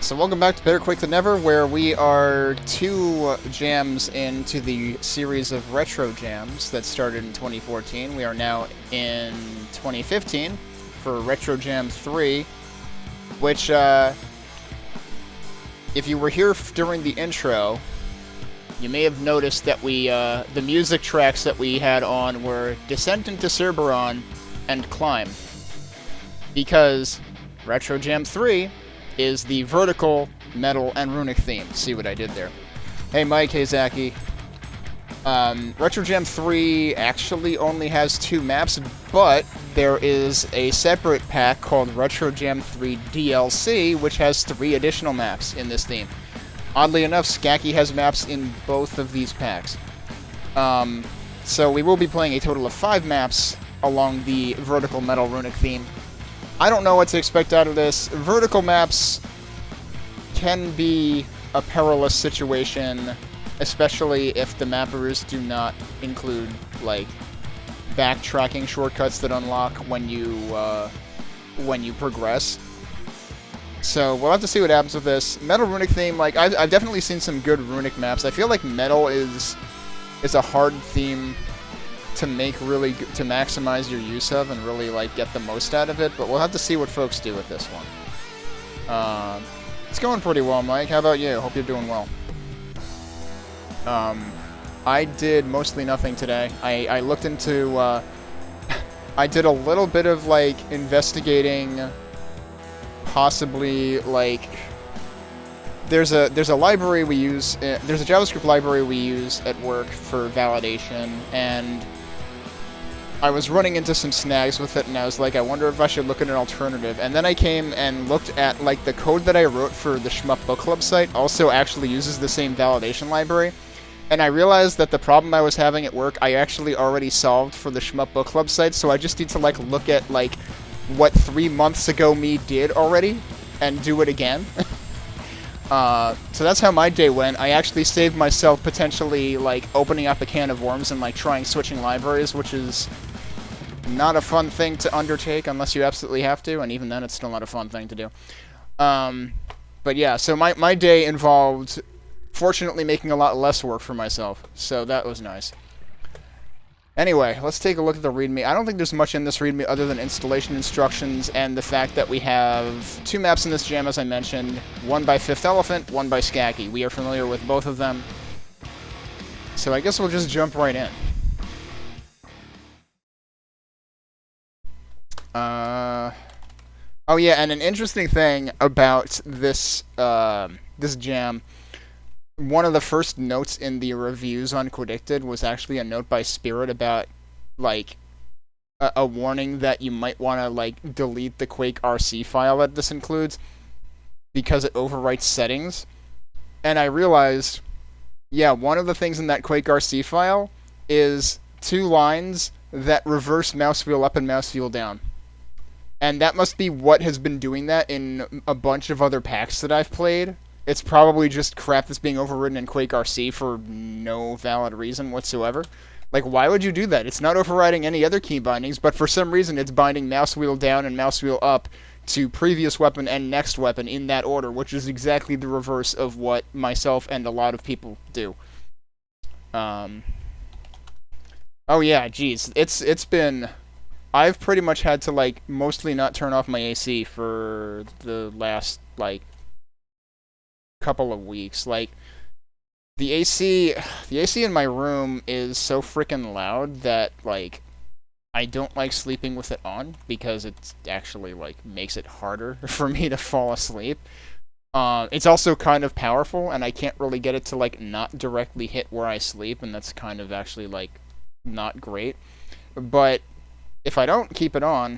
So welcome back to Better Quick Than Never, where we are 2 jams into the series of retro jams that started in 2014. We are now in 2015 for Retro Jam 3, which, if you were here during the intro, you may have noticed that the music tracks that we had on were Descent into Cerberon and Climb, because Retro Jam 3 is the vertical, metal, and runic theme. See what I did there. Hey Mike, hey Skacky. Retro Jam 3 actually only has 2 maps, but there is a separate pack called Retro Jam 3 DLC, which has 3 additional maps in this theme. Oddly enough, Skacky has maps in both of these packs. So we will be playing a total of 5 maps along the vertical, metal, runic theme. I don't know what to expect out of this. Vertical maps can be a perilous situation, especially if the mappers do not include, like, backtracking shortcuts that unlock when you progress. So we'll have to see what happens with this. Metal runic theme, like, I've definitely seen some good runic maps. I feel like metal is a hard theme to make really to maximize your use of and really like get the most out of it, but we'll have to see what folks do with this one. It's going pretty well, Mike. How about you? Hope you're doing well. I did mostly nothing today. I looked into I did a little bit of like investigating, possibly like there's a library we use, there's a JavaScript library we use at work for validation, and I was running into some snags with it, and I was like, I wonder if I should look at an alternative. And then I came and looked at, like, the code that I wrote for the Shmup Book Club site also actually uses the same validation library. And I realized that the problem I was having at work, I actually already solved for the Shmup Book Club site, so I just need to, like, look at, like, what 3 months ago me did already, and do it again. So that's how my day went. I actually saved myself potentially, like, opening up a can of worms and, like, trying switching libraries, which is not a fun thing to undertake unless you absolutely have to, and even then it's still not a fun thing to do. But yeah, so my day involved, fortunately, making a lot less work for myself, so that was nice. Anyway, let's take a look at the README. I don't think there's much in this README other than installation instructions and the fact that we have 2 maps in this jam, as I mentioned. One by FifthElephant, one by Skacky. We are familiar with both of them. So I guess we'll just jump right in. Oh yeah, and an interesting thing about this, this jam, one of the first notes in the reviews on Quadicted was actually a note by Spirit about, like, a warning that you might want to, like, delete the Quake RC file that this includes because it overwrites settings. And I realized, yeah, one of the things in that Quake RC file is 2 lines that reverse mouse wheel up and mouse wheel down. And that must be what has been doing that in a bunch of other packs that I've played. It's probably just crap that's being overridden in Quake RC for no valid reason whatsoever. Like, why would you do that? It's not overriding any other key bindings, but for some reason it's binding mouse wheel down and mouse wheel up to previous weapon and next weapon in that order, which is exactly the reverse of what myself and a lot of people do. Oh yeah, geez. It's been... I've pretty much had to, like, mostly not turn off my AC for the last, like, couple of weeks. Like, the AC in my room is so freaking loud that, like, I don't like sleeping with it on because it actually, like, makes it harder for me to fall asleep. It's also kind of powerful, and I can't really get it to, like, not directly hit where I sleep, and that's kind of actually, like, not great. But if I don't keep it on,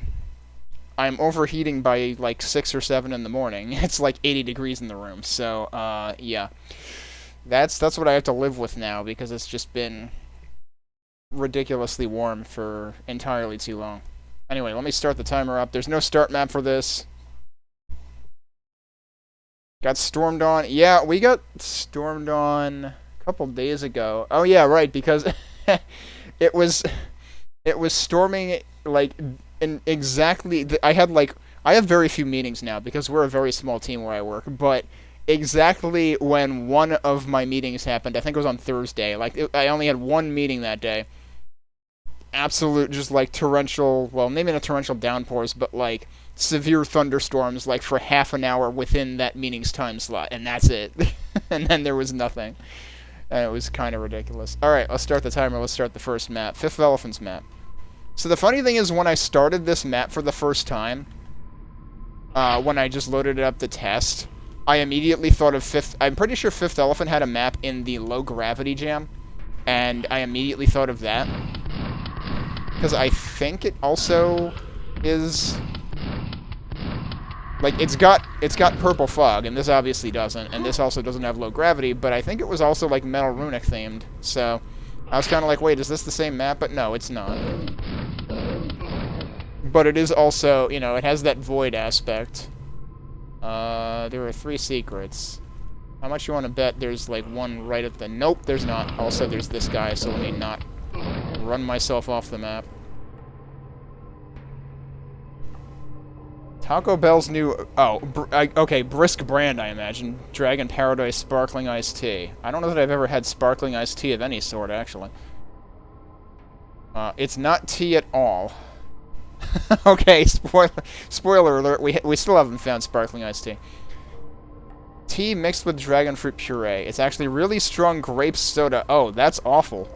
I'm overheating by like 6 or 7 in the morning. It's like 80 degrees in the room. So, yeah. That's what I have to live with now because it's just been ridiculously warm for entirely too long. Anyway, let me start the timer up. There's no start map for this. Got stormed on. Yeah, we got stormed on a couple days ago. Oh yeah, right, because it was storming like in exactly I had like I have very few meetings now because we're a very small team where I work, but exactly when one of my meetings happened, I think it was on Thursday, like, I only had one meeting that day. Absolute, just, like, torrential, well, maybe not torrential downpours, but, like, severe thunderstorms, like, for half an hour within that meeting's time slot, and that's it. And then there was nothing. And it was kind of ridiculous. Alright, let's start the timer. Let's start the first map. FifthElephant's map. So the funny thing is, when I started this map for the first time, when I just loaded it up to test, I immediately thought of I'm pretty sure FifthElephant had a map in the low gravity jam, and I immediately thought of that. Because I think it also is... Like, it's got purple fog, and this obviously doesn't, and this also doesn't have low gravity, but I think it was also, like, Metal Runic themed, so I was kind of like, wait, is this the same map? But no, it's not. But it is also, you know, it has that void aspect. There are 3 secrets. How much you want to bet there's, like, one right at the... Nope, there's not. Also, there's this guy, so let me not run myself off the map. Taco Bell's new... Oh, okay, Brisk brand, I imagine. Dragon Paradise Sparkling Iced Tea. I don't know that I've ever had sparkling iced tea of any sort, actually. It's not tea at all. Okay, spoiler alert, we still haven't found sparkling iced tea. Tea mixed with dragon fruit puree. It's actually really strong grape soda. Oh, that's awful.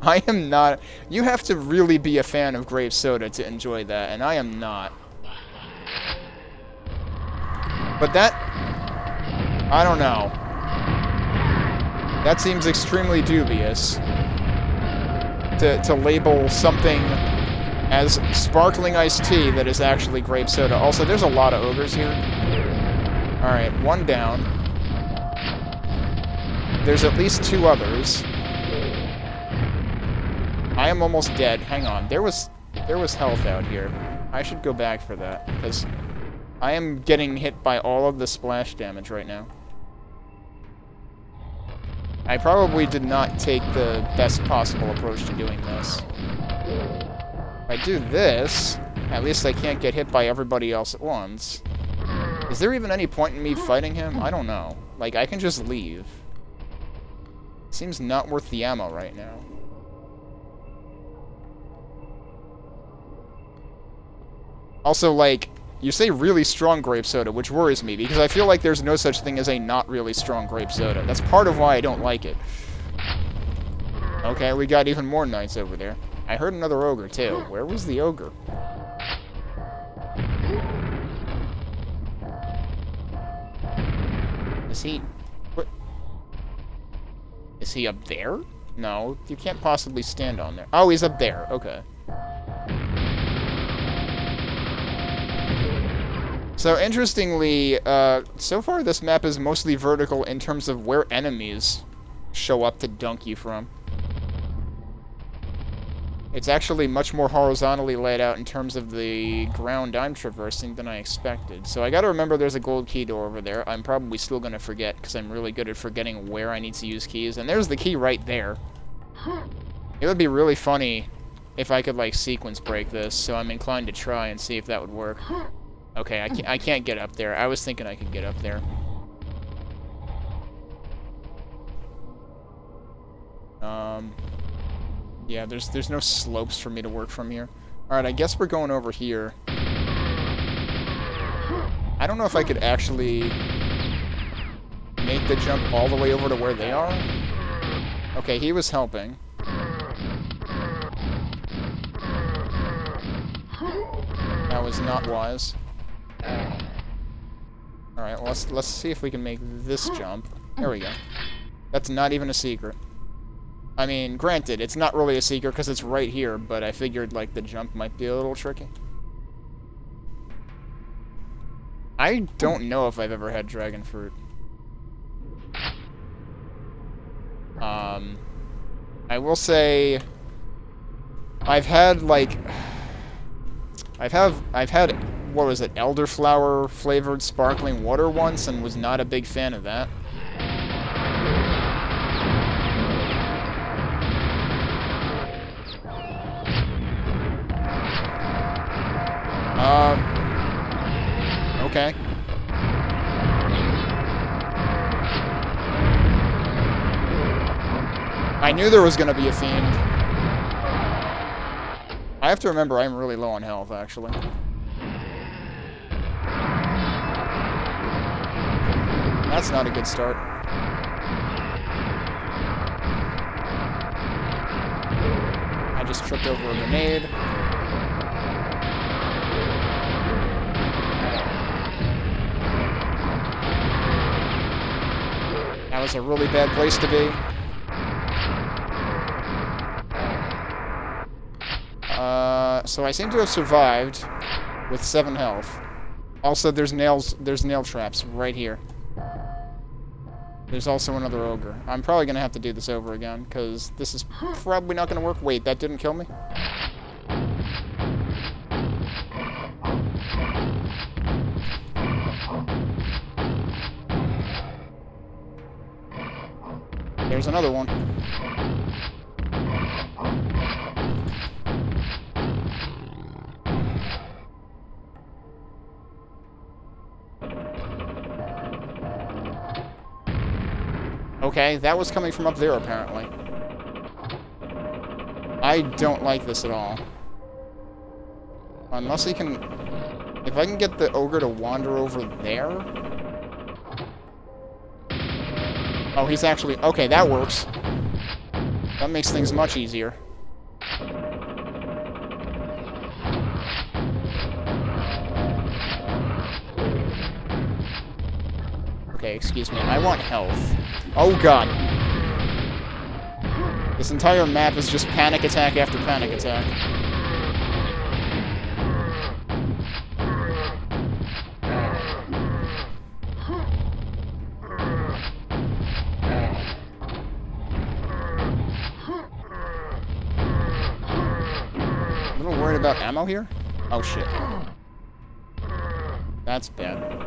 I am not... You have to really be a fan of grape soda to enjoy that, and I am not. But that... I don't know. That seems extremely dubious. To label something as sparkling iced tea that is actually grape soda. Also, there's a lot of ogres here. Alright, one down. There's at least 2 others. I am almost dead. Hang on. There was health out here. I should go back for that, because I am getting hit by all of the splash damage right now. I probably did not take the best possible approach to doing this. If I do this, at least I can't get hit by everybody else at once. Is there even any point in me fighting him? I don't know. Like, I can just leave. Seems not worth the ammo right now. Also, like, you say really strong grape soda, which worries me, because I feel like there's no such thing as a not really strong grape soda. That's part of why I don't like it. Okay, we got even more knights over there. I heard another ogre, too. Where was the ogre? Is he... What? Is he up there? No, you can't possibly stand on there. Oh, he's up there. Okay. So, interestingly, so far this map is mostly vertical in terms of where enemies show up to dunk you from. It's actually much more horizontally laid out in terms of the ground I'm traversing than I expected. So I gotta remember there's a gold key door over there. I'm probably still gonna forget, because I'm really good at forgetting where I need to use keys. And there's the key right there. It would be really funny if I could, like, sequence break this, so I'm inclined to try and see if that would work. Okay, I can't get up there. I was thinking I could get up there. Yeah, there's no slopes for me to work from here. Alright, I guess we're going over here. I don't know if I could actually make the jump all the way over to where they are. Okay, he was helping. That was not wise. Alright, well, let's see if we can make this jump. There we go. That's not even a secret. I mean, granted, it's not really a secret because it's right here, but I figured, like, the jump might be a little tricky. I don't know if I've ever had dragon fruit. I will say... I've had, like... I've had, what was it, elderflower flavored sparkling water once, and was not a big fan of that. Okay. I knew there was going to be a fiend. I have to remember I'm really low on health, actually. That's not a good start. I just tripped over a grenade. That was a really bad place to be. So I seem to have survived with 7 health. Also, there's nail traps right here. There's also another ogre. I'm probably gonna have to do this over again, because this is probably not gonna work. Wait, that didn't kill me? There's another one. Okay, that was coming from up there, apparently. I don't like this at all. Unless he can... If I can get the ogre to wander over there... Oh, he's actually... Okay, that works. That makes things much easier. Okay, excuse me. I want health. Oh, God. This entire map is just panic attack after panic attack. I'm a little worried about ammo here. Oh, shit. That's bad.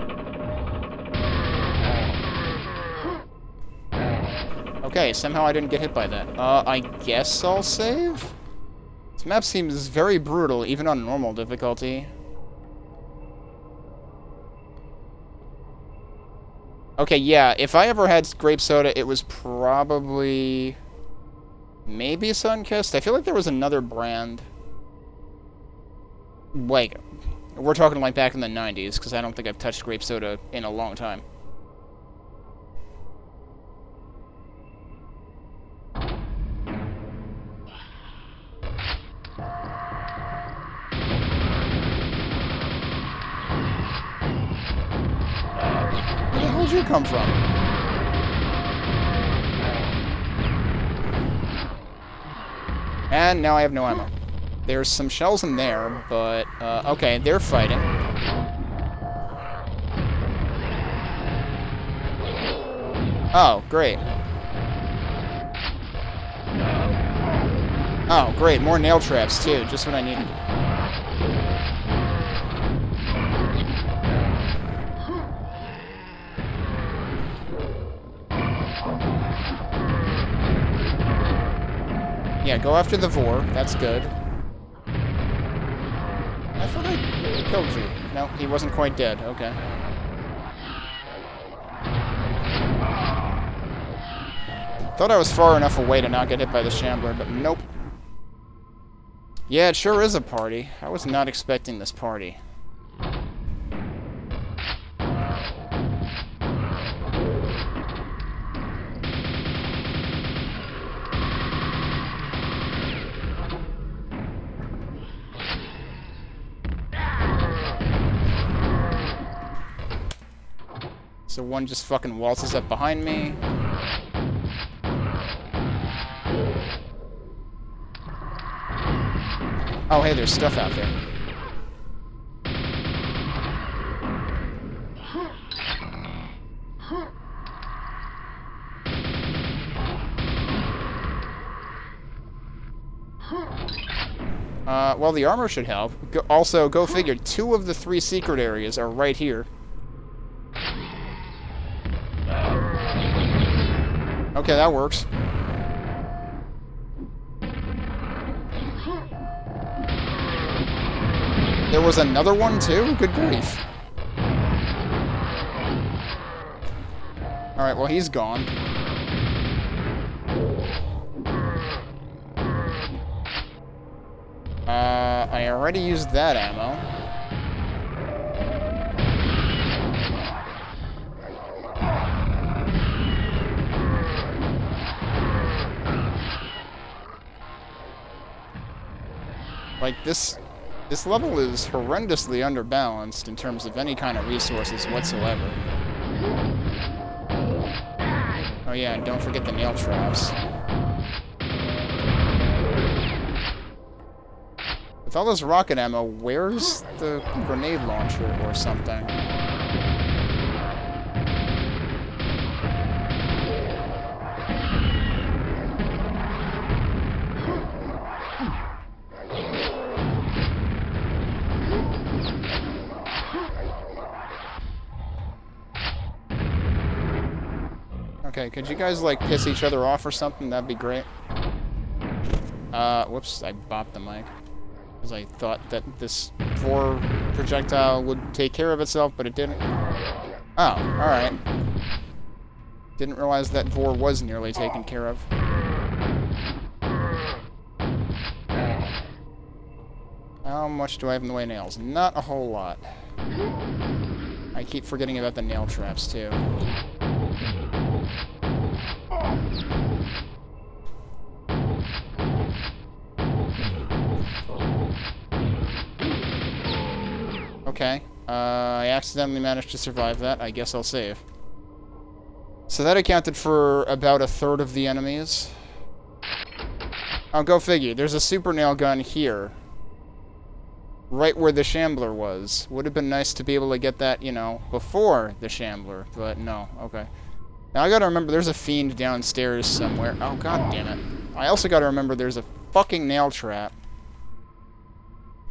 Okay, somehow I didn't get hit by that. I guess I'll save? This map seems very brutal, even on normal difficulty. Okay, yeah, if I ever had grape soda, it was probably... maybe Sunkist? I feel like there was another brand. Like, we're talking like back in the 90s, because I don't think I've touched grape soda in a long time. Where the hell did you come from? And now I have no ammo. There's some shells in there, but, okay, they're fighting. Oh, great. Oh, great, more nail traps, too, just what I needed. Yeah, go after the Devour. That's good. I thought I killed you. No, he wasn't quite dead. Okay. Thought I was far enough away to not get hit by the Shambler, but nope. Yeah, it sure is a party. I was not expecting this party. So one just fucking waltzes up behind me. Oh, hey, there's stuff out there. Well, the armor should help. Also, go figure, 2 of the 3 secret areas are right here. Okay, that works. There was another one, too? Good grief. Alright, well, he's gone. I already used that ammo. Like, this level is horrendously underbalanced in terms of any kind of resources whatsoever. Oh yeah, and don't forget the nail traps. With all this rocket ammo, where's the grenade launcher or something? Okay, could you guys, like, piss each other off or something? That'd be great. Whoops, I bopped the mic. Because I thought that this Vor projectile would take care of itself, but it didn't. Oh, alright. Didn't realize that Vor was nearly taken care of. How much do I have in the way of nails? Not a whole lot. I keep forgetting about the nail traps, too. Okay. I accidentally managed to survive that. I guess I'll save. So that accounted for about a third of the enemies. Oh, go figure. There's a super nail gun here. Right where the Shambler was. Would have been nice to be able to get that, you know, before the Shambler. But no. Okay. Now I gotta remember there's a fiend downstairs somewhere. Oh, god damn it. I also gotta remember there's a fucking nail trap.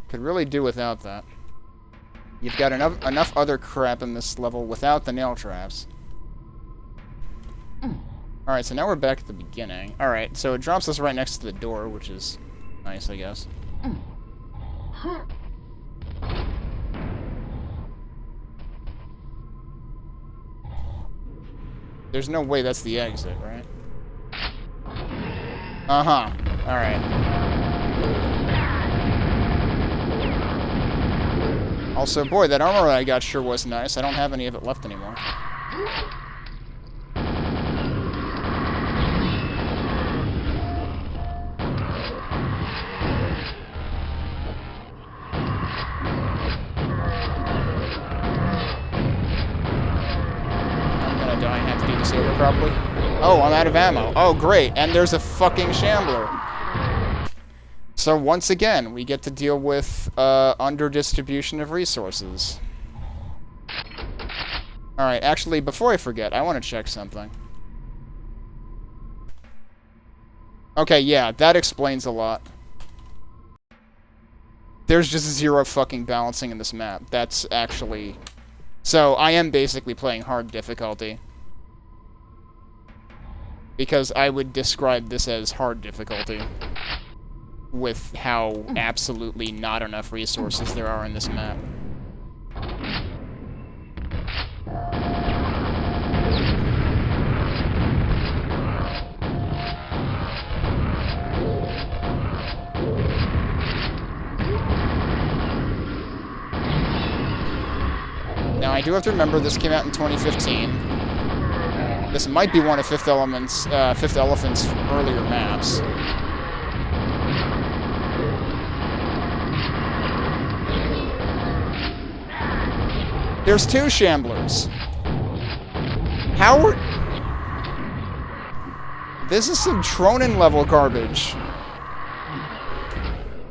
Could really do without that. You've got enough other crap in this level without the nail traps. Alright, so now we're back at the beginning. Alright, so it drops us right next to the door, which is nice, I guess. There's no way that's the exit, right? Uh-huh. Alright. Also, boy, that armor I got sure was nice. I don't have any of it left anymore. I'm gonna die and have to do this over, probably. Oh, I'm out of ammo. Oh, great. And there's a fucking Shambler. So once again, we get to deal with under-distribution of resources. Alright, actually, before I forget, I want to check something. Okay, yeah, that explains a lot. There's just zero fucking balancing in this map. That's actually... So, I am basically playing hard difficulty. Because I would describe this as hard difficulty. With how absolutely not enough resources there are in this map. Now, I do have to remember this came out in 2015. This might be one of FifthElephant's earlier maps. There's two Shamblers. How are... This is some Tronin level garbage.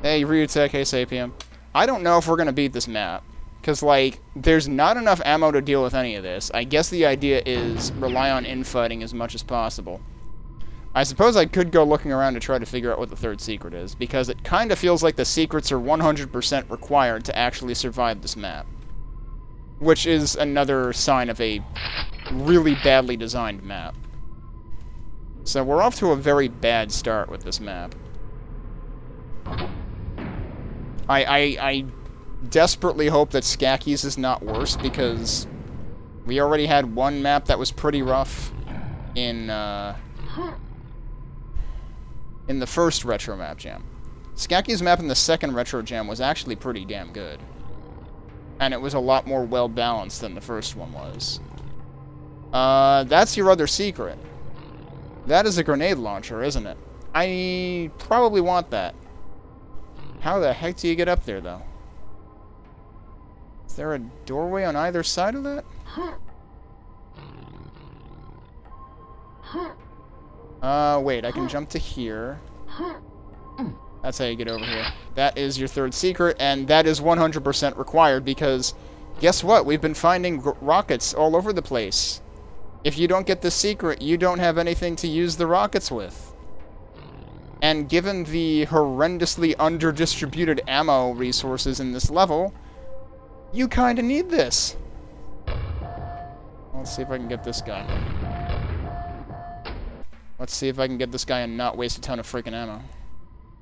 Hey, Ryutek, hey, Sapien. I don't know if we're gonna beat this map. Because, like, there's not enough ammo to deal with any of this. I guess the idea is rely on infighting as much as possible. I suppose I could go looking around to try to figure out what the third secret is, because it kind of feels like the secrets are 100% required to actually survive this map. Which is another sign of a really badly designed map. So we're off to a very bad start with this map. I desperately hope that Skacky's is not worse, because We already had one map that was pretty rough in the first Retro Map Jam. Skacky's map in the second Retro Jam was actually pretty damn good. And it was a lot more well-balanced than the first one was. That's your other secret. That is a grenade launcher, isn't it? I probably want that. How the heck do you get up there, though? Is there a doorway on either side of that? Wait, I can jump to here. That's how you get over here. That is your third secret, and that is 100% required, because guess what? We've been finding rockets all over the place. If you don't get this secret, you don't have anything to use the rockets with. And given the horrendously under-distributed ammo resources in this level, you kinda need this. Let's see if I can get this guy. Let's see if I can get this guy and not waste a ton of freaking ammo.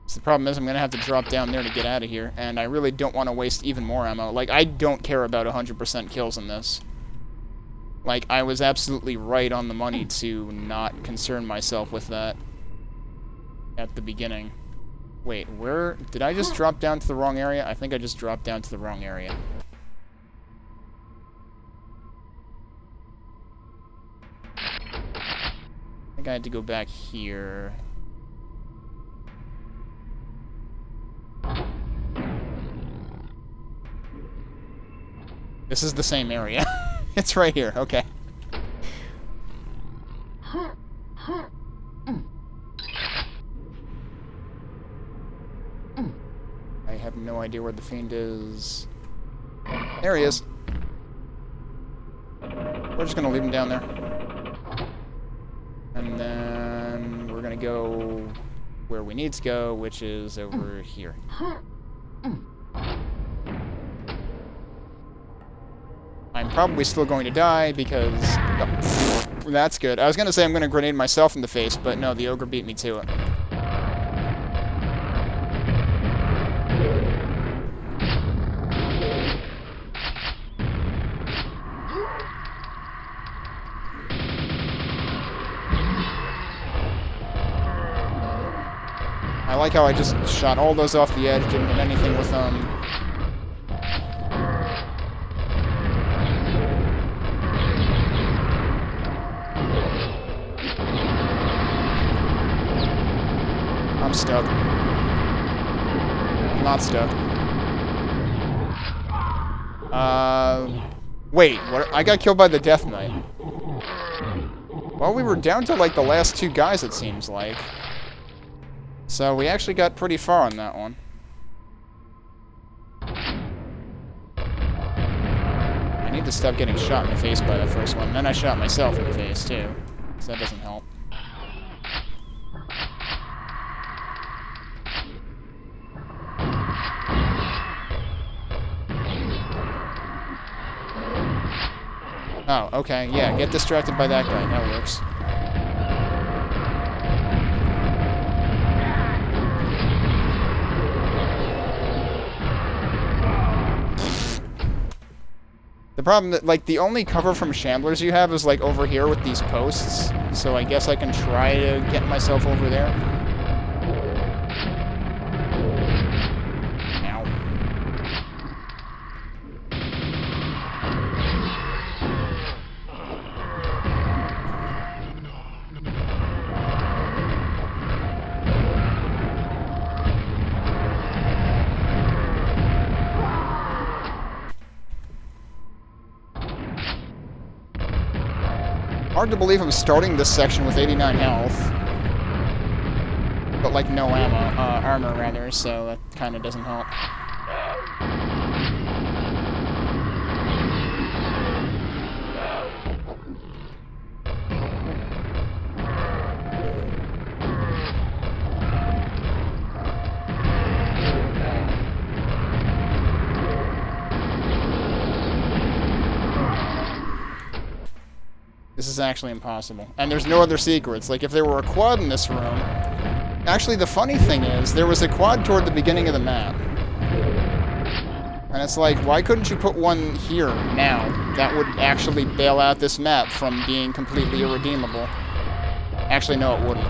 So the problem is I'm gonna have to drop down there to get out of here, and I really don't want to waste even more ammo. Like, I don't care about 100% kills in this. Like, I was absolutely right on the money to not concern myself with that at the beginning. Wait, where... Did I just drop down to the wrong area? I think I just dropped down to the wrong area. I think I had to go back here. This is the same area. It's right here, okay. I have no idea where the fiend is. There he is. We're just gonna leave him down there. And then we're gonna go where we need to go, which is over here. I'm probably still going to die because... Oh, that's good. I was going to say I'm going to grenade myself in the face, but no, the ogre beat me to it. I like how I just shot all those off the edge, didn't hit anything with them. I'm stuck. I'm not stuck. Wait, what? I got killed by the Death Knight. Well, we were down to, like, the last two guys, it seems like. So we actually got pretty far on that one. I need to stop getting shot in the face by that first one. Then I shot myself in the face, too. So that doesn't help. Oh, okay, yeah, get distracted by that guy, that works. The problem that, like, the only cover from Shamblers you have is, like, over here with these posts, so I guess I can try to get myself over there. Hard to believe I'm starting this section with 89 health. But, like, no ammo, armor, rather, so that kind of doesn't help. This is actually impossible. And there's no other secrets. Like, if there were a quad in this room... Actually, the funny thing is, there was a quad toward the beginning of the map. And it's like, why couldn't you put one here, now? That would actually bail out this map from being completely irredeemable. Actually, no, it wouldn't.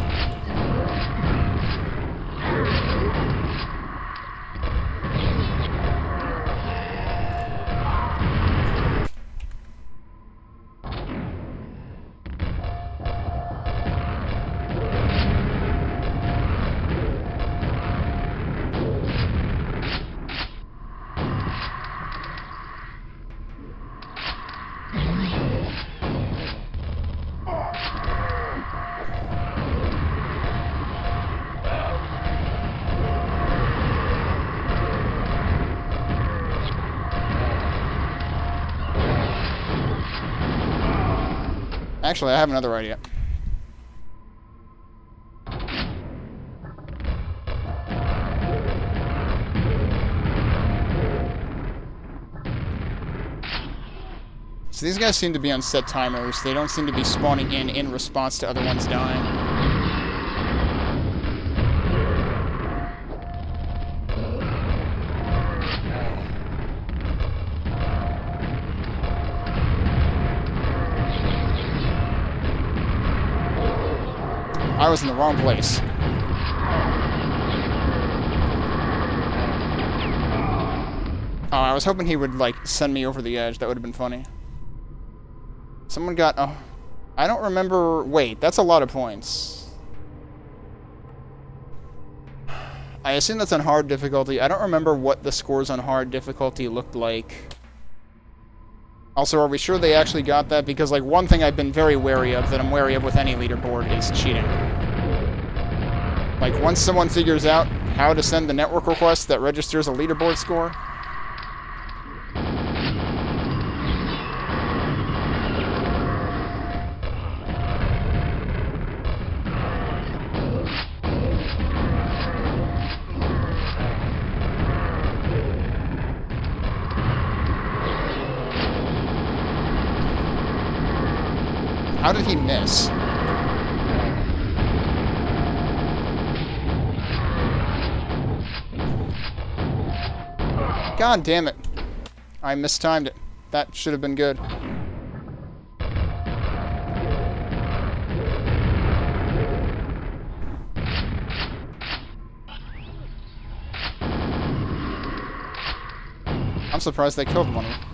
Actually, I have another idea. So these guys seem to be on set timers. They don't seem to be spawning in response to other ones dying. I was in the wrong place. Oh, I was hoping he would, like, send me over the edge. That would have been funny. Someone got... Oh, I don't remember... Wait, that's a lot of points. I assume that's on hard difficulty. I don't remember what the scores on hard difficulty looked like. Also, are we sure they actually got that? Because, like, one thing I've been very wary of, that I'm wary of with any leaderboard, is cheating. Like, once someone figures out how to send the network request that registers a leaderboard score... How did he miss? God damn it. I mistimed it. That should have been good. I'm surprised they killed one of them.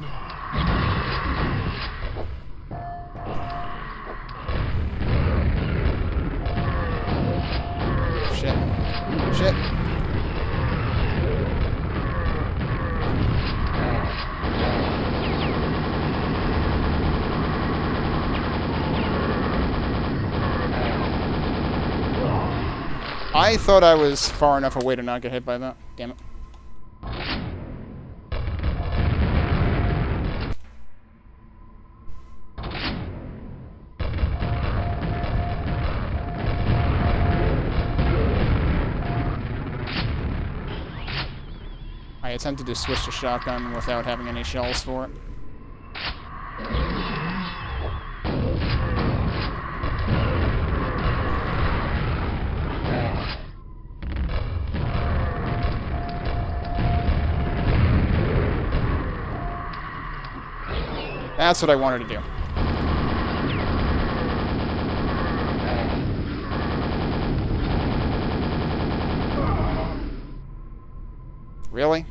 Shit. I thought I was far enough away to not get hit by that. Damn it. I attempted to switch to shotgun without having any shells for it. That's what I wanted to do. Really?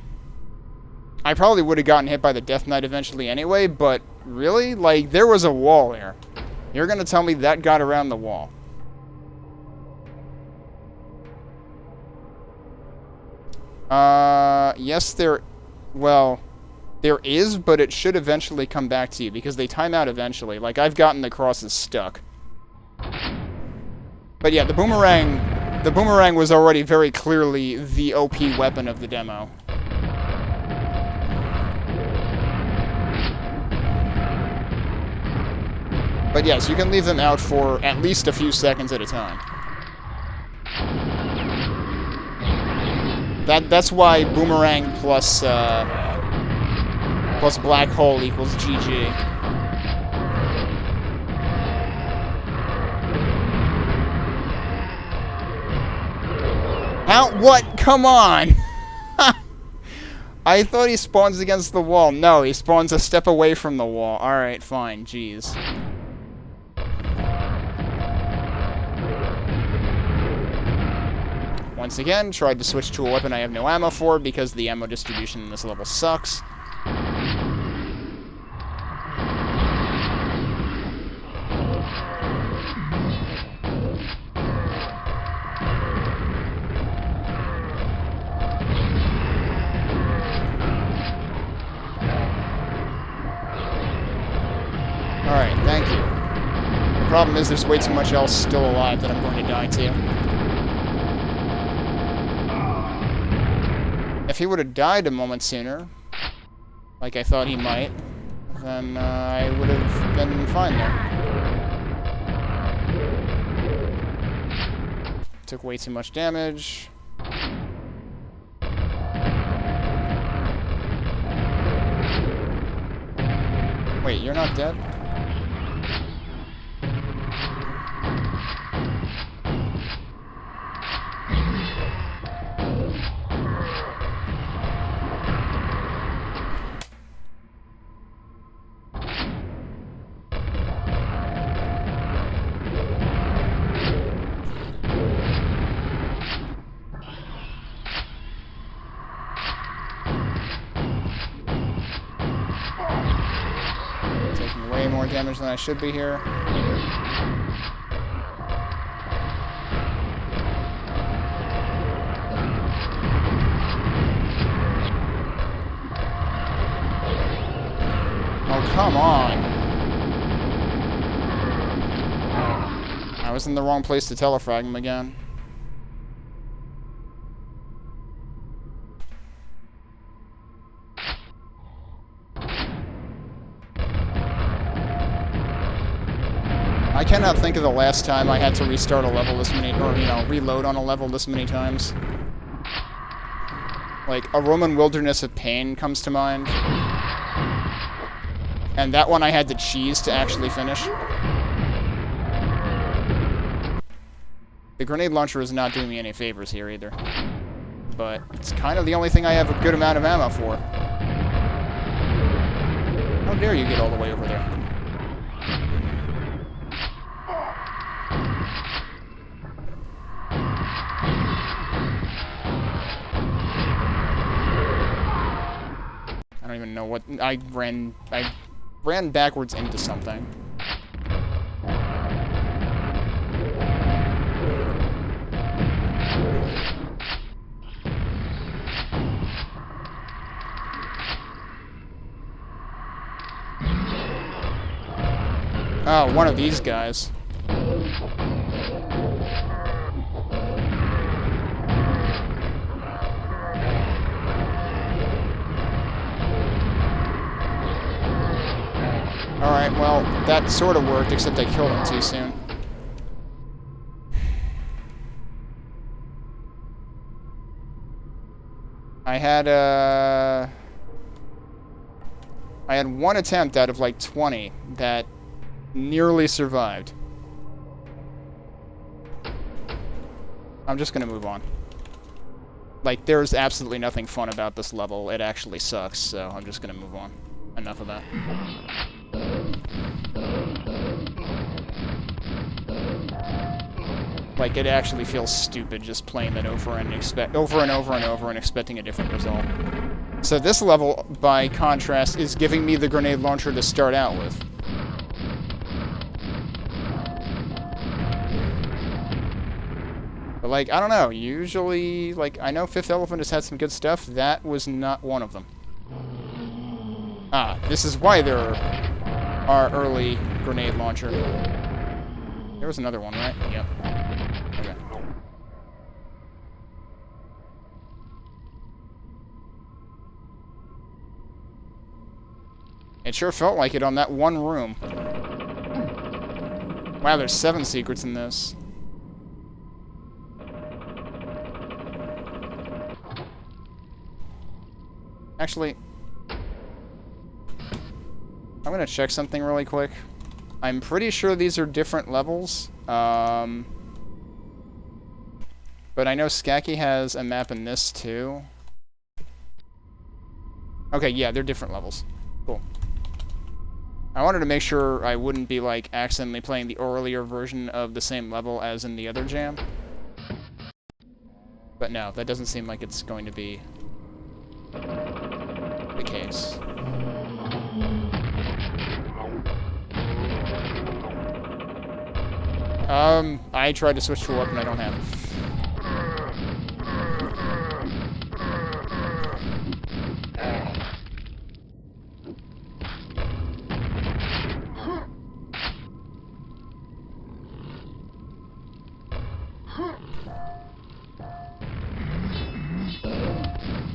I probably would have gotten hit by the Death Knight eventually anyway, but really? Like, there was a wall there. You're gonna tell me that got around the wall. Yes, well, there is, but it should eventually come back to you, because they time out eventually. Like, I've gotten the crosses stuck. But yeah, the boomerang was already very clearly the OP weapon of the demo. But yes, you can leave them out for at least a few seconds at a time. That's why boomerang plus black hole equals GG. How? What? Come on! I thought he spawns against the wall. No, he spawns a step away from the wall. Alright, fine. Jeez. Once again, tried to switch to a weapon I have no ammo for because the ammo distribution in this level sucks. Alright, thank you. The problem is there's way too much else still alive that I'm going to die to. If he would have died a moment sooner, like I thought he might, then I would have been fine there. Took way too much damage. Wait, you're not dead? Taking way more damage than I should be here. Oh, come on. I was in the wrong place to telefrag him again. I cannot think of the last time I had to restart a level this many, or, you know, reload on a level this many times. Like, a Roman Wilderness of Pain comes to mind. And that one I had to cheese to actually finish. The grenade launcher is not doing me any favors here either. But it's kind of the only thing I have a good amount of ammo for. How dare you get all the way over there? I don't even know what... I ran backwards into something. Oh, one of these guys. Alright, well, that sort of worked, except I killed him too soon. I had one attempt out of like 20 that nearly survived. I'm just gonna move on. Like, there's absolutely nothing fun about this level. It actually sucks, so I'm just gonna move on. Enough of that. Like, it actually feels stupid just playing that over and over and expecting a different result. So this level, by contrast, is giving me the grenade launcher to start out with. But, like, I don't know, usually, like, I know FifthElephant has had some good stuff. That was not one of them. Ah, this is why there are early grenade launcher. There was another one, right? Yep. Okay. It sure felt like it on that one room. Wow, there's 7 secrets in this. Actually, I'm gonna check something really quick. I'm pretty sure these are different levels. But I know Skacky has a map in this too. Okay, yeah, they're different levels. Cool. I wanted to make sure I wouldn't be, like, accidentally playing the earlier version of the same level as in the other jam. But no, that doesn't seem like it's going to be the case. I tried to switch to a weapon I don't have.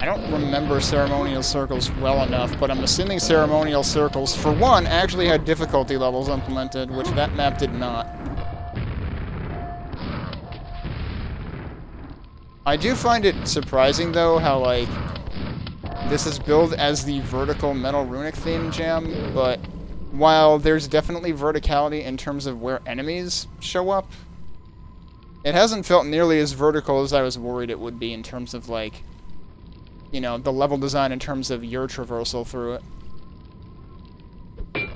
I don't remember ceremonial circles well enough, but I'm assuming ceremonial circles, for one, actually had difficulty levels implemented, which that map did not. I do find it surprising, though, how, like, this is billed as the vertical metal runic theme jam, but while there's definitely verticality in terms of where enemies show up, it hasn't felt nearly as vertical as I was worried it would be in terms of, like, you know, the level design in terms of your traversal through it.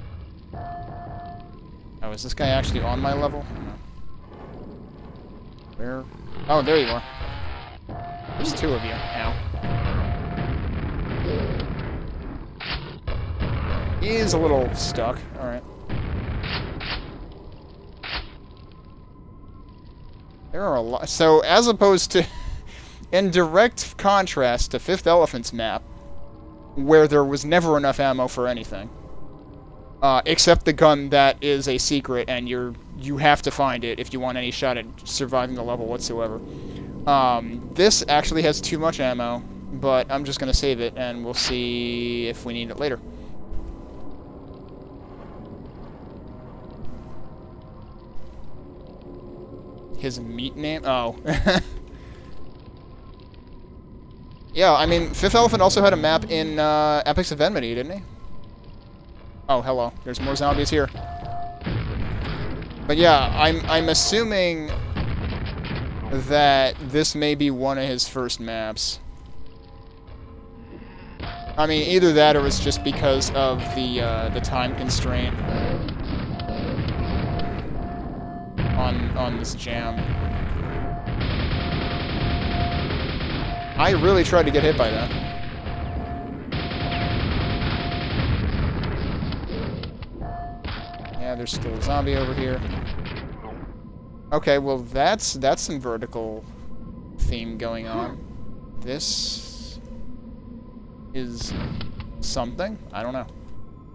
Oh, is this guy actually on my level? No. Where? Oh, there you are. There's two of you. Ow. He's a little stuck. Alright. There are a lot. So, as opposed to... in direct contrast to FifthElephant's map, where there was never enough ammo for anything. Except the gun that is a secret, and you have to find it if you want any shot at surviving the level whatsoever. This actually has too much ammo, but I'm just gonna save it, and we'll see if we need it later. His meat name? Oh. Yeah, I mean, FifthElephant also had a map in Epics of Enmity, didn't he? Oh, hello. There's more zombies here. But yeah, I'm assuming that this may be one of his first maps. I mean, either that or it's just because of the time constraint on this jam. I really tried to get hit by that. Yeah, there's still a zombie over here. Okay, well that's some vertical theme going on. This is something. I don't know.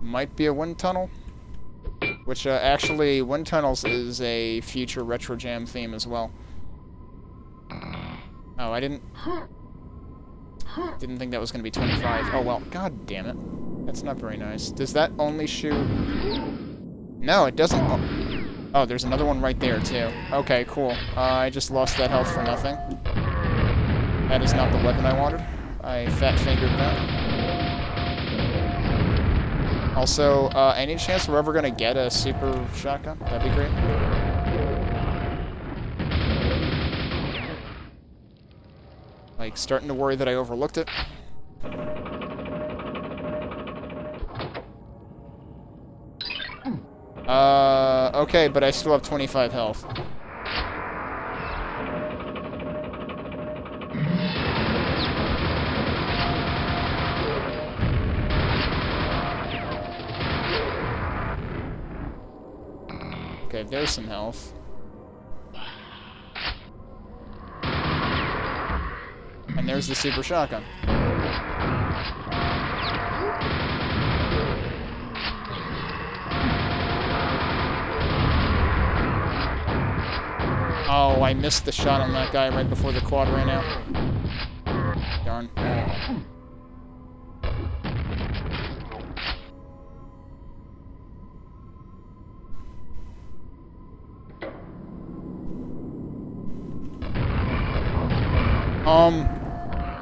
Might be a wind tunnel. Which actually, wind tunnels is a future retro jam theme as well. Oh, I didn't think that was going to be 25. Oh well, god damn it. That's not very nice. Does that only shoot? No, it doesn't. Oh, there's another one right there, too. Okay, cool. I just lost that health for nothing. That is not the weapon I wanted. I fat-fingered that. Also, any chance we're ever going to get a super shotgun? That'd be great. Like, starting to worry that I overlooked it. Okay, but I still have 25 health. Okay, there's some health. And there's the super shotgun. Oh, I missed the shot on that guy right before the quad ran out. Darn.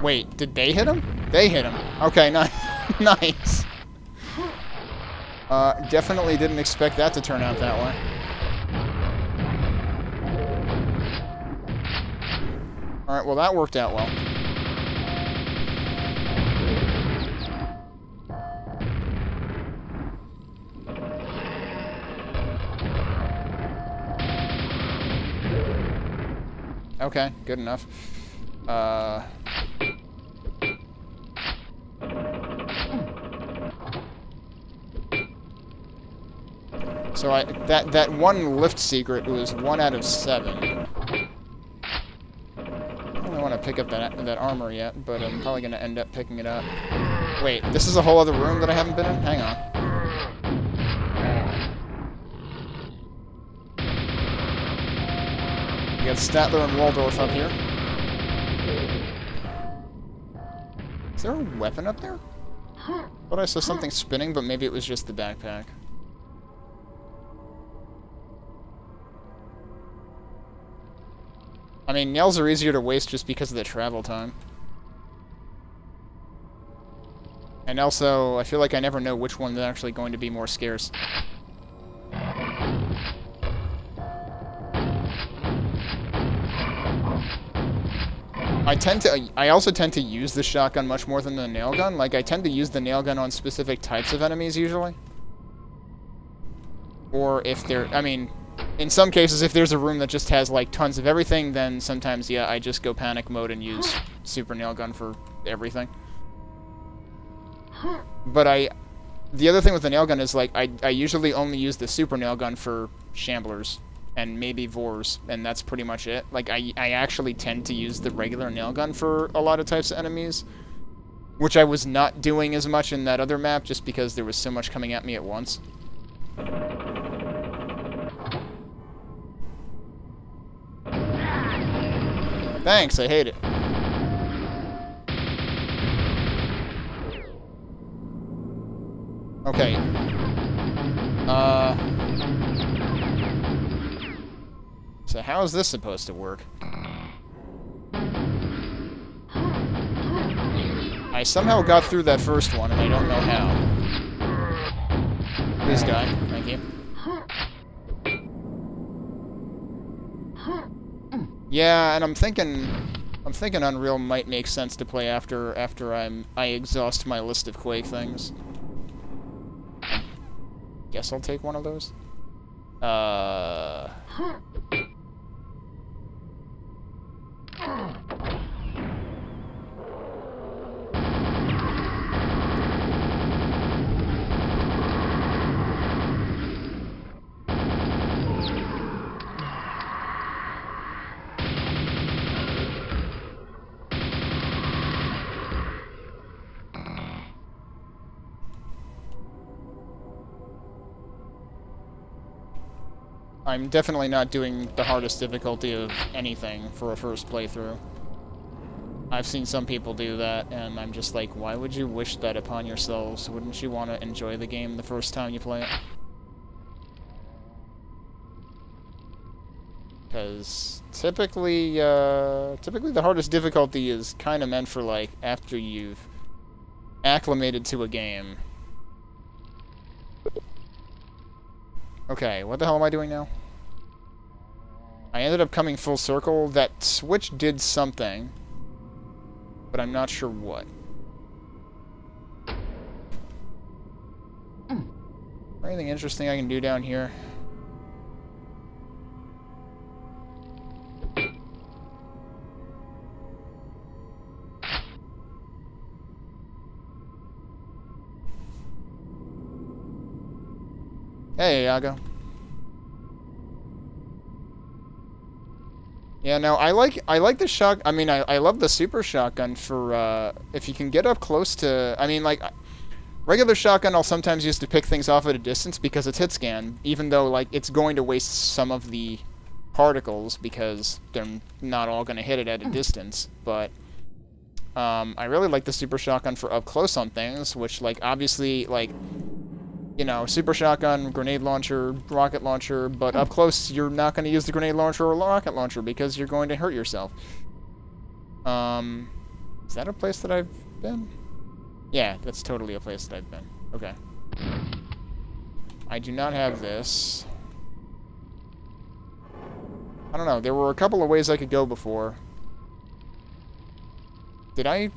Wait, did they hit him? They hit him. Okay, nice. Definitely didn't expect that to turn out that way. Alright, well that worked out well. Okay, good enough. So that one lift secret was 1 out of 7. I don't want to pick up that armor yet, but I'm probably gonna end up picking it up. Wait, this is a whole other room that I haven't been in? Hang on. We got Statler and Waldorf up here. Is there a weapon up there? I thought I saw something spinning, but maybe it was just the backpack. I mean, nails are easier to waste just because of the travel time. And also, I feel like I never know which one's actually going to be more scarce. I also tend to use the shotgun much more than the nail gun. Like, I tend to use the nail gun on specific types of enemies, usually. Or if they're, I mean, in some cases, if there's a room that just has, like, tons of everything, then sometimes, yeah, I just go panic mode and use super nail gun for everything. But the other thing with the nail gun is, like, I usually only use the super nail gun for shamblers and maybe Vores, and that's pretty much it. Like, I actually tend to use the regular nail gun for a lot of types of enemies, which I was not doing as much in that other map just because there was so much coming at me at once. Thanks, I hate it. Okay. So how is this supposed to work? I somehow got through that first one, and I don't know how. Please die. Thank you. Yeah, and I'm thinking Unreal might make sense to play after I exhaust my list of Quake things. Guess I'll take one of those. I'm definitely not doing the hardest difficulty of anything for a first playthrough. I've seen some people do that, and I'm just like, why would you wish that upon yourselves? Wouldn't you want to enjoy the game the first time you play it? Because typically the hardest difficulty is kind of meant for, like, after you've acclimated to a game. Okay, what the hell am I doing now? I ended up coming full circle. That switch did something, but I'm not sure what. Anything interesting I can do down here? Hey, Iago. Yeah, no, I like the shot. I mean, I love the super shotgun for if you can get up close to. I mean, like, regular shotgun I'll sometimes use to pick things off at a distance because it's hit scan, even though, like, it's going to waste some of the particles because they're not all going to hit it at a distance. But I really like the super shotgun for up close on things, which, like, obviously, like, you know, super shotgun, grenade launcher, rocket launcher, but up close you're not going to use the grenade launcher or rocket launcher because you're going to hurt yourself. Is that a place that I've been? Yeah, that's totally a place that I've been. Okay. I do not have this. I don't know, there were a couple of ways I could go before. Did I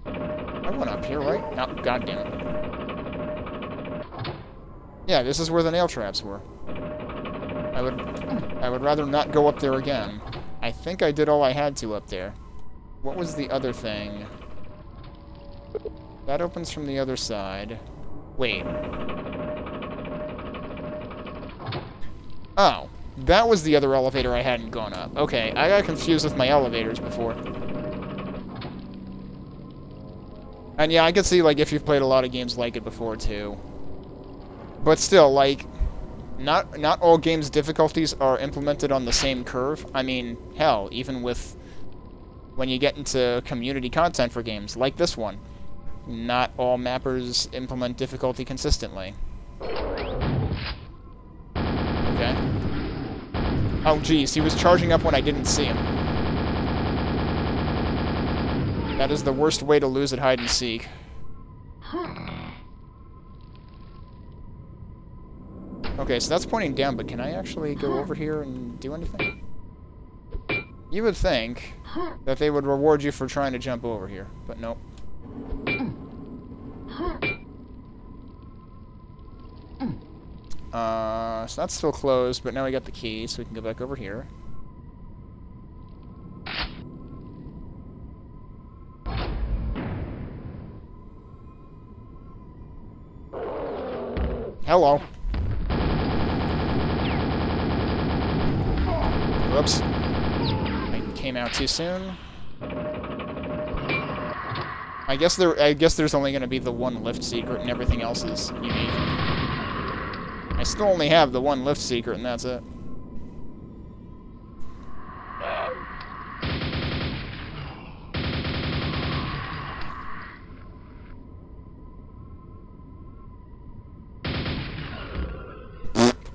went up here, right? No, goddammit. Yeah, this is where the nail traps were. I would rather not go up there again. I think I did all I had to up there. What was the other thing? That opens from the other side. Wait. Oh. That was the other elevator I hadn't gone up. Okay, I got confused with my elevators before. And yeah, I could see, like, if you've played a lot of games like it before, too. But still, like, not all games' difficulties are implemented on the same curve. I mean, hell, even with when you get into community content for games, like this one, not all mappers implement difficulty consistently. Okay. Oh, geez, he was charging up when I didn't see him. That is the worst way to lose at hide-and-seek. Okay, so that's pointing down, but can I actually go over here and do anything? You would think that they would reward you for trying to jump over here, but nope. So that's still closed, but now we got the key, so we can go back over here. Hello. Whoops. I came out too soon. I guess there's only going to be the one lift secret and everything else is unique. I still only have the one lift secret and that's it.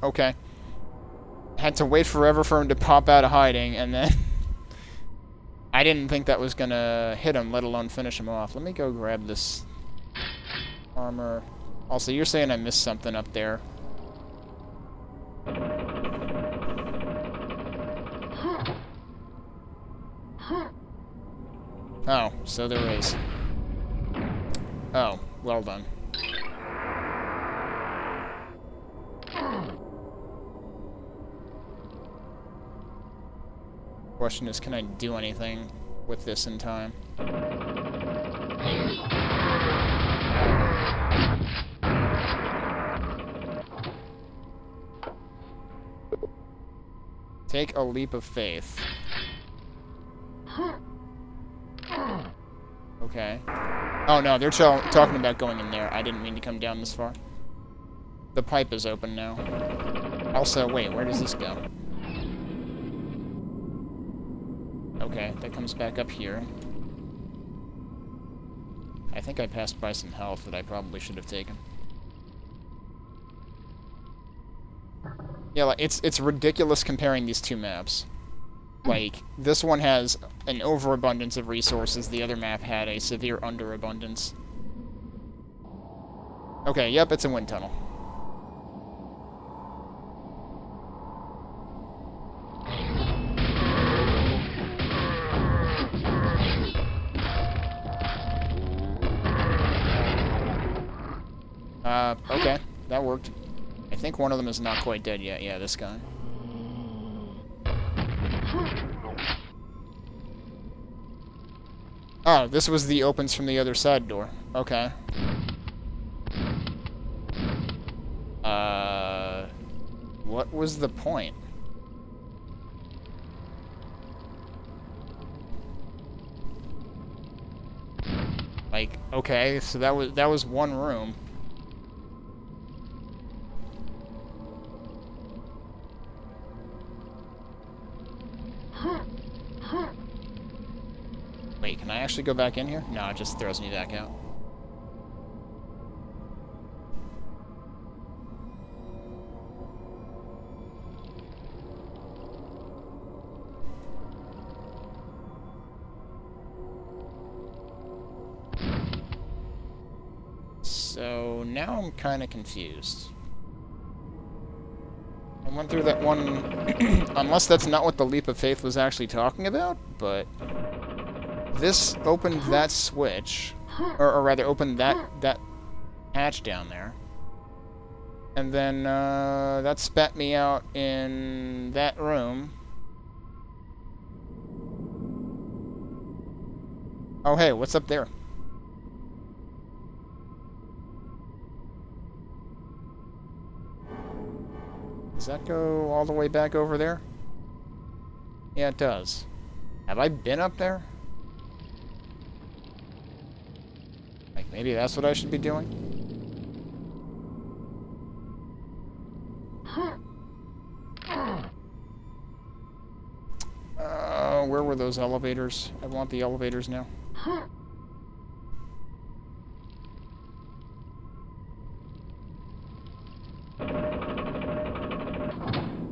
Okay. Had to wait forever for him to pop out of hiding, and then I didn't think that was gonna hit him, let alone finish him off. Let me go grab this armor. Also, you're saying I missed something up there. Oh, so there is. Oh, well done. Question is, can I do anything with this in time? Take a leap of faith. Okay. Oh no, they're talking about going in there. I didn't mean to come down this far. The pipe is open now. Also, wait, where does this go? Okay, that comes back up here. I think I passed by some health that I probably should have taken. Yeah, like, it's ridiculous comparing these two maps. Like, this one has an overabundance of resources, the other map had a severe underabundance. Okay, yep, it's a wind tunnel. Okay, that worked. I think one of them is not quite dead yet. Yeah, this guy. Oh, this was the opens from the other side door. Okay. What was the point? Like, okay, so that was one room. Wait, can I actually go back in here? No, it just throws me back out. So now I'm kind of confused. I went through that one, unless that's not what the leap of faith was actually talking about, but this opened that switch, or rather opened that hatch down there, and then that spat me out in that room, Oh, hey, what's up there? Does that go all the way back over there? Yeah, it does. Have I been up there? Like, maybe that's what I should be doing? Where were those elevators? I want the elevators now.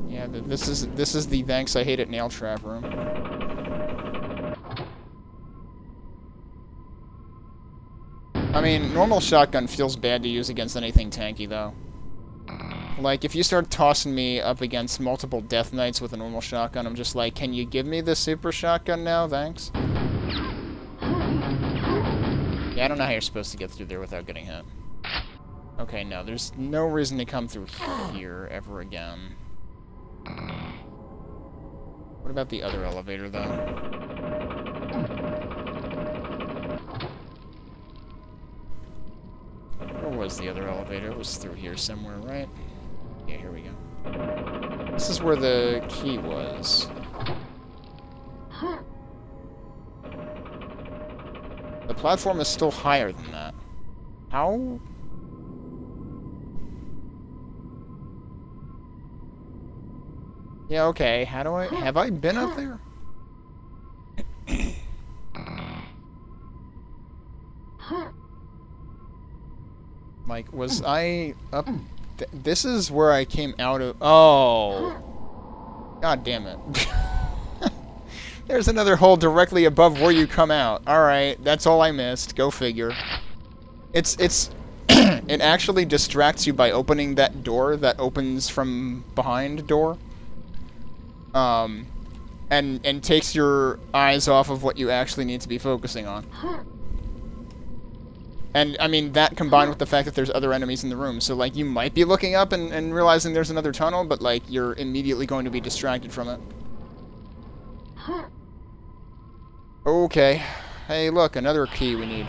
Yeah, this is the thanks I hate it nail trap room. I mean, normal shotgun feels bad to use against anything tanky, though. Like, if you start tossing me up against multiple Death Knights with a normal shotgun, I'm just like, can you give me the super shotgun now? Thanks. Yeah, I don't know how you're supposed to get through there without getting hit. Okay, no, there's no reason to come through here ever again. What about the other elevator, though? Where was the other elevator? It was through here somewhere, right? Yeah, here we go. This is where the key was. The platform is still higher than that. How? Yeah, okay. How do I... Have I been up there? Like, was I up... This is where I came out of... Oh. God damn it. There's another hole directly above where you come out. Alright, that's all I missed. Go figure. It's it actually distracts you by opening that door that opens from behind door. And takes your eyes off of what you actually need to be focusing on. And, I mean, that combined with the fact that there's other enemies in the room. So, like, you might be looking up and realizing there's another tunnel, but, like, you're immediately going to be distracted from it. Okay. Hey, look, another key we need.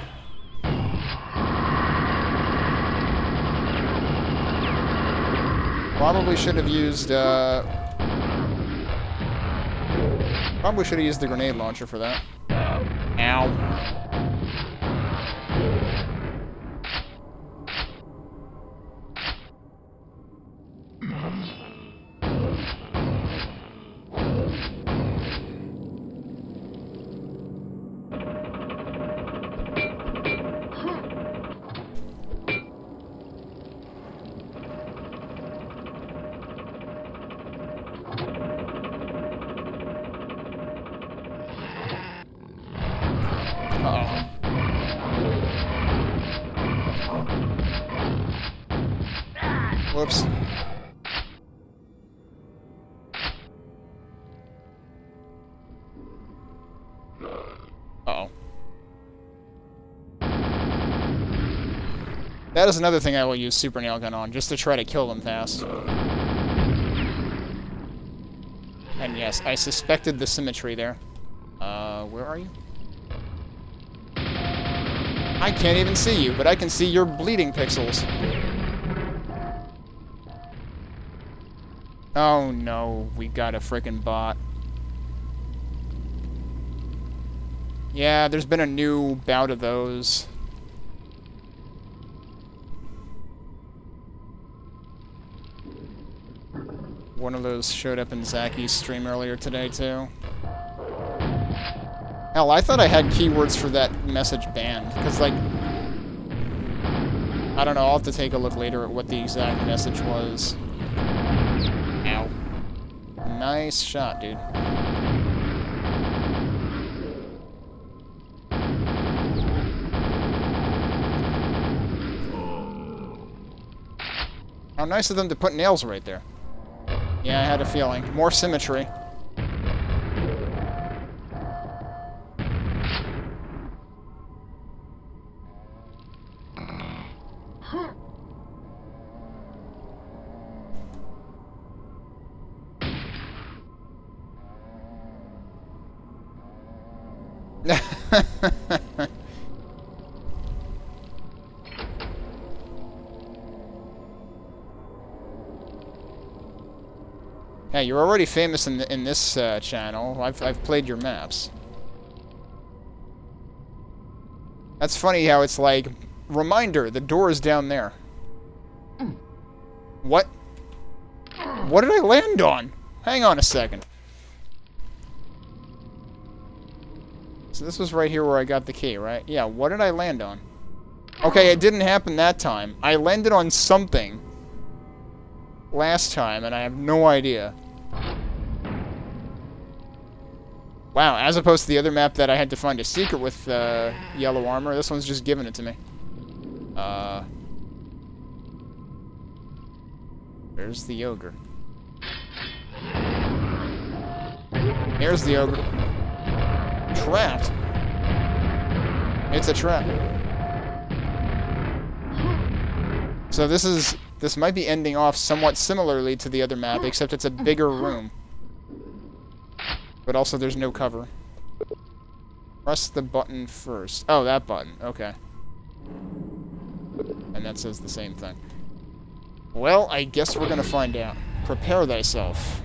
Probably should have used, Probably should have used the grenade launcher for that. Ow. Whoops. Uh-oh. That is another thing I will use Super Nail Gun on, just to try to kill them fast. And yes, I suspected the symmetry there. Where are you? I can't even see you, but I can see your bleeding pixels. Oh no, we got a frickin' bot. Yeah, there's been a new bout of those. One of those showed up in Skacky's stream earlier today, too. Hell, I thought I had keywords for that message banned, because, like... I don't know, I'll have to take a look later at what the exact message was. Ow. Nice shot, dude. How nice of them to put nails right there. Yeah, I had a feeling. More symmetry. Yeah, you're already famous in this channel. I've played your maps. That's funny how it's like, reminder, the door is down there. What? What did I land on? Hang on a second. So this was right here where I got the key, right? Yeah, what did I land on? Okay, it didn't happen that time. I landed on something last time, and I have no idea. Wow, as opposed to the other map that I had to find a secret with yellow armor, this one's just giving it to me. There's the ogre. There's the ogre. Trapped. It's a trap. So this might be ending off somewhat similarly to the other map, except it's a bigger room. But also there's no cover. Press the button first. Oh, that button. Okay. And that says the same thing. Well, I guess we're gonna find out. Prepare thyself.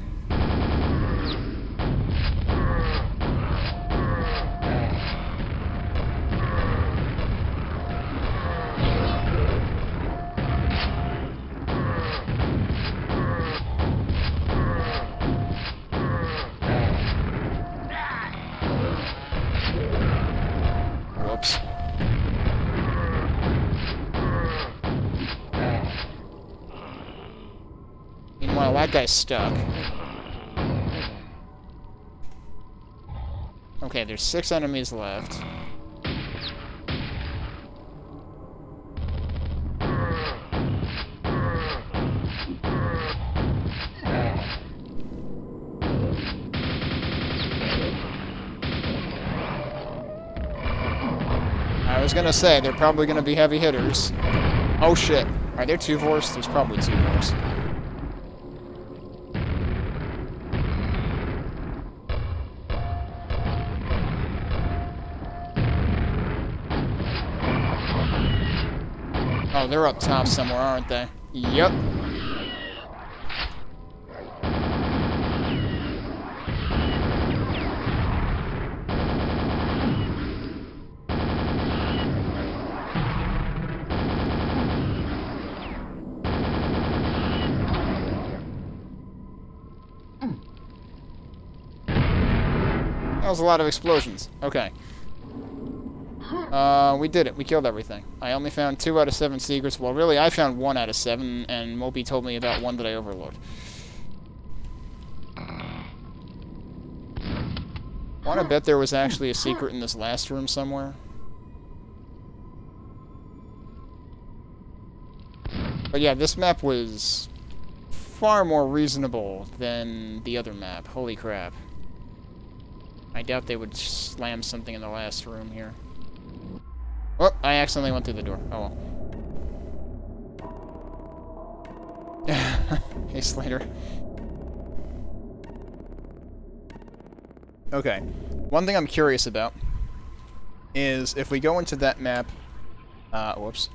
Whoops. Meanwhile, that guy's stuck. Okay, there's 6 enemies left. I was gonna say, they're probably gonna be heavy hitters. Oh shit. Are there 2 Vores? There's probably 2 Vores. Oh, they're up top somewhere, aren't they? Yep. That was a lot of explosions. Okay. We did it. We killed everything. I only found 2 out of 7 secrets. Well, really, I found 1 out of 7, and Moby told me about 1 that I overlooked. Wanna bet there was actually a secret in this last room somewhere? But yeah, this map was far more reasonable than the other map. Holy crap. I doubt they would slam something in the last room here. Oh, I accidentally went through the door. Oh well. Hey, Slater. Okay. One thing I'm curious about is if we go into that map... whoops.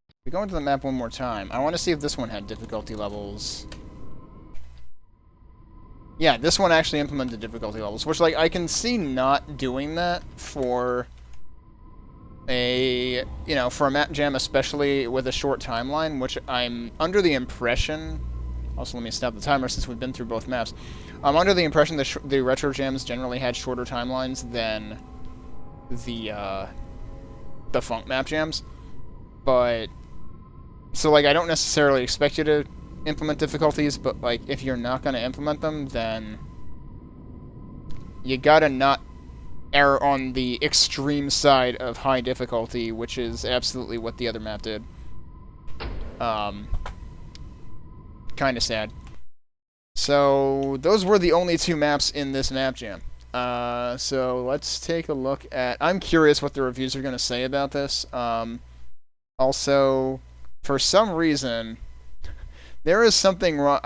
If we go into the map one more time, I want to see if this one had difficulty levels... Yeah, this one actually implemented difficulty levels, which, like, I can see not doing that for a, you know, for a map jam, especially with a short timeline, which I'm under the impression... Also, let me stop the timer since we've been through both maps. I'm under the impression that the retro jams generally had shorter timelines than the Func Map Jams. But, so, like, I don't necessarily expect you to implement difficulties, but, like, if you're not going to implement them, then you gotta not err on the extreme side of high difficulty, which is absolutely what the other map did. Kinda sad. So, those were the only 2 maps in this map jam. So let's take a look at... I'm curious what the reviews are going to say about this. Also, for some reason... There is something wrong.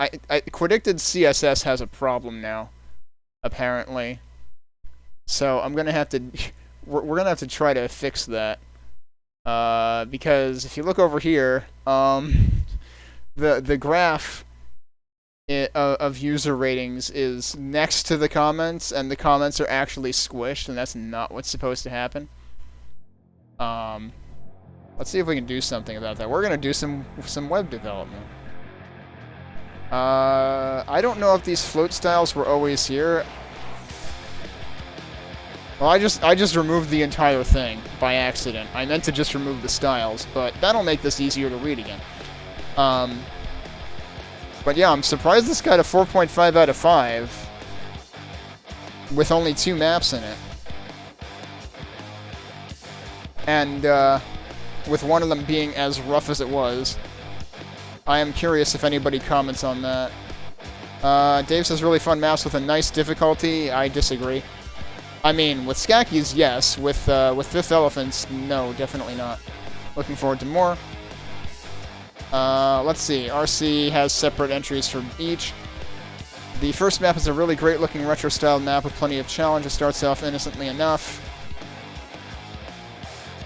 Predicted CSS has a problem now, apparently. So I'm gonna have to, we're gonna have to try to fix that. Because if you look over here, the graph of user ratings is next to the comments, and the comments are actually squished, and that's not what's supposed to happen. Let's see if we can do something about that. We're gonna do some web development. I don't know if these float styles were always here. Well, I just removed the entire thing by accident. I meant to just remove the styles, but that'll make this easier to read again. But yeah, I'm surprised this got a 4.5 out of 5 with only 2 maps in it. And with one of them being as rough as it was. I am curious if anybody comments on that. Dave says really fun maps with a nice difficulty. I disagree. I mean, with Skacky's, yes. With FifthElephant's, no, definitely not. Looking forward to more. Let's see. RC has separate entries for each. The first map is a really great-looking retro-styled map with plenty of challenge. It starts off innocently enough.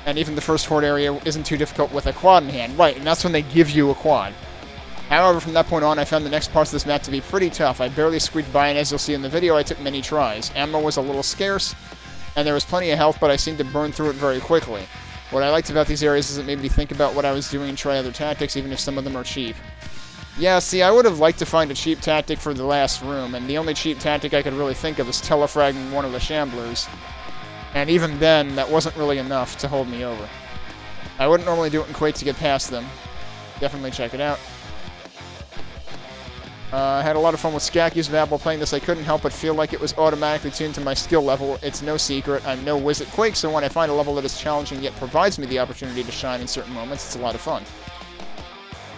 And even the first horde area isn't too difficult with a quad in hand. Right, and that's when they give you a quad. However, from that point on, I found the next parts of this map to be pretty tough. I barely squeaked by, and as you'll see in the video, I took many tries. Ammo was a little scarce, and there was plenty of health, but I seemed to burn through it very quickly. What I liked about these areas is it made me think about what I was doing and try other tactics, even if some of them are cheap. Yeah, see, I would have liked to find a cheap tactic for the last room, and the only cheap tactic I could really think of is telefragging one of the shamblers. And even then, that wasn't really enough to hold me over. I wouldn't normally do it in Quake to get past them. Definitely check it out. I had a lot of fun with Skacky's map while playing this. I couldn't help but feel like it was automatically tuned to my skill level. It's no secret. I'm no whiz at Quake, so when I find a level that is challenging yet provides me the opportunity to shine in certain moments, it's a lot of fun.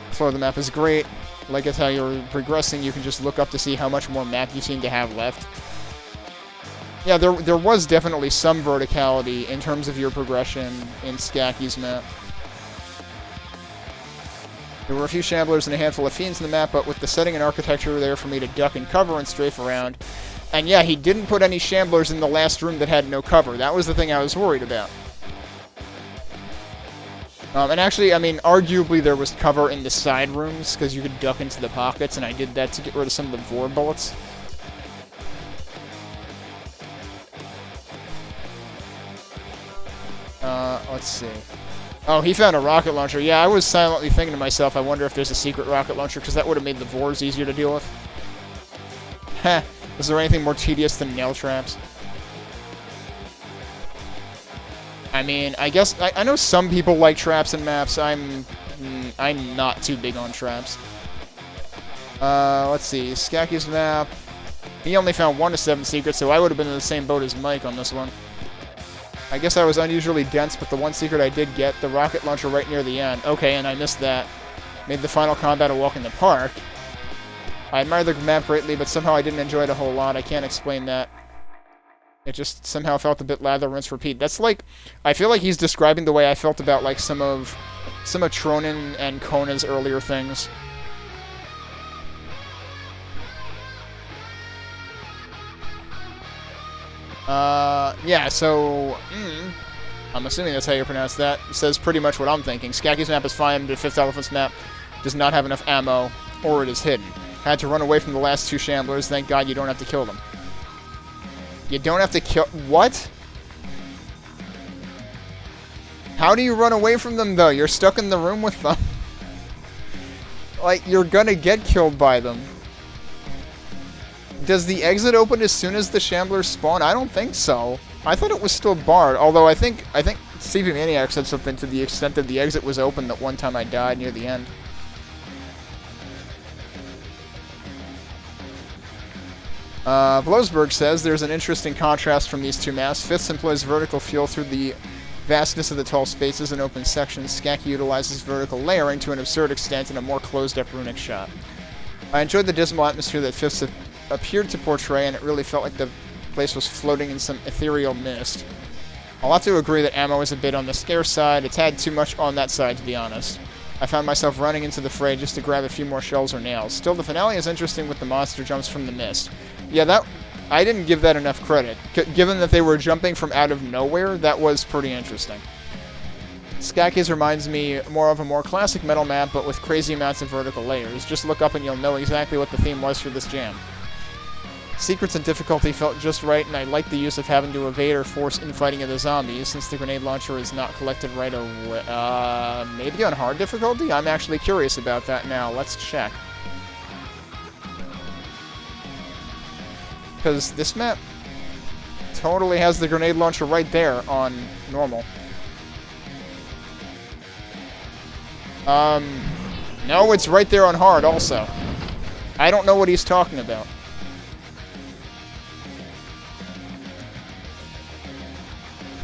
The flow of the map is great. Like it's how you're progressing, you can just look up to see how much more map you seem to have left. Yeah, there was definitely some verticality in terms of your progression in Skacky's map. There were a few shamblers and a handful of fiends in the map, but with the setting and architecture there for me to duck and cover and strafe around. And yeah, he didn't put any shamblers in the last room that had no cover. That was the thing I was worried about. And actually, I mean, arguably there was cover in the side rooms, because you could duck into the pockets, and I did that to get rid of some of the Devour bullets. Let's see. Oh, he found a rocket launcher. Yeah, I was silently thinking to myself, I wonder if there's a secret rocket launcher, because that would have made the Devours easier to deal with. Heh. Is there anything more tedious than nail traps? I mean, I guess... I know some people like traps in maps. I'm not too big on traps. Let's see. Skacky's map. He only found 1 of 7 secrets, so I would have been in the same boat as Mike on this one. I guess I was unusually dense, but the one secret I did get, the rocket launcher right near the end. Okay, and I missed that. Made the final combat a walk in the park. I admire the map greatly, but somehow I didn't enjoy it a whole lot. I can't explain that. It just somehow felt a bit lather, rinse, repeat. That's like... I feel like he's describing the way I felt about, like, some of Tronin and Kona's earlier things. Yeah, so... I'm assuming that's how you pronounce that. It says pretty much what I'm thinking. Skacky's map is fine, but FifthElephant's map does not have enough ammo, or it is hidden. Had to run away from the last 2 shamblers. Thank God you don't have to kill them. You don't have to kill... What? How do you run away from them, though? You're stuck in the room with them. Like, you're gonna get killed by them. Does the exit open as soon as the shamblers spawn? I don't think so. I thought it was still barred, although I think CV Maniac said something to the extent that the exit was open that one time I died near the end. Blowsberg says, there's an interesting contrast from these 2 maps. Fifths employs vertical fuel through the vastness of the tall spaces and open sections. Skacky utilizes vertical layering to an absurd extent in a more closed-up runic shot. I enjoyed the dismal atmosphere that Fifths appeared to portray, and it really felt like the place was floating in some ethereal mist. I'll have to agree that ammo is a bit on the scarce side. It's had too much on that side, to be honest. I found myself running into the fray just to grab a few more shells or nails. Still, the finale is interesting with the monster jumps from the mist. Yeah, I didn't give that enough credit. Given that they were jumping from out of nowhere, that was pretty interesting. Skacky's reminds me more of a more classic metal map, but with crazy amounts of vertical layers. Just look up and you'll know exactly what the theme was for this jam. Secrets and difficulty felt just right, and I liked the use of having to evade or force infighting of the zombies, since the grenade launcher is not collected right away. Maybe on hard difficulty? I'm actually curious about that now. Let's check. Because this map totally has the grenade launcher right there on normal. No, it's right there on hard also. I don't know what he's talking about.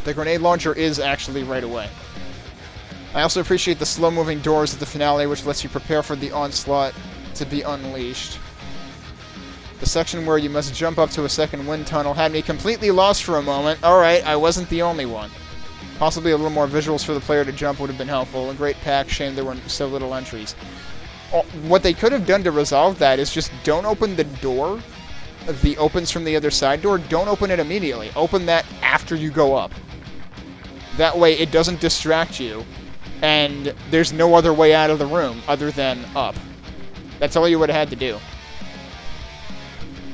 The grenade launcher is actually right away. I also appreciate the slow-moving doors at the finale, which lets you prepare for the onslaught to be unleashed. The section where you must jump up to a second wind tunnel had me completely lost for a moment. Alright, I wasn't the only one. Possibly a little more visuals for the player to jump would have been helpful. A great pack, shame there were so little entries. What they could have done to resolve that is just don't open the door, the opens from the other side door, don't open it immediately. Open that after you go up. That way it doesn't distract you, and there's no other way out of the room other than up. That's all you would have had to do.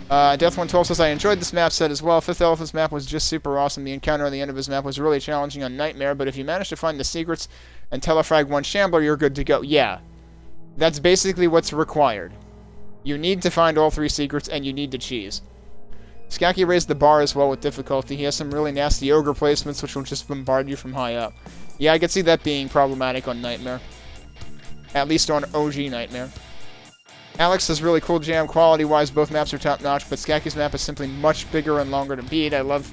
Death112 says, I enjoyed this map set as well. FifthElephant's map was just super awesome. The encounter on the end of his map was really challenging on Nightmare, but if you manage to find the secrets and telefrag one Shambler, you're good to go. Yeah, that's basically what's required. You need to find all 3 secrets, and you need to cheese. Skacky raised the bar as well with difficulty. He has some really nasty ogre placements, which will just bombard you from high up. Yeah, I could see that being problematic on Nightmare. At least on OG Nightmare. Alex says, really cool jam. Quality-wise, both maps are top-notch, but Skacky's map is simply much bigger and longer to beat. I love...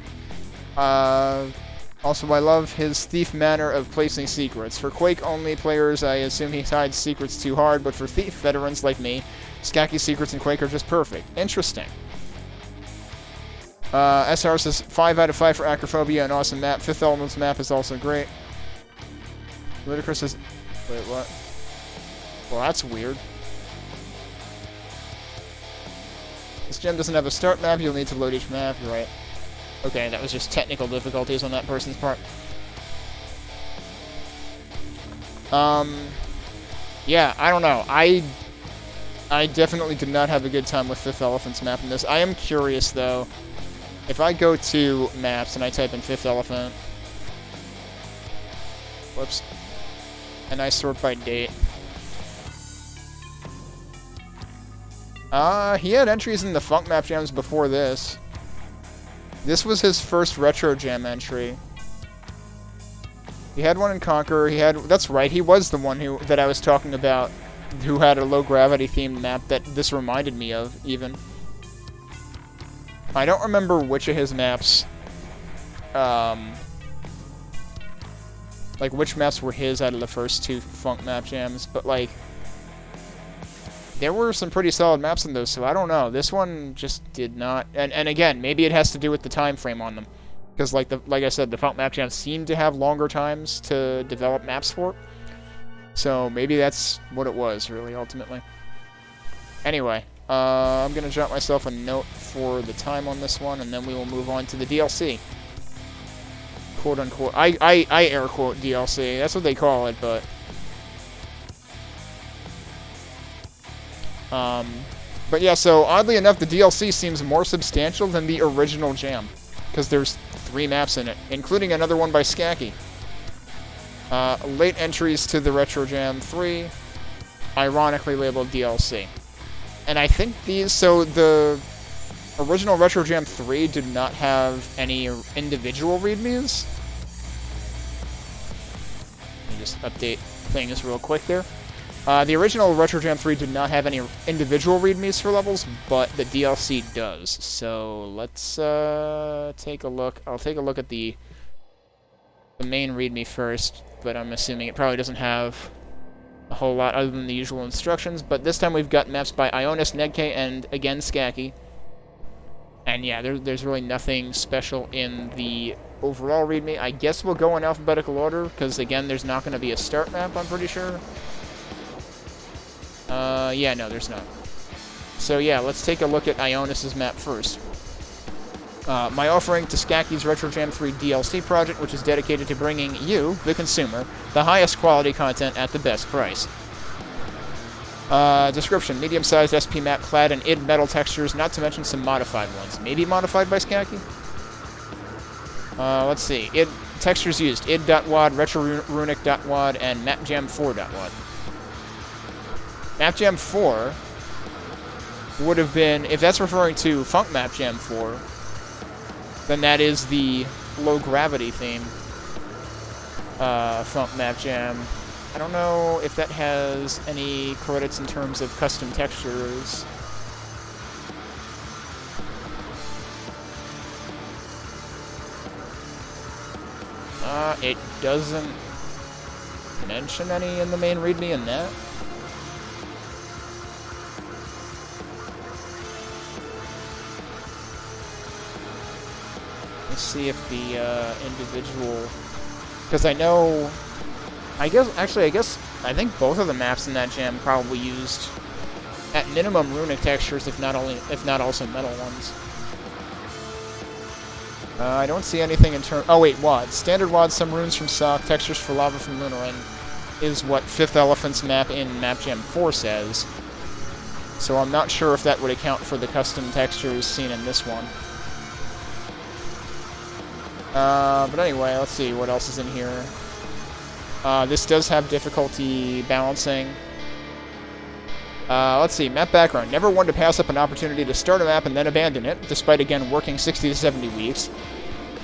Also, I love his thief manner of placing secrets. For Quake-only players, I assume he hides secrets too hard, but for Thief veterans like me, Skacky's secrets in Quake are just perfect. Interesting. SR says, 5 out of 5 for Acrophobia, an awesome map. FifthElephant's map is also great. Ludicrous says, wait, what? Well, that's weird. This gem doesn't have a start map, you'll need to load each map, you're right. Okay, that was just technical difficulties on that person's part. Yeah, I don't know. I definitely did not have a good time with FifthElephant's map in this. I am curious, though. If I go to maps and I type in FifthElephant... Whoops. And I sort by date. He had entries in the Func Map Jams before this. This was his first Retro Jam entry. He had one in Conquer. He had... That's right, he was the one that I was talking about, who had a low-gravity themed map that this reminded me of, even. I don't remember which of his maps... like, which maps were his out of the first 2 Func Map Jams, but, like... There were some pretty solid maps in those, so I don't know. This one just did not... And again, maybe it has to do with the time frame on them. Because, like I said, the Func Map Jams seem to have longer times to develop maps for. So maybe that's what it was, really, ultimately. Anyway, I'm going to jot myself a note for the time on this one, and then we will move on to the DLC. Quote-unquote. I air quote DLC. That's what they call it, but... But yeah, so oddly enough, the DLC seems more substantial than the original jam. Because there's 3 maps in it, including another one by Skacky. Late entries to the Retro Jam 3, ironically labeled DLC. And I think these, so the original Retro Jam 3 did not have any individual readmes. Let me just update things real quick there. The original Retro Jam 3 did not have any individual readmes for levels, but the DLC does. So let's take a look. I'll take a look at the main readme first, but I'm assuming it probably doesn't have a whole lot other than the usual instructions. But this time we've got maps by Ionous, Negke, and again Skacky. And yeah, there's really nothing special in the overall readme. I guess we'll go in alphabetical order, because again, there's not going to be a start map, I'm pretty sure. Yeah, no, there's not. So yeah, let's take a look at Ionis' map first. My offering to Skacky's Retro Jam 3 DLC project, which is dedicated to bringing you, the consumer, the highest quality content at the best price. Description: medium-sized SP map clad in id metal textures, not to mention some modified ones. Maybe modified by Skacky? Let's see. Id textures used: id.wad, retro-runic.wad, and mapjam4.wad. Mapjam 4 would have been, if that's referring to Func Map Jam 4, then that is the low-gravity theme. Func Map Jam. I don't know if that has any credits in terms of custom textures. It doesn't mention any in the main README in that. Let's see if the individual, because I know, I think both of the maps in that jam probably used, at minimum, runic textures, if not also metal ones. I don't see anything in terms. Oh wait, WAD. Standard WAD, some runes from Sock, textures for lava from Lunarin, is what FifthElephant's map in Map Jam 4 says. So I'm not sure if that would account for the custom textures seen in this one. But anyway, let's see what else is in here. This does have difficulty balancing. Let's see, map background. Never one to pass up an opportunity to start a map and then abandon it, despite again working 60 to 70 weeks.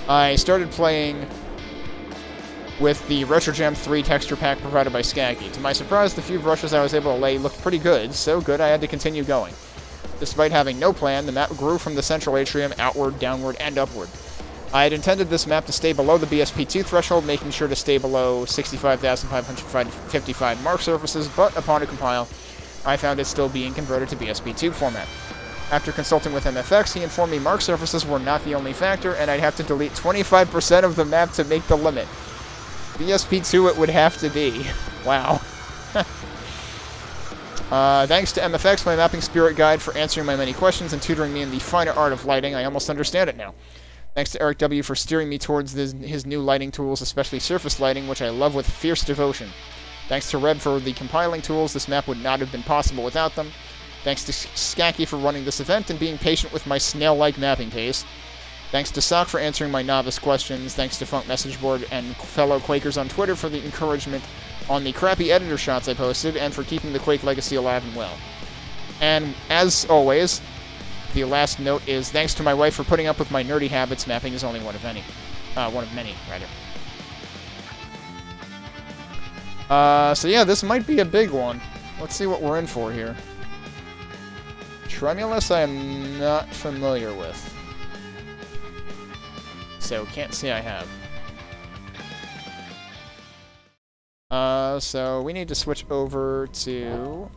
I started playing with the Retro Jam 3 texture pack provided by Skacky. To my surprise, the few brushes I was able to lay looked pretty good, so good I had to continue going. Despite having no plan, the map grew from the central atrium outward, downward, and upward. I had intended this map to stay below the BSP2 threshold, making sure to stay below 65,555 mark surfaces, but upon a compile, I found it still being converted to BSP2 format. After consulting with MFX, he informed me mark surfaces were not the only factor, and I'd have to delete 25% of the map to make the limit. BSP2 it would have to be. Wow. Thanks to MFX, my mapping spirit guide, for answering my many questions and tutoring me in the finer art of lighting. I almost understand it now. Thanks to Eric W. for steering me towards his new lighting tools, especially surface lighting, which I love with fierce devotion. Thanks to Red for the compiling tools, this map would not have been possible without them. Thanks to Skacky for running this event and being patient with my snail-like mapping pace. Thanks to Sock for answering my novice questions. Thanks to Func Message Board and fellow Quakers on Twitter for the encouragement on the crappy editor shots I posted, and for keeping the Quake legacy alive and well. And, as always, the last note is thanks to my wife for putting up with my nerdy habits. Mapping is only one of many, rather. So yeah, this might be a big one. Let's see what we're in for here. Tremulous I am not familiar with. So, can't say I have. So we need to switch over to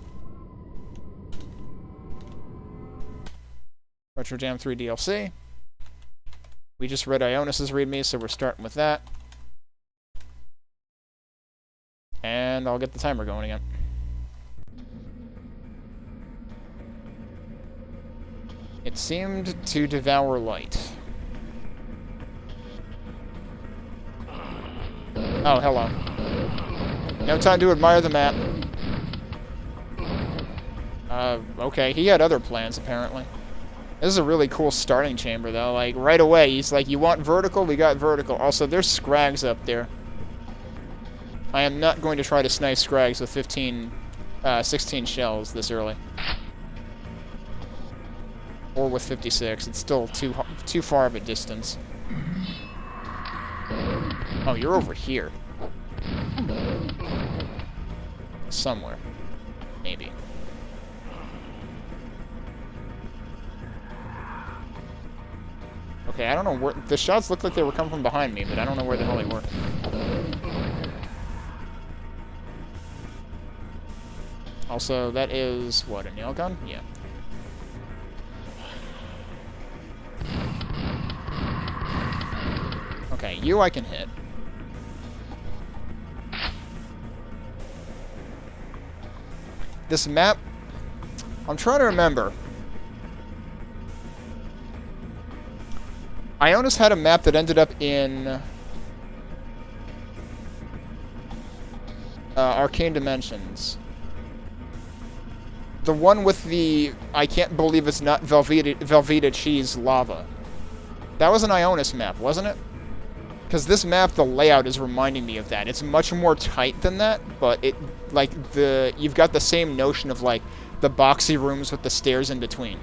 Retro Jam 3 DLC. We just read Ionous' readme, so we're starting with that. And I'll get the timer going again. It seemed to devour light. Oh, hello. No time to admire the map. Okay, he had other plans, apparently. This is a really cool starting chamber, though. Like, right away, he's like, you want vertical? We got vertical. Also, there's scrags up there. I am not going to try to snipe scrags with 16 shells this early. Or with 56. It's still too far of a distance. Oh, you're over here. Somewhere. Maybe. Okay, I don't know where... The shots looked like they were coming from behind me, but I don't know where the hell they were. Also, that is... what, a nail gun? Yeah. Okay, you I can hit. This map... I'm trying to remember. Ionous had a map that ended up in Arcane Dimensions. The one with the, I can't believe it's not Velveeta cheese lava. That was an Ionous map, wasn't it? Because this map, the layout is reminding me of that. It's much more tight than that, but it, like, you've got the same notion of, like, the boxy rooms with the stairs in between.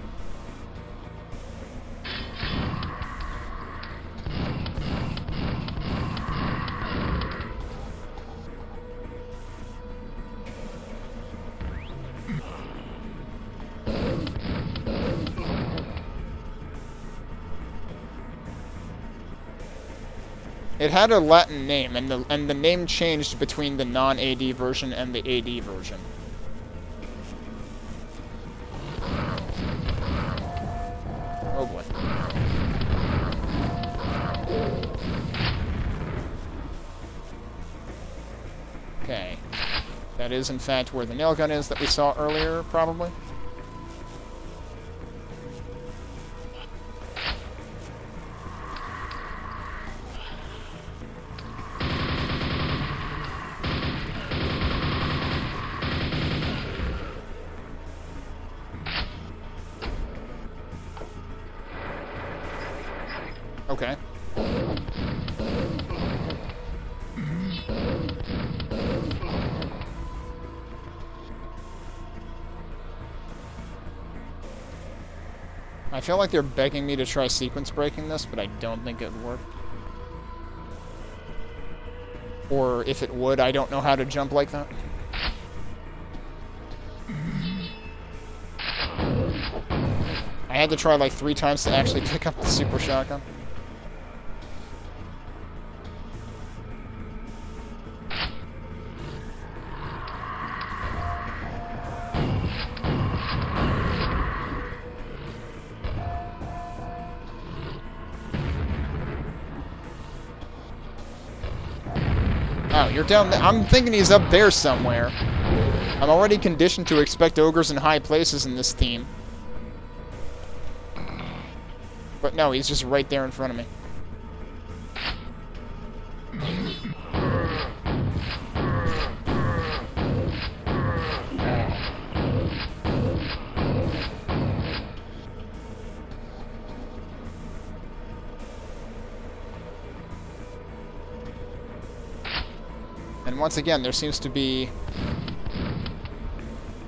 It had a Latin name, and the name changed between the non-AD version and the AD version. Oh boy. Okay. That is, in fact, where the nail gun is that we saw earlier, probably. Okay. I feel like they're begging me to try sequence breaking this, but I don't think it would work. Or if it would, I don't know how to jump like that. I had to try like 3 times to actually pick up the super shotgun. Oh, you're down there. I'm thinking he's up there somewhere. I'm already conditioned to expect ogres in high places in this theme. But no, he's just right there in front of me. And once again, there seems to be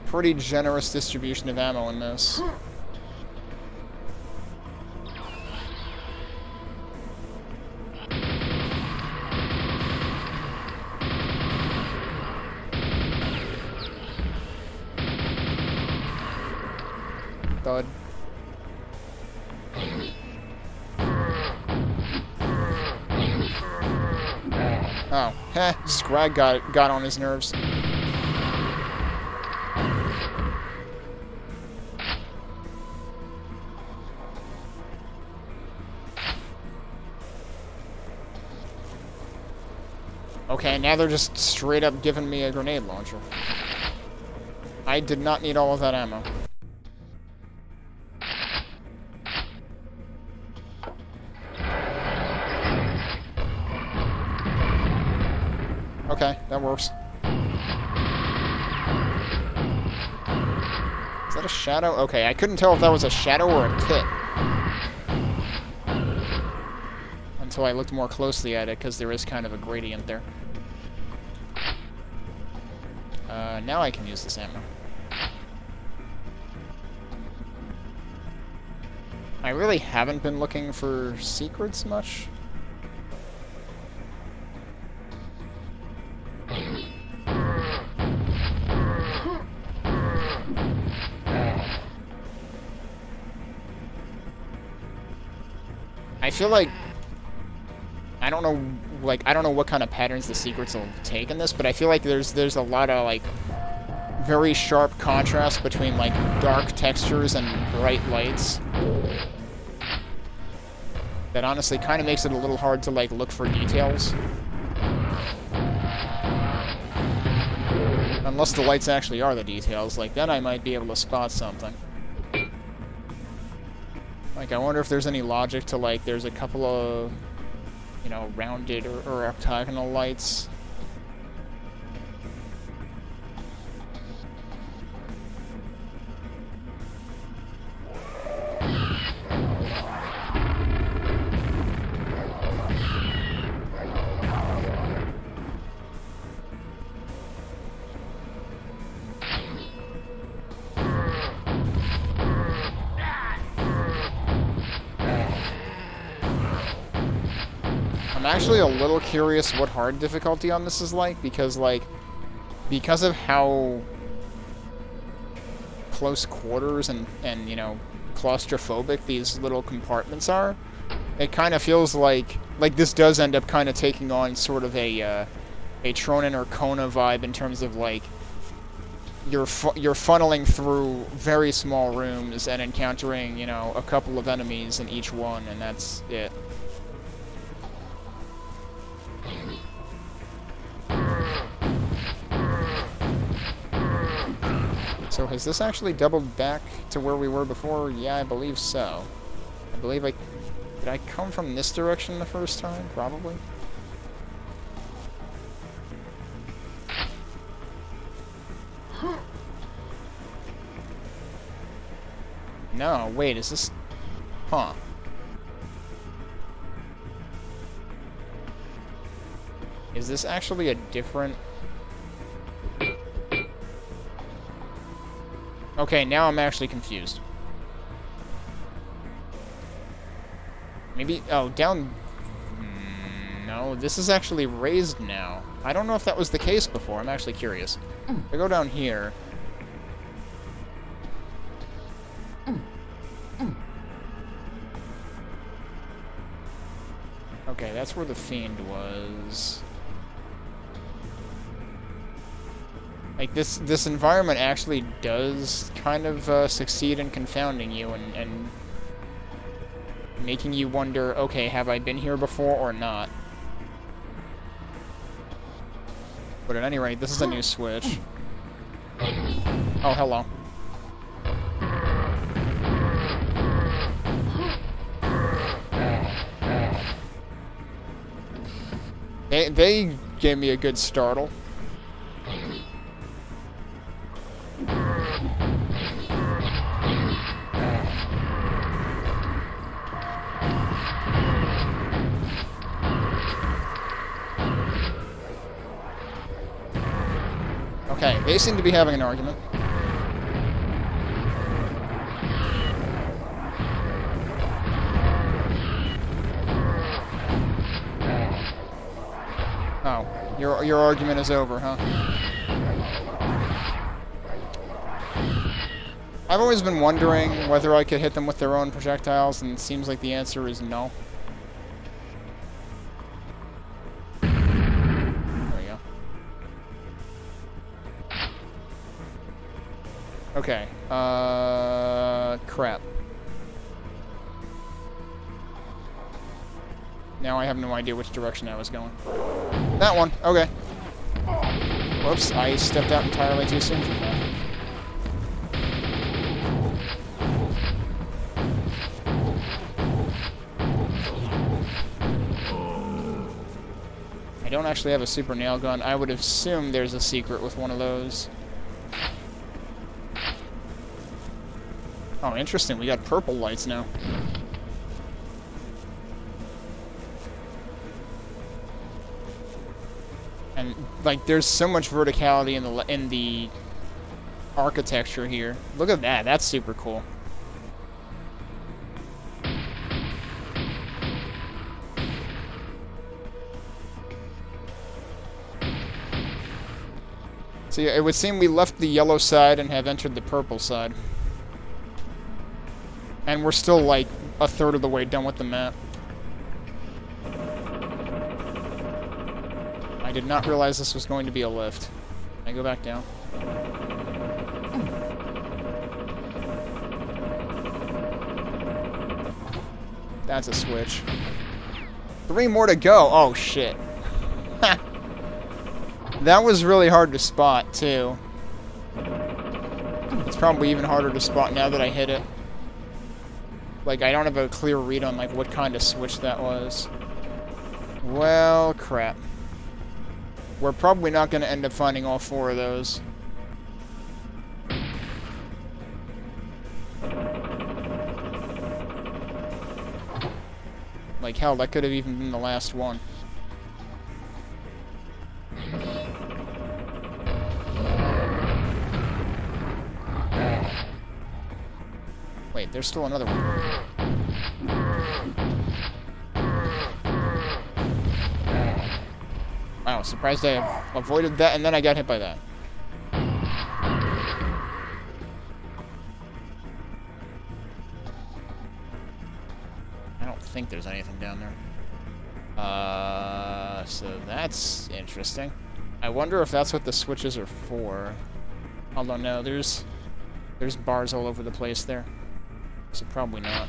pretty generous distribution of ammo in this. Thud. Oh, heh, Scrag got on his nerves. Okay, now they're just straight up giving me a grenade launcher. I did not need all of that ammo. Okay, that works. Is that a shadow? Okay, I couldn't tell if that was a shadow or a pit. Until I looked more closely at it, because there is kind of a gradient there. Now I can use this ammo. I really haven't been looking for secrets much. I feel like I don't know what kind of patterns the secrets will take in this, but I feel like there's a lot of like very sharp contrast between like dark textures and bright lights. That honestly kind of makes it a little hard to like look for details. Unless the lights actually are the details, like then I might be able to spot something. Like, I wonder if there's any logic to, like, there's a couple of, you know, rounded or octagonal lights. I'm actually a little curious what hard difficulty on this is like, because of how close quarters and you know, claustrophobic these little compartments are, it kind of feels like this does end up kind of taking on sort of a Tronin or Kona vibe in terms of, like, you're funneling through very small rooms and encountering, you know, a couple of enemies in each one, and that's it. So has this actually doubled back to where we were before? Yeah, I believe so. I believe did I come from this direction the first time? Probably. No, wait, is this... Huh. Is this actually a different... Okay, now I'm actually confused. Maybe... Oh, down... No, this is actually raised now. I don't know if that was the case before. I'm actually curious. If I go down here... Okay, that's where the Fiend was. Like, this environment actually does kind of succeed in confounding you and making you wonder, okay, have I been here before or not? But at any rate, this is a new switch. Oh, hello. They gave me a good startle. Okay, they seem to be having an argument. Oh, your argument is over, huh? I've always been wondering whether I could hit them with their own projectiles, and it seems like the answer is no. There we go. Okay, crap. Now I have no idea which direction I was going. That one, okay. Whoops, I stepped out entirely too soon for that. I don't actually have a super nail gun. I would assume there's a secret with one of those. Oh, interesting. We got purple lights now. And, like, there's so much verticality in the architecture here. Look at that. That's super cool. So yeah, it would seem we left the yellow side and have entered the purple side. And we're still, like, a third of the way done with the map. I did not realize this was going to be a lift. Can I go back down? That's a switch. 3 more to go. Oh, shit. That was really hard to spot, too. It's probably even harder to spot now that I hit it. Like, I don't have a clear read on, like, what kind of switch that was. Well, crap. We're probably not going to end up finding all 4 of those. Like, hell, that could have even been the last one. Wait, there's still another one. Wow, surprised I avoided that, and then I got hit by that. I don't think there's anything down there. So that's interesting. I wonder if that's what the switches are for. Although, no, there's bars all over the place there. So probably not.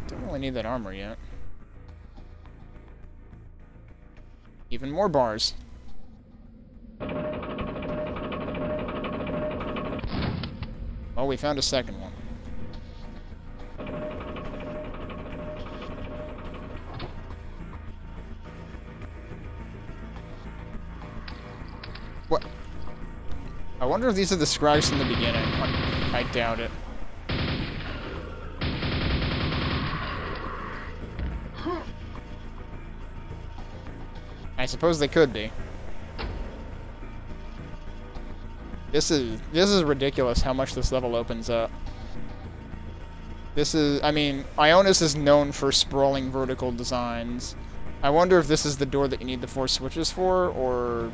Don't really need that armor yet. Even more bars. Oh, we found a second one. What? I wonder if these are the scribes from the beginning. I doubt it. I suppose they could be. This is ridiculous how much this level opens up. This is, I mean, Ionous is known for sprawling vertical designs. I wonder if this is the door that you need the 4 switches for, or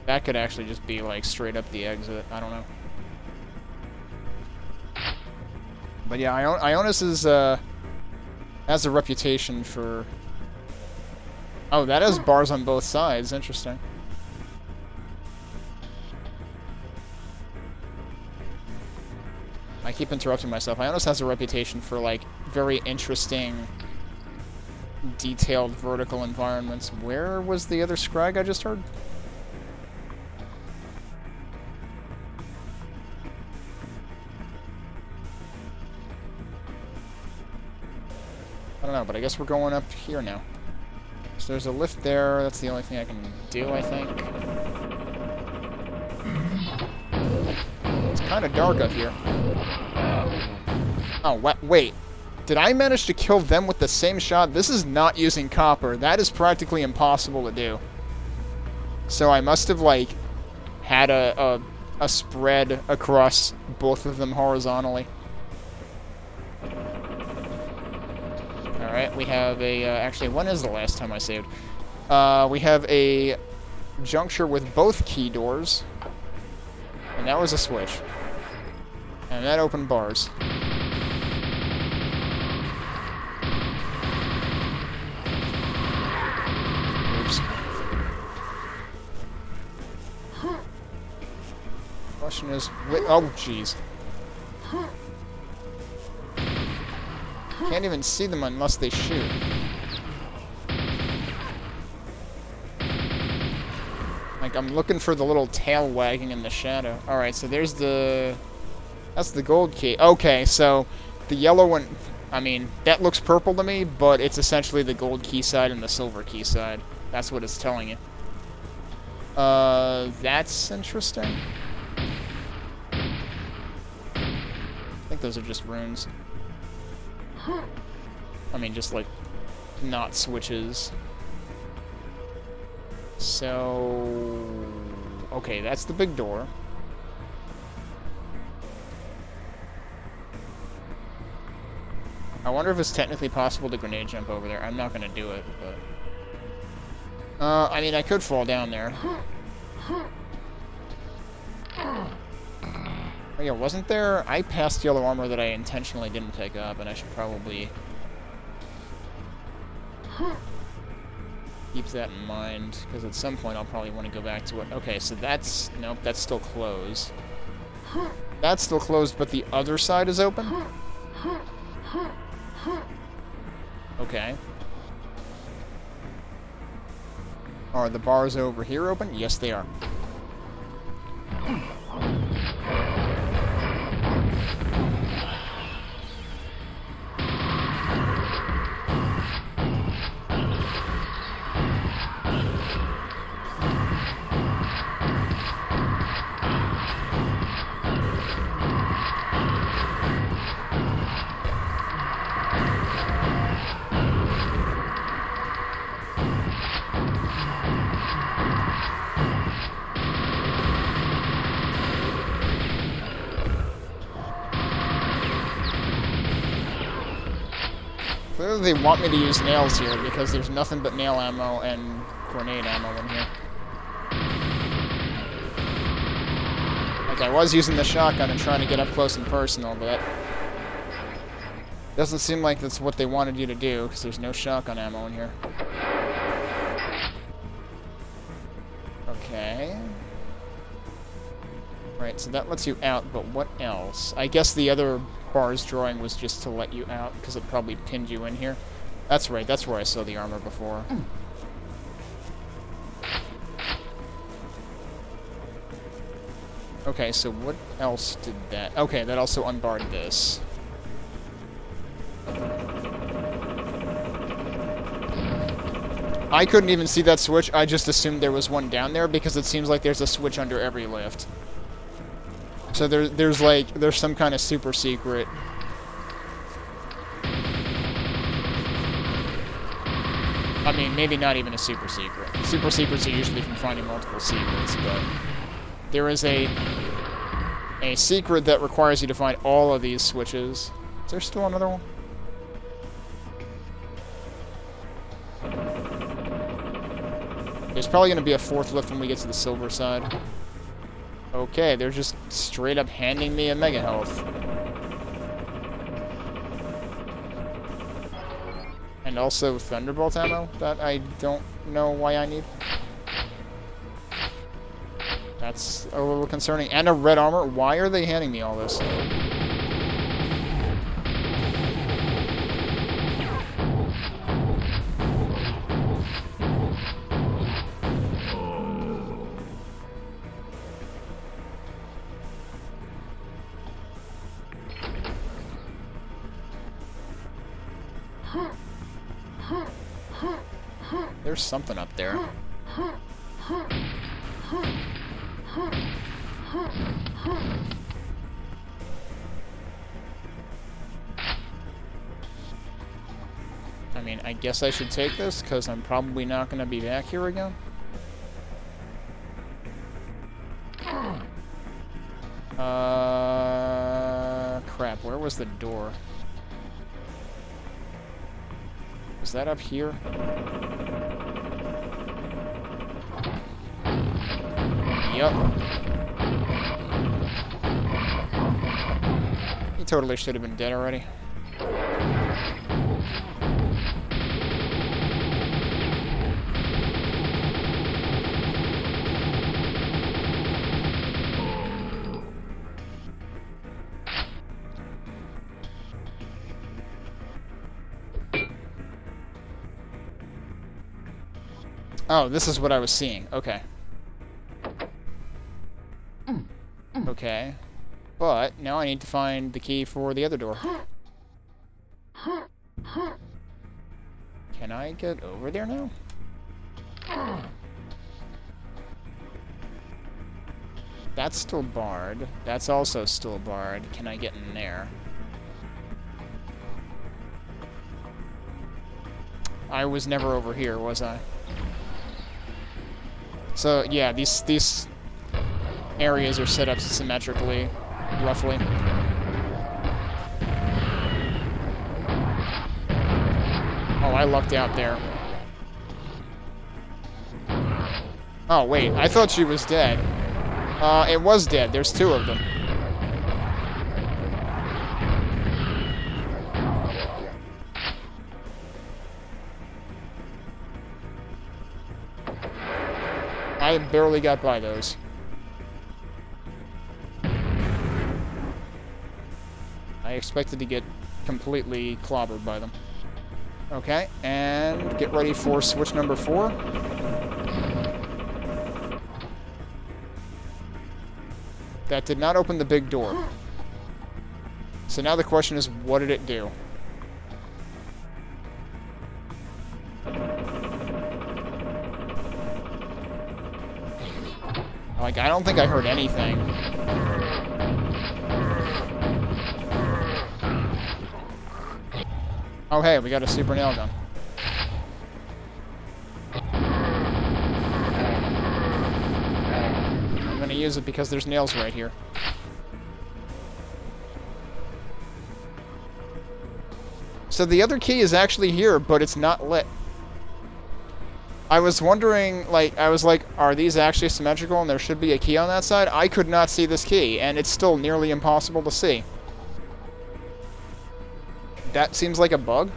that could actually just be like straight up the exit. I don't know. But yeah, Ionous is has a reputation for. Oh, that has bars on both sides. Interesting. I keep interrupting myself. Ionous has a reputation for, like, very interesting, detailed vertical environments. Where was the other scrag I just heard? I don't know, but I guess we're going up here now. So there's a lift there. That's the only thing I can do, I think. It's kind of dark up here. Oh, wait. Did I manage to kill them with the same shot? This is not using copper. That is practically impossible to do. So I must have, like, had a spread across both of them horizontally. Alright, we have a... actually, when is the last time I saved? We have a juncture with both key doors. And that was a switch. And that opened bars. Oops. Question is... oh, jeez. Can't even see them unless they shoot. Like, I'm looking for the little tail wagging in the shadow. Alright, so there's the... that's the gold key. Okay, so the yellow one... I mean, that looks purple to me, but it's essentially the gold key side and the silver key side. That's what it's telling you. That's interesting. I think those are just runes. I mean, just, like, not switches. So... okay, that's the big door. I wonder if it's technically possible to grenade jump over there. I'm not gonna do it, but... I mean, I could fall down there. Oh yeah, wasn't there... I passed yellow armor that I intentionally didn't pick up, and I should probably... keep that in mind, because at some point I'll probably want to go back to it. Okay, so that's... nope, that's still closed. That's still closed, but the other side is open? Are the bars over here open? Yes, they are. Clearly they want me to use nails here because there's nothing but nail ammo and grenade ammo in here. Like, I was using the shotgun and trying to get up close and personal, but doesn't seem like that's what they wanted you to do because there's no shotgun ammo in here. Okay. Right, so that lets you out, but what else? I guess the other bar's drawing was just to let you out, because it probably pinned you in here. That's right, that's where I saw the armor before. Okay, so what else did that... Okay, that also unbarred this. I couldn't even see that switch, I just assumed there was one down there, because it seems like there's a switch under every lift. So there's some kind of super secret. I mean, maybe not even a super secret. Super secrets are usually from finding multiple secrets, but there is a secret that requires you to find all of these switches. Is there still another one? There's probably going to be a fourth lift when we get to the silver side. Okay, they're just straight up handing me a mega health. And also Thunderbolt ammo that I don't know why I need. That's a little concerning. And a red armor. Why are they handing me all this? There's something up there. I mean, I guess I should take this, because I'm probably not going to be back here again. Crap, where was the door? Is that up here? Yup. He totally should have been dead already. Oh, this is what I was seeing. Okay. Okay. But now I need to find the key for the other door. Can I get over there now? That's still barred. That's also still barred. Can I get in there? I was never over here, was I? So, yeah, these areas are set up symmetrically, roughly. Oh, I lucked out there. Oh, wait, I thought she was dead. It was dead. There's two of them. I barely got by those. I expected to get completely clobbered by them. Okay, and get ready for switch number 4. That did not open the big door. So now the question is, what did it do? Like, I don't think I heard anything. Oh, hey, we got a super nail gun. I'm gonna use it because there's nails right here. So the other key is actually here, but it's not lit. I was wondering, like, are these actually symmetrical and there should be a key on that side? I could not see this key, and it's still nearly impossible to see. That seems like a bug.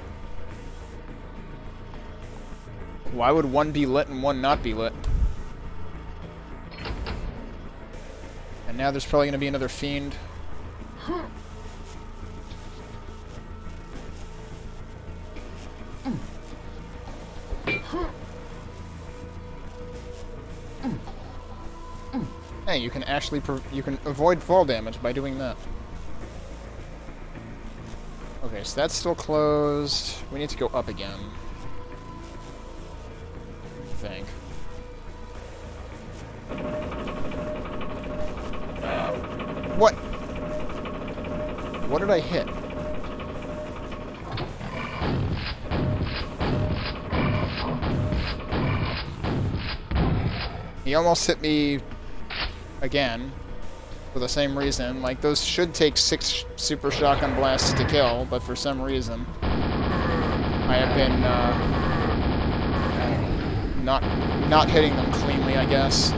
Why would one be lit and one not be lit? And now there's probably going to be another fiend. Hey, you can actually you can avoid fall damage by doing that. Okay, so that's still closed. We need to go up again. I think. What? What did I hit? He almost hit me again for the same reason. Like, those should take 6 super shotgun blasts to kill, but for some reason I have been not hitting them cleanly, I guess.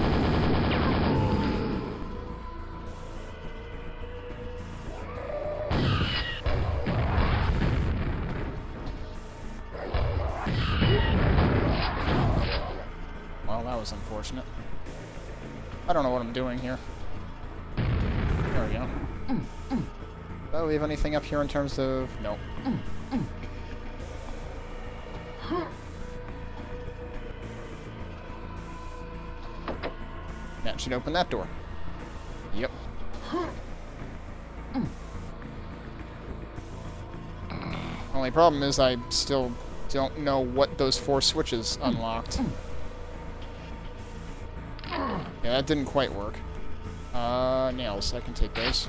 Well, that was unfortunate. I don't know what I'm doing here. There we go. Did I leave anything up here in terms of... Nope. That should open that door. Yep. Only problem is I still don't know what those 4 switches unlocked. Yeah, that didn't quite work. Nails, I can take those.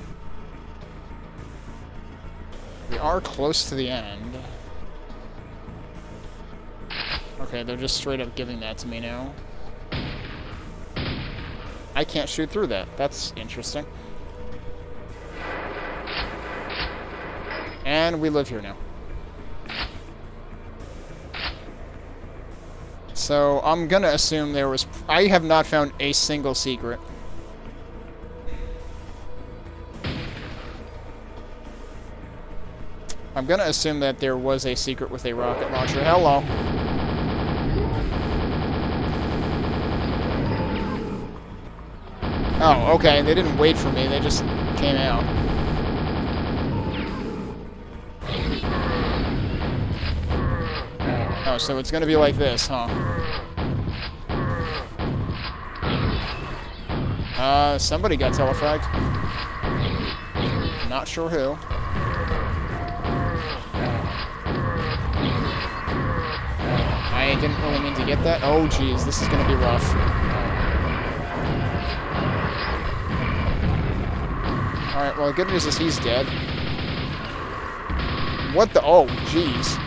We are close to the end. Okay, they're just straight up giving that to me now. I can't shoot through that. That's interesting. And we live here now. So, I'm gonna assume there was... I have not found a single secret. I'm gonna assume that there was a secret with a rocket launcher. Hello. Oh, okay. They didn't wait for me. They just came out. Oh, so it's gonna be like this, huh? Somebody got telefragged. Not sure who. I didn't really mean to get that. Oh, geez, this is gonna be rough. Alright, well, the good news is he's dead. What the... Oh, jeez.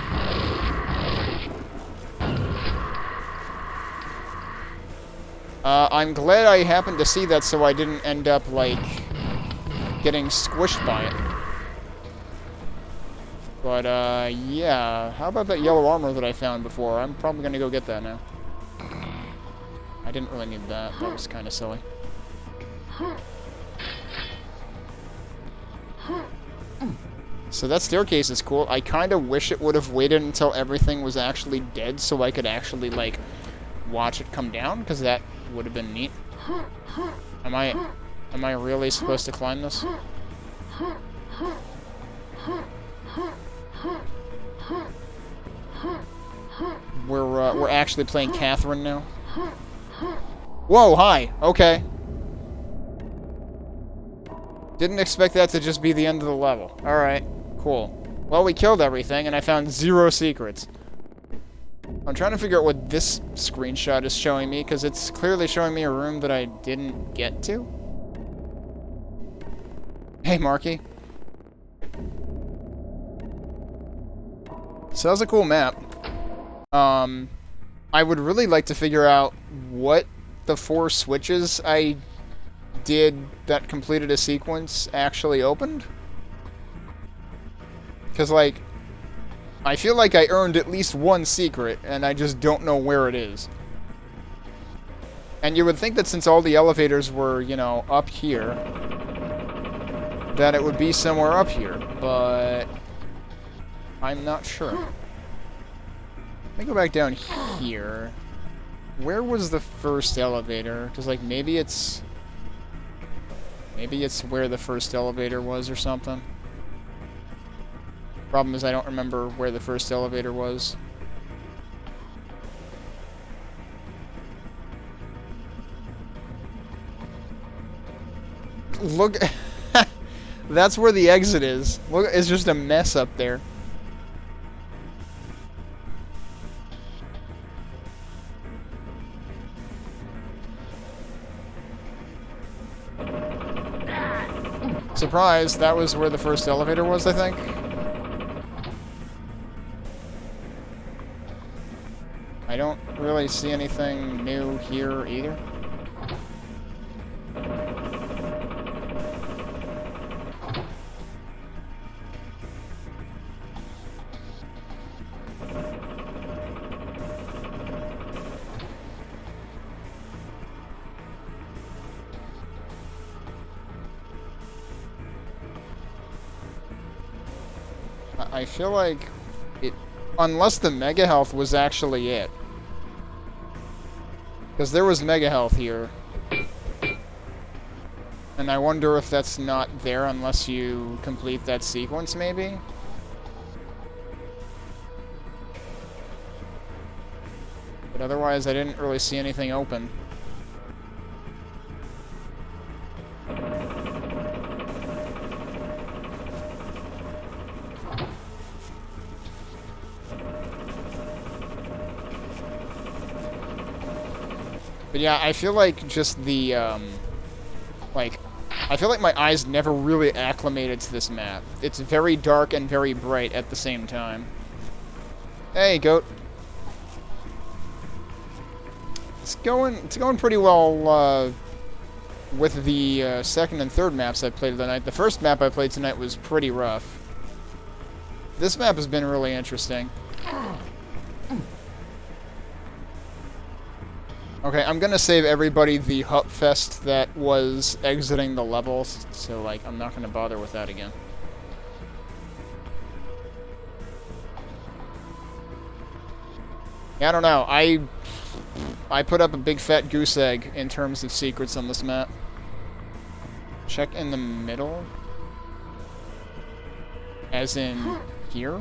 I'm glad I happened to see that so I didn't end up, like, getting squished by it. But, yeah. How about that yellow armor that I found before? I'm probably gonna go get that now. I didn't really need that. That was kind of silly. So that staircase is cool. I kind of wish it would have waited until everything was actually dead so I could actually, like, watch it come down, because that would have been neat. Am I really supposed to climb this? We're actually playing Catherine now. Whoa, hi. Okay. Didn't expect that to just be the end of the level. Alright, cool. Well, we killed everything, and I found 0 secrets. I'm trying to figure out what this screenshot is showing me, because it's clearly showing me a room that I didn't get to. Hey, Marky. So that was a cool map. I would really like to figure out what the 4 switches I did that completed a sequence actually opened. Because, like, I feel like I earned at least 1 secret, and I just don't know where it is. And you would think that since all the elevators were, you know, up here, that it would be somewhere up here, but I'm not sure. Let me go back down here. Where was the first elevator? Because, like, maybe it's where the first elevator was or something. Problem is I don't remember where the first elevator was. Look, that's where the exit is. Look, it's just a mess up there. Surprise, that was where the first elevator was, I think. I don't really see anything new here either. I feel like it, unless the Mega Health was actually it. Because there was Mega Health here. And I wonder if that's not there unless you complete that sequence, maybe? But otherwise, I didn't really see anything open. But yeah, I feel like just the, I feel like my eyes never really acclimated to this map. It's very dark and very bright at the same time. Hey, goat. It's going pretty well, with the, second and third maps I played tonight. The first map I played tonight was pretty rough. This map has been really interesting. Okay, I'm gonna save everybody the Hupfest that was exiting the levels, so, like, I'm not gonna bother with that again. Yeah, I don't know. I put up a big fat goose egg in terms of secrets on this map. Check in the middle? As in here?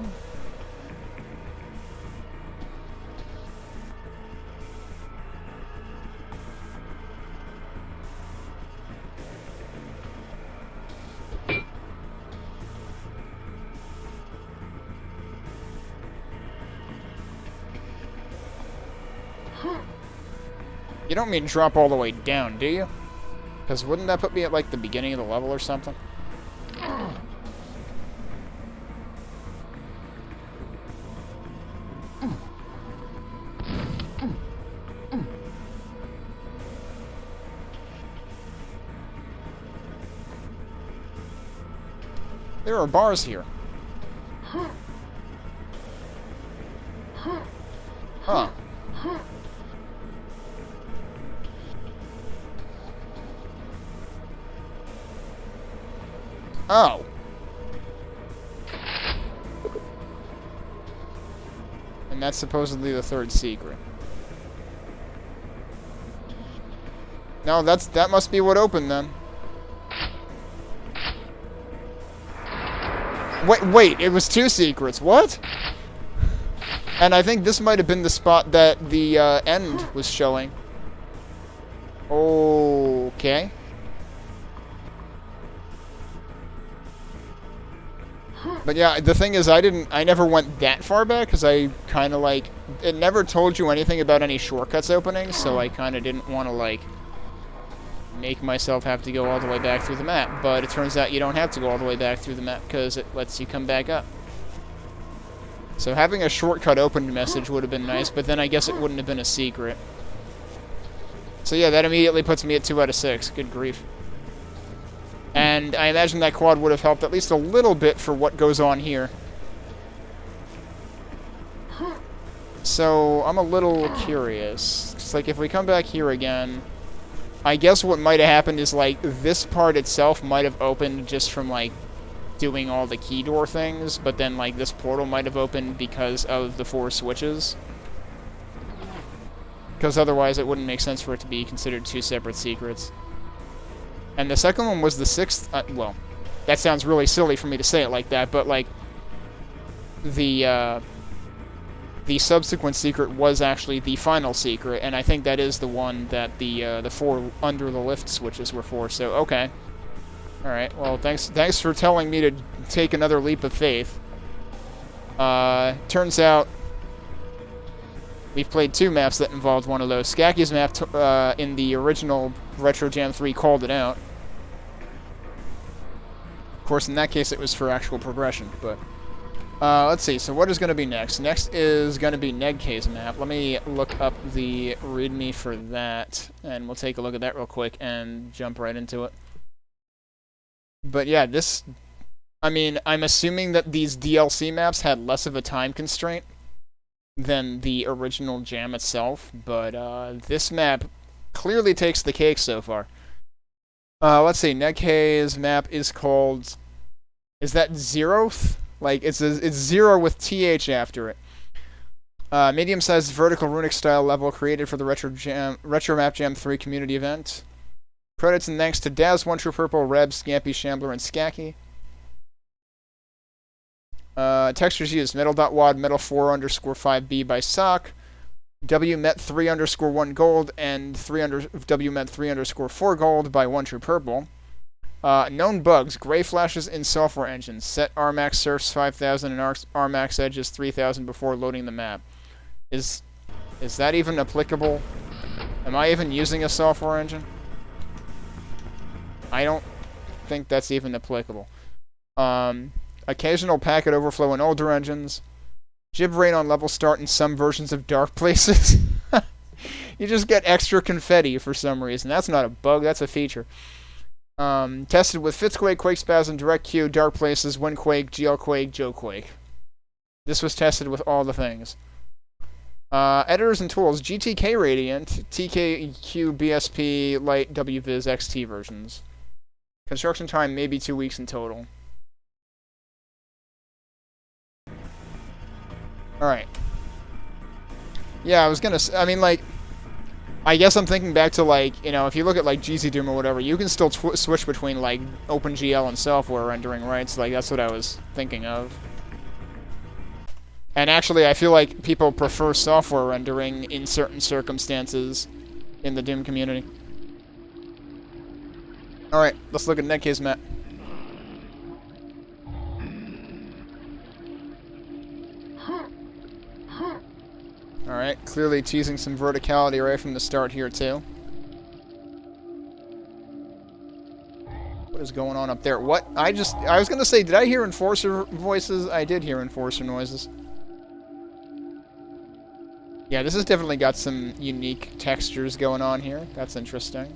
You don't mean drop all the way down, do you? Because wouldn't that put me at, like, the beginning of the level or something? There are bars here. Huh. Oh. And that's supposedly the third secret. No, that must be what opened then. Wait, it was 2 secrets. What? And I think this might have been the spot that the end was showing. But yeah, the thing is, I never went that far back, because I kind of, like, it never told you anything about any shortcuts opening, so I kind of didn't want to, like, make myself have to go all the way back through the map. But it turns out you don't have to go all the way back through the map, because it lets you come back up. So having a shortcut open message would have been nice, but then I guess it wouldn't have been a secret. So yeah, that immediately puts me at 2 out of 6. Good grief. And I imagine that quad would have helped at least a little bit for what goes on here. So, I'm a little curious. It's like, if we come back here again, I guess what might have happened is, like, this part itself might have opened just from, like, doing all the key door things, but then, like, this portal might have opened because of the 4 switches. Because otherwise it wouldn't make sense for it to be considered 2 separate secrets. And the second one was the 6th... well, that sounds really silly for me to say it like that, but, like, the subsequent secret was actually the final secret, and I think that is the one that the 4 under the lift switches were for, so, okay. Alright, well, thanks for telling me to take another leap of faith. Turns out we've played 2 maps that involved one of those. Skacky's map in the original Retro Jam 3 called it out. Of course, in that case, it was for actual progression, but... let's see, so what is going to be next? Next is going to be Negke's map. Let me look up the README for that, and we'll take a look at that real quick and jump right into it. But yeah, this... I mean, I'm assuming that these DLC maps had less of a time constraint than the original Jam itself, but this map clearly takes the cake so far. Let's see, Negke's map is called... Is that Zeroth? Like, it's 0 with TH after it. Medium-sized vertical runic style level created for the Retro Map Jam 3 community event. Credits and thanks to Daz, One True Purple, Reb, Scampy, Shambler, and Skacky. Textures used: metal.wad, metal4_5b by sock, wmet3_1 gold, and wmet3_4 gold by One True Purple. Known bugs: gray flashes in software engines. Set Rmax surfs 5000 and Rmax edges 3000 before loading the map. Is that even applicable? Am I even using a software engine? I don't think that's even applicable. Occasional packet overflow in older engines. Jib rain on level start in some versions of Dark Places. You just get extra confetti for some reason. That's not a bug, that's a feature. Tested with Fitzquake, Quakespasm, Direct Q, Dark Places, Windquake, GLQuake, JoeQuake. This was tested with all the things. Editors and tools: GTK Radiant, TKQ BSP, Lite, WViz, XT versions. Construction time maybe 2 weeks in total. Alright. Yeah, I was gonna I mean, like, I guess I'm thinking back to, like, you know, if you look at, like, GZ Doom or whatever, you can still switch between, like, OpenGL and software rendering, right? So, like, that's what I was thinking of. And actually, I feel like people prefer software rendering in certain circumstances in the Doom community. Alright, let's look at Negke's map. Alright, clearly teasing some verticality right from the start here, too. What is going on up there? What? I was gonna say, did I hear Enforcer voices? I did hear Enforcer noises. Yeah, this has definitely got some unique textures going on here. That's interesting.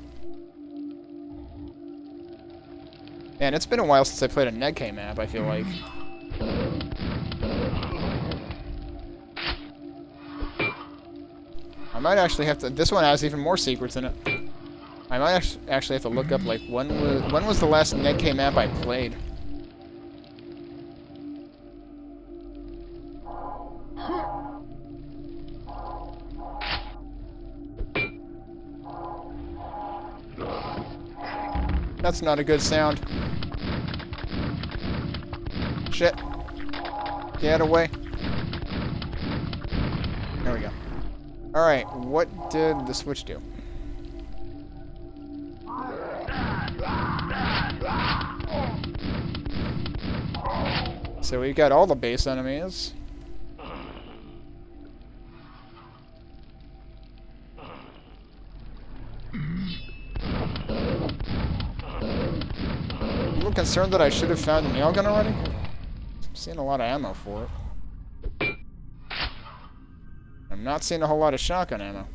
Man, it's been a while since I played a Negke map, I feel like. I might actually have to... This one has even more secrets in it. I might actually have to look up, like, when was the last Negke map I played? That's not a good sound. Shit. Get away. There we go. Alright, what did the switch do? so we've got all the base enemies. A little concerned that I should have found a nail gun already. I'm seeing a lot of ammo for it. I'm not seeing a whole lot of shotgun ammo.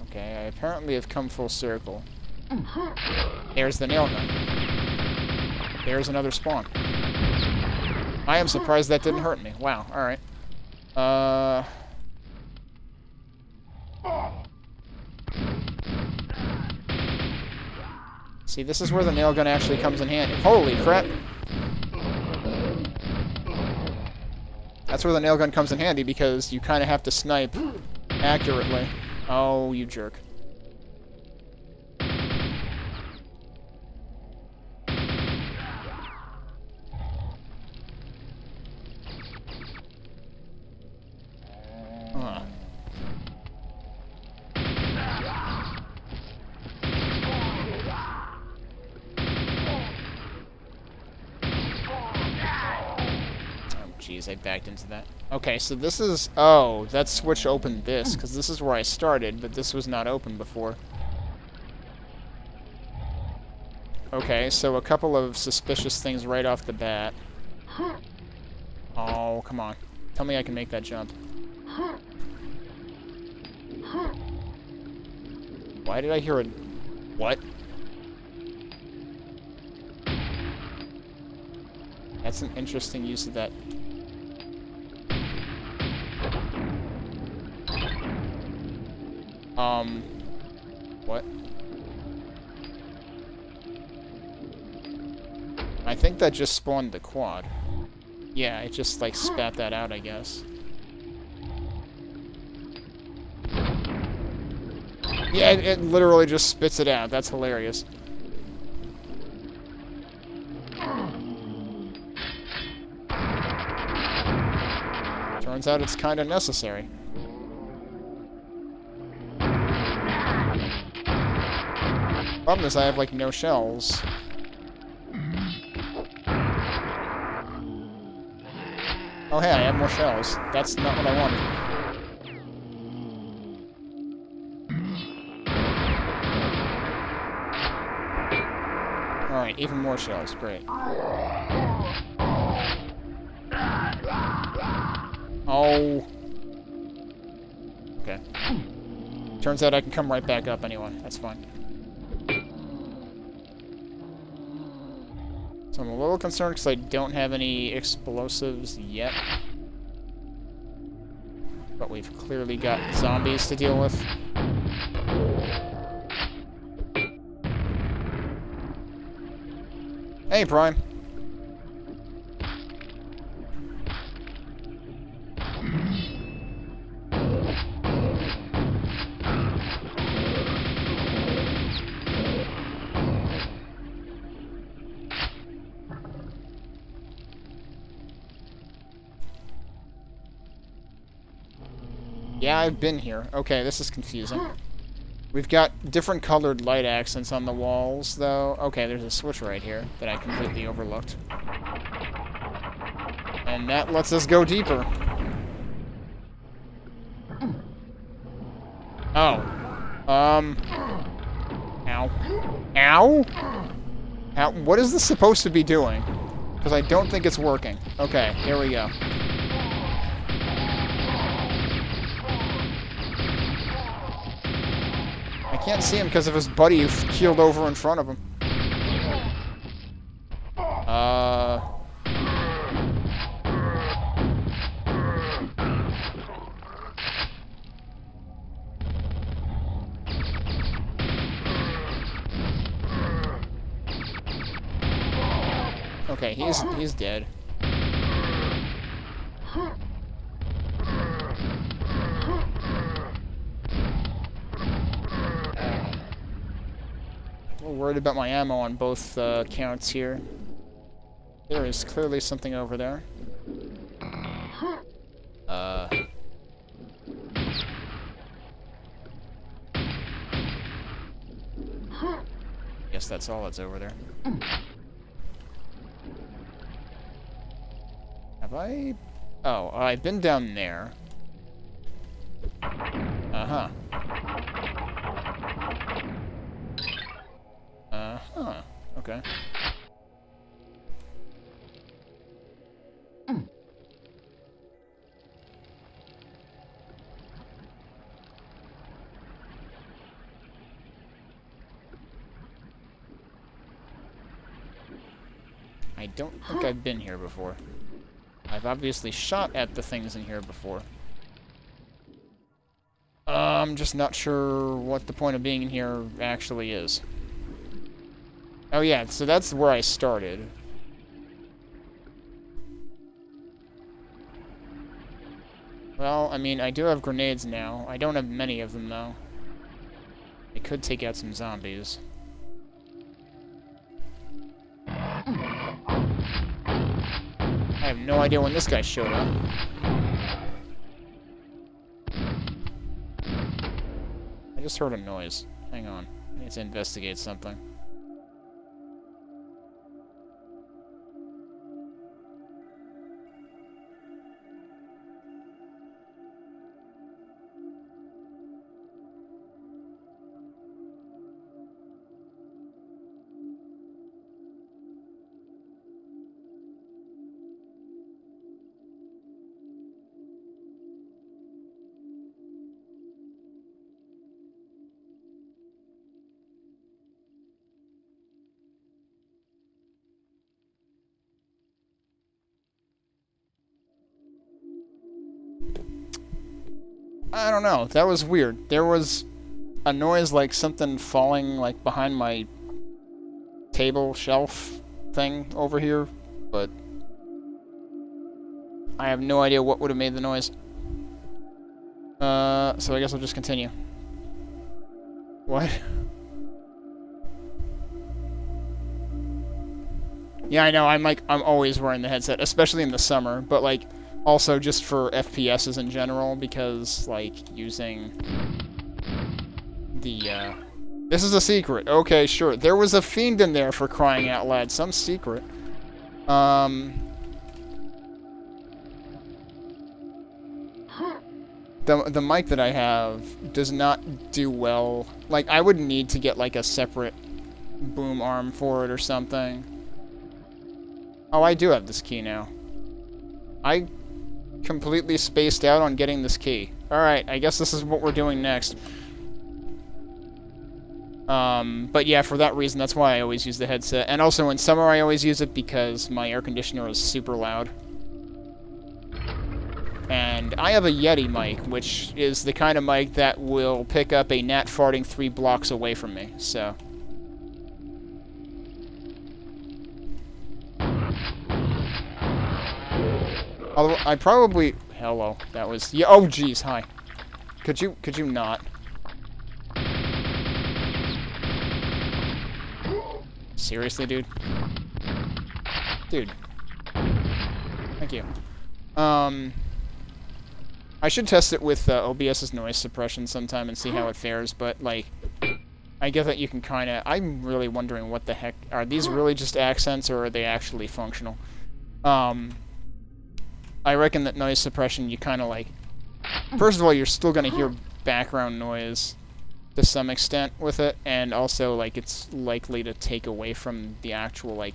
Okay, I apparently have come full circle. There's the nail gun. There's another spawn. I am surprised that didn't hurt me. Wow, alright. See, this is where the nail gun actually comes in handy. Holy crap! That's where the nail gun comes in handy, because you kind of have to snipe accurately. Oh, you jerk. Huh. Jeez, I backed into that. Okay, so this is... Oh, that switch opened this, because this is where I started, but this was not open before. Okay, so a couple of suspicious things right off the bat. Oh, come on. Tell me I can make that jump. Why did I hear a... What? That's an interesting use of that. What? I think that just spawned the quad. Yeah, it just, like, spat that out, I guess. Yeah, it literally just spits it out. That's hilarious. Turns out it's kind of necessary. Problem is I have, like, no shells. Oh, hey, I have more shells. That's not what I wanted. Alright, even more shells. Great. Oh. Okay. Turns out I can come right back up anyway. That's fine. So I'm a little concerned because I don't have any explosives yet. But we've clearly got zombies to deal with. Hey, Prime. Yeah, I've been here. Okay, this is confusing. We've got different colored light accents on the walls, though. Okay, there's a switch right here that I completely overlooked. And that lets us go deeper. Oh. Ow. Ow? Ow? What is this supposed to be doing? Because I don't think it's working. Okay, here we go. I can't see him because of his buddy who keeled over in front of him. Okay, he's dead. A little worried about my ammo on both counts here. There is clearly something over there. that's all that's over there. Have I... Oh, I've been down there. Uh-huh. Uh-huh. Okay. I don't think I've been here before. I've obviously shot at the things in here before. I'm just not sure what the point of being in here actually is. Oh yeah, so that's where I started. Well, I mean, I do have grenades now. I don't have many of them, though. I could take out some zombies. I have no idea when this guy showed up. I just heard a noise. Hang on. I need to investigate something. I don't know. That was weird. There was a noise like something falling like behind my table shelf thing over here, but I have no idea what would have made the noise. So I guess I'll just continue. What? Yeah, I know. I'm always wearing the headset, especially in the summer, but like also just for FPSs in general, because like using the this is a secret. Okay, sure. There was a fiend in there, for crying out loud. Some secret. The mic that I have does not do well. Like, I would need to get like a separate boom arm for it or something. Oh, I do have this key now. I completely spaced out on getting this key. Alright, I guess this is what we're doing next. But yeah, for that reason, that's why I always use the headset. And also, in summer, I always use it because my air conditioner is super loud. And I have a Yeti mic, which is the kind of mic that will pick up a gnat farting 3 blocks away from me, so... Although, I probably... Hello, that was... Yeah, oh, jeez, hi. Could you not? Seriously, dude? Dude. Thank you. I should test it with OBS's noise suppression sometime and see how it fares, but, like, I get that you can kind of... I'm really wondering what the heck... Are these really just accents, or are they actually functional? I reckon that noise suppression, you kind of, like... First of all, you're still going to hear background noise to some extent with it, and also, like, it's likely to take away from the actual, like,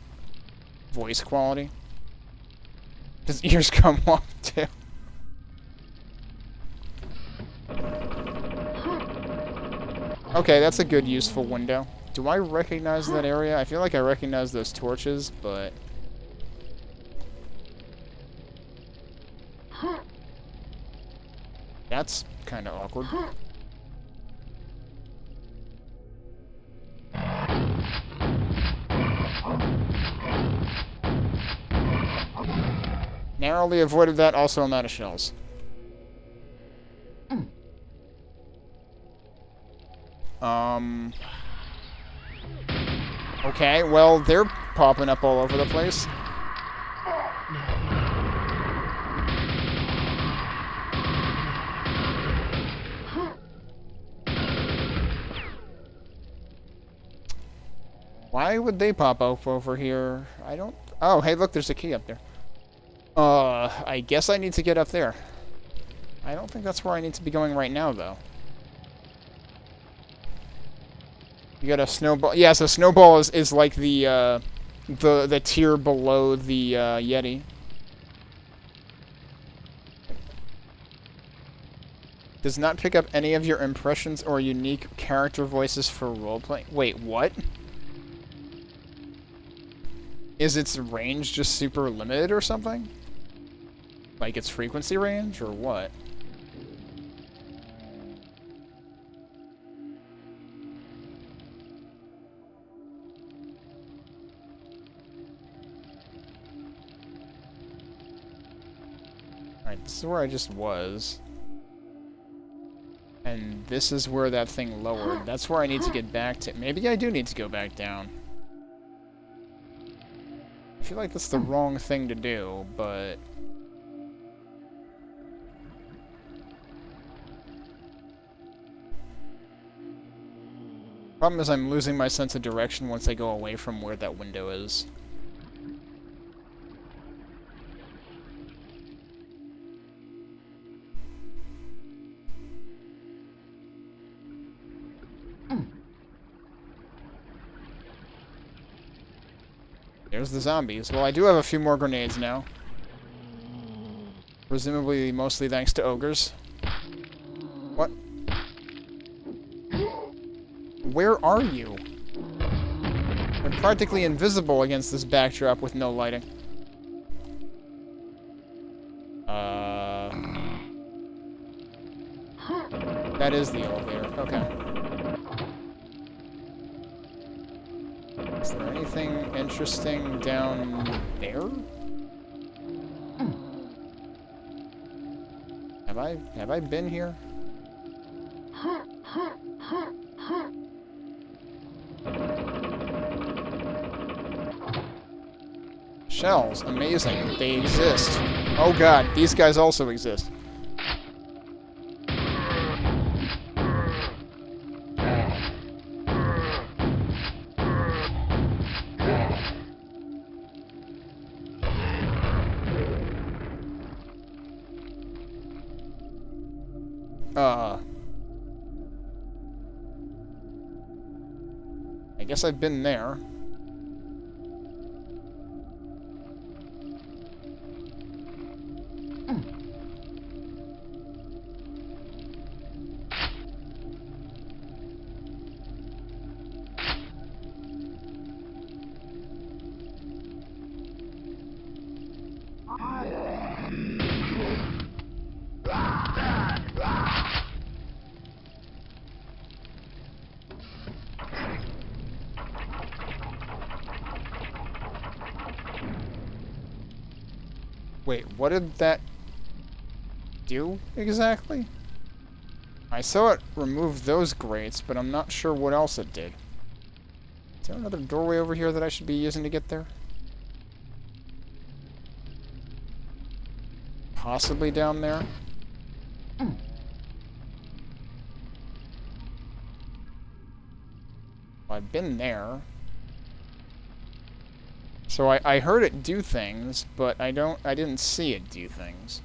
voice quality. Does ears come off, too? Okay, that's a good, useful window. Do I recognize that area? I feel like I recognize those torches, but... That's kind of awkward. Narrowly avoided that, also I'm out of shells. Okay, well, they're popping up all over the place. Why would they pop up over here? I don't... Oh, hey, look, there's a key up there. I guess I need to get up there. I don't think that's where I need to be going right now, though. You got a snowball. Yeah, so snowball is like the tier below the Yeti. Does not pick up any of your impressions or unique character voices for roleplaying. Wait, what? Is its range just super limited or something? Like its frequency range or what? Alright, this is where I just was. And this is where that thing lowered. That's where I need to get back to. Maybe I do need to go back down. I feel like that's the wrong thing to do, but... Problem is I'm losing my sense of direction once I go away from where that window is. There's the zombies. Well, I do have a few more grenades now. Presumably mostly thanks to ogres. What? Where are you? They're practically invisible against this backdrop with no lighting. That is the elevator. Okay. Is there anything interesting down there? Have I been here? Shells, amazing. They exist. Oh god, these guys also exist. I guess I've been there. Wait, what did that do exactly? I saw it remove those grates, but I'm not sure what else it did. Is there another doorway over here that I should be using to get there? Possibly down there? Well, I've been there. So I heard it do things, but I didn't see it do things.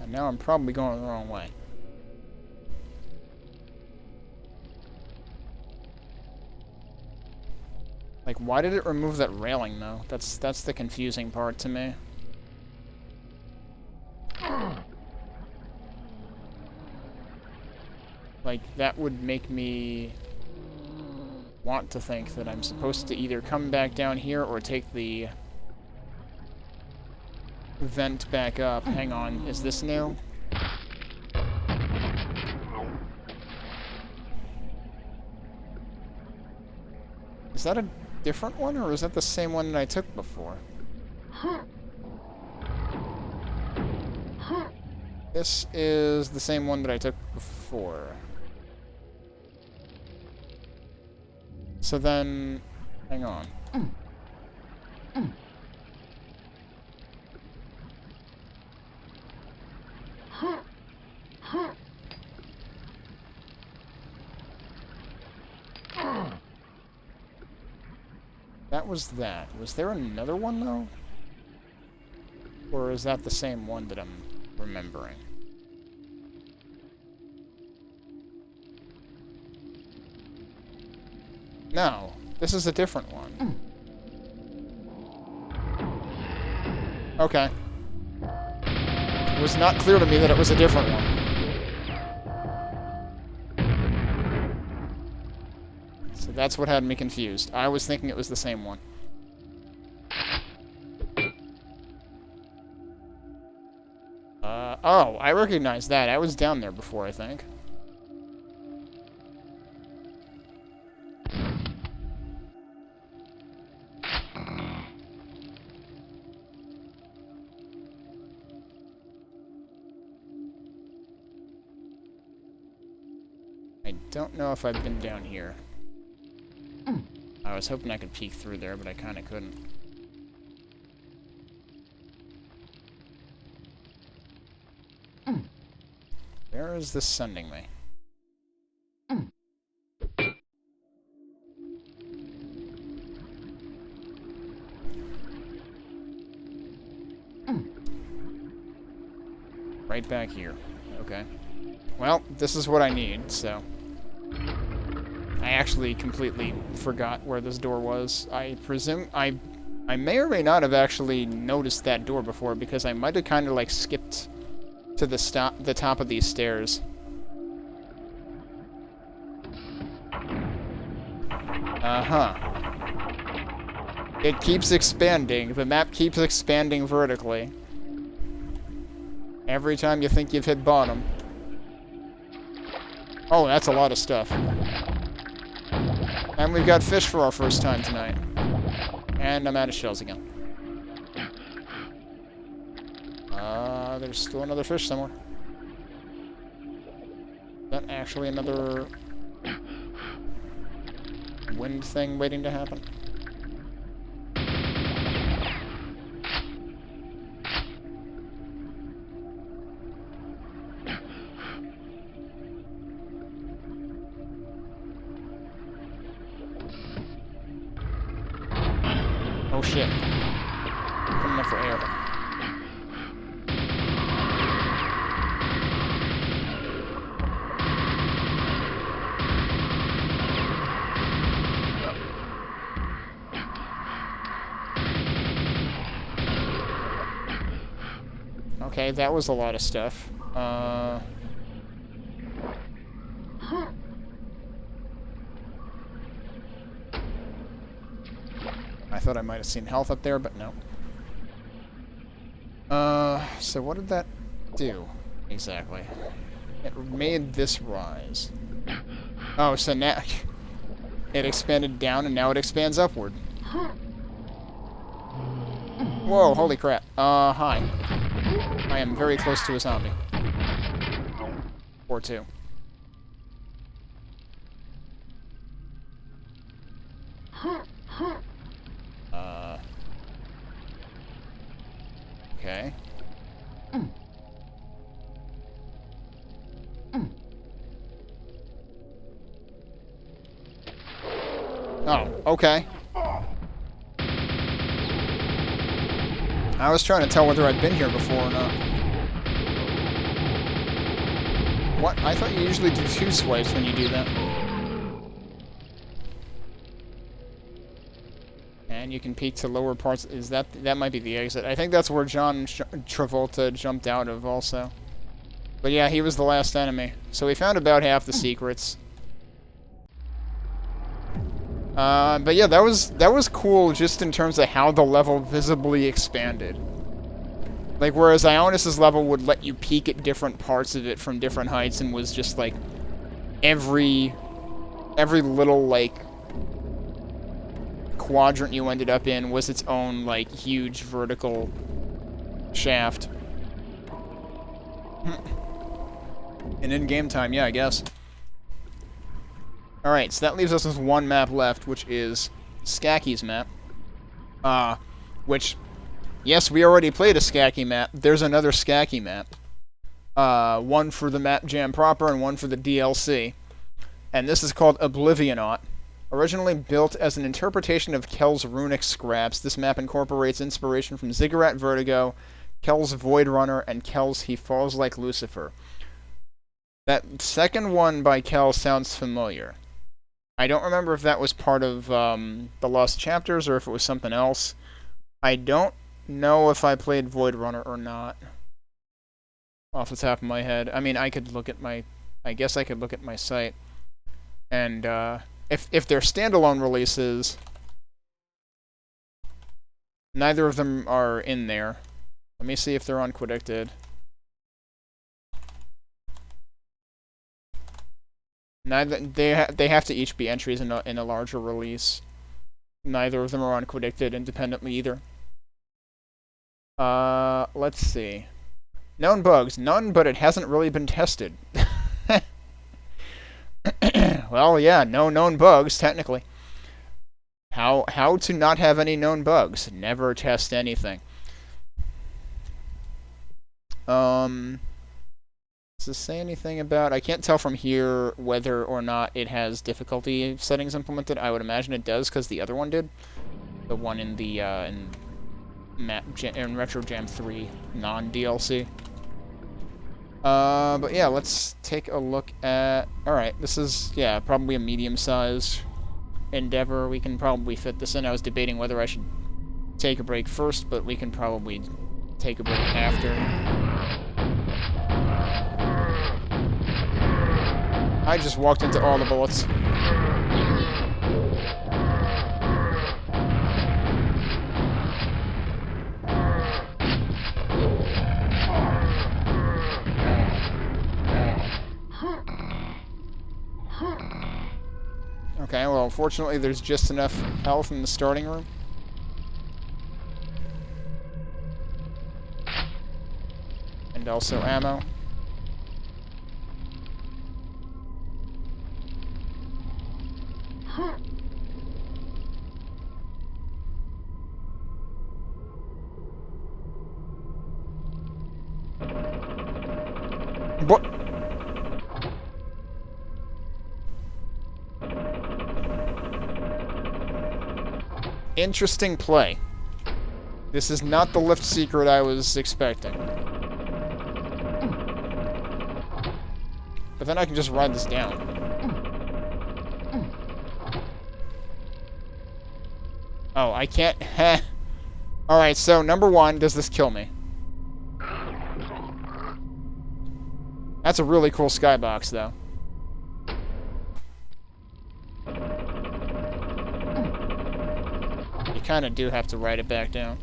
And now I'm probably going the wrong way. Like, why did it remove that railing, though? That's the confusing part to me. Like, that would make me want to think that I'm supposed to either come back down here or take the vent back up. Hang on, is this new? Is that a different one, or is that the same one that I took before? This is the same one that I took before. So then, hang on. That was that. Was there another one, though? Or is that the same one that I'm remembering? No, this is a different one. Okay. It was not clear to me that it was a different one. So that's what had me confused. I was thinking it was the same one. Oh, I recognize that. I was down there before, I think. I don't know if I've been down here. I was hoping I could peek through there, but I kinda couldn't. Where is this sending me? Right back here. Okay. Well, this is what I need, so... I actually completely forgot where this door was. I presume... I may or may not have actually noticed that door before, because I might have kind of, like, skipped to the top of these stairs. Uh-huh. It keeps expanding. The map keeps expanding vertically. Every time you think you've hit bottom. Oh, that's a lot of stuff. And we've got fish for our first time tonight. And I'm out of shells again. There's still another fish somewhere. Is that actually another wind thing waiting to happen? Oh shit. Coming up for air. Okay, that was a lot of stuff. I thought I might have seen health up there, but no. So what did that do, exactly? It made this rise. Oh, so now... it expanded down, and now it expands upward. Whoa, holy crap. Hi. I am very close to a zombie. Or two. Okay. Oh, okay. I was trying to tell whether I'd been here before or not. What? I thought you usually do 2 swipes when you do that. And you can peek to lower parts. Is that... that might be the exit. I think that's where John Travolta jumped out of also. But yeah, he was the last enemy. So we found about half the secrets. But yeah, that was cool just in terms of how the level visibly expanded. Like, whereas Ionous' level would let you peek at different parts of it from different heights and was just, like, every little, like, quadrant you ended up in was its own, like, huge vertical shaft. And in game time, yeah, I guess. Alright, so that leaves us with one map left, which is Skacky's map. Which, yes, we already played a Skacky map. There's another Skacky map. One for the map jam proper and one for the DLC. And this is called Oblivionaut. Originally built as an interpretation of Kel's Runic scraps, this map incorporates inspiration from Ziggurat Vertigo, Kel's Void Runner, and Kel's He Falls Like Lucifer. That second one by Kel sounds familiar. I don't remember if that was part of the Lost Chapters or if it was something else. I don't know if I played Void Runner or not. Off the top of my head. I mean, I could look at my... I guess I could look at my site. And, if they're standalone releases, neither of them are in there. Let me see if they're unquedicted. Neither they have to each be entries in a larger release. Neither of them are unquedicted independently either. Let's see. Known bugs, none, but it hasn't really been tested. Well, yeah, no known bugs, technically. How to not have any known bugs? Never test anything. Does this say anything about... I can't tell from here whether or not it has difficulty settings implemented. I would imagine it does, because the other one did. The one in the, in Retro Jam 3 non-DLC. But yeah, let's take a look at... Alright, this is, yeah, probably a medium-sized endeavor. We can probably fit this in. I was debating whether I should take a break first, but we can probably take a break after. I just walked into all the bullets. Okay, well, fortunately there's just enough health in the starting room. And also ammo. What? Interesting play. This is not the lift secret I was expecting. But then I can just ride this down. Oh, I can't... Heh. Alright, so number one, does this kill me? That's a really cool skybox, though. You kind of do have to ride it back down.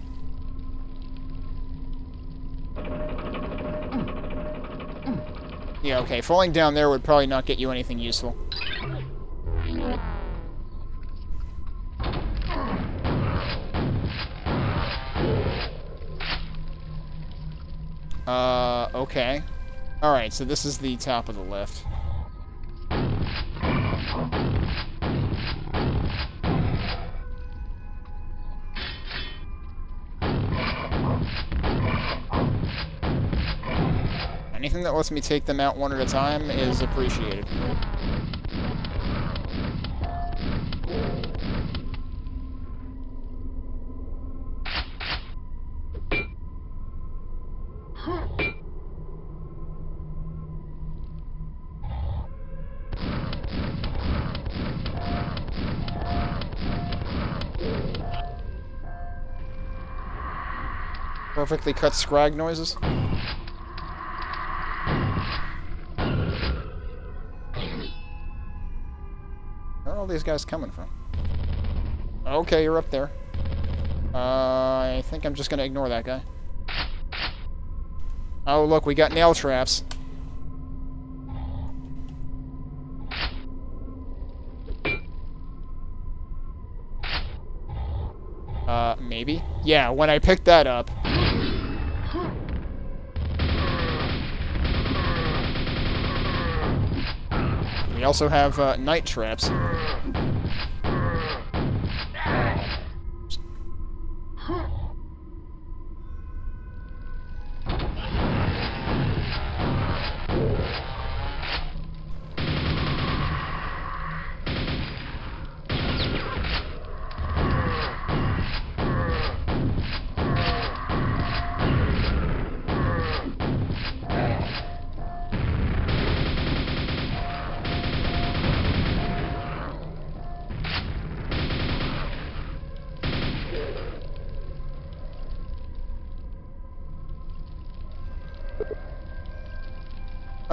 Yeah, okay, falling down there would probably not get you anything useful. Okay. Alright, so this is the top of the lift. Anything that lets me take them out one at a time is appreciated. Perfectly cut scrag noises. Where are all these guys coming from? Okay, you're up there. I think I'm just gonna ignore that guy. Oh, look, we got nail traps. Maybe? Yeah, when I picked that up. We also have, night traps.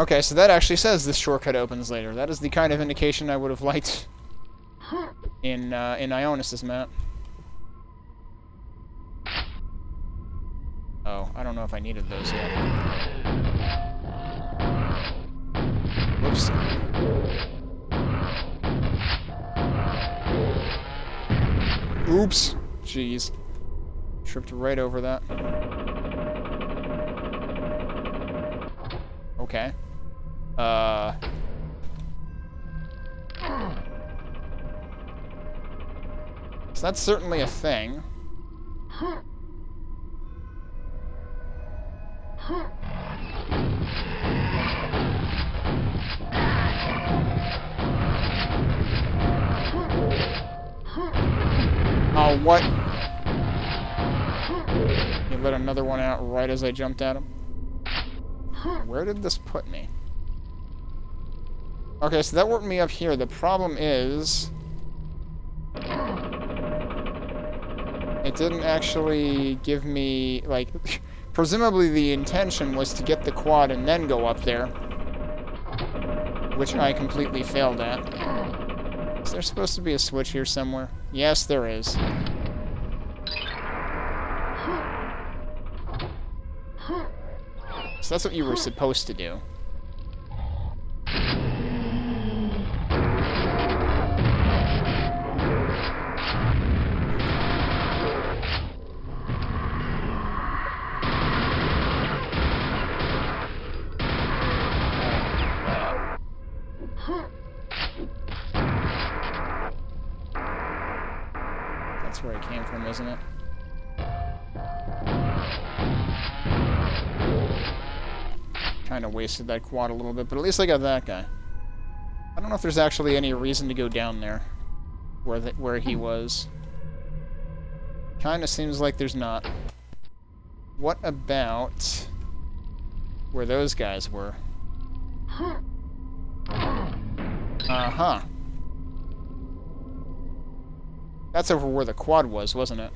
Okay, so that actually says this shortcut opens later. That is the kind of indication I would have liked in Ionous' map. Oh, I don't know if I needed those yet. Whoops. Oops. Jeez. Tripped right over that. Okay. So that's certainly a thing. Oh, what? You let another one out right as I jumped at him? Where did this put me? Okay, so that worked me up here. The problem is... it didn't actually give me, like... presumably the intention was to get the quad and then go up there. Which I completely failed at. Is there supposed to be a switch here somewhere? Yes, there is. So that's what you were supposed to do. That's where it came from, isn't it? Kind of wasted that quad a little bit, but at least I got that guy. I don't know if there's actually any reason to go down there, where he was. Kind of seems like there's not. What about where those guys were? Uh-huh. That's over where the quad was, wasn't it?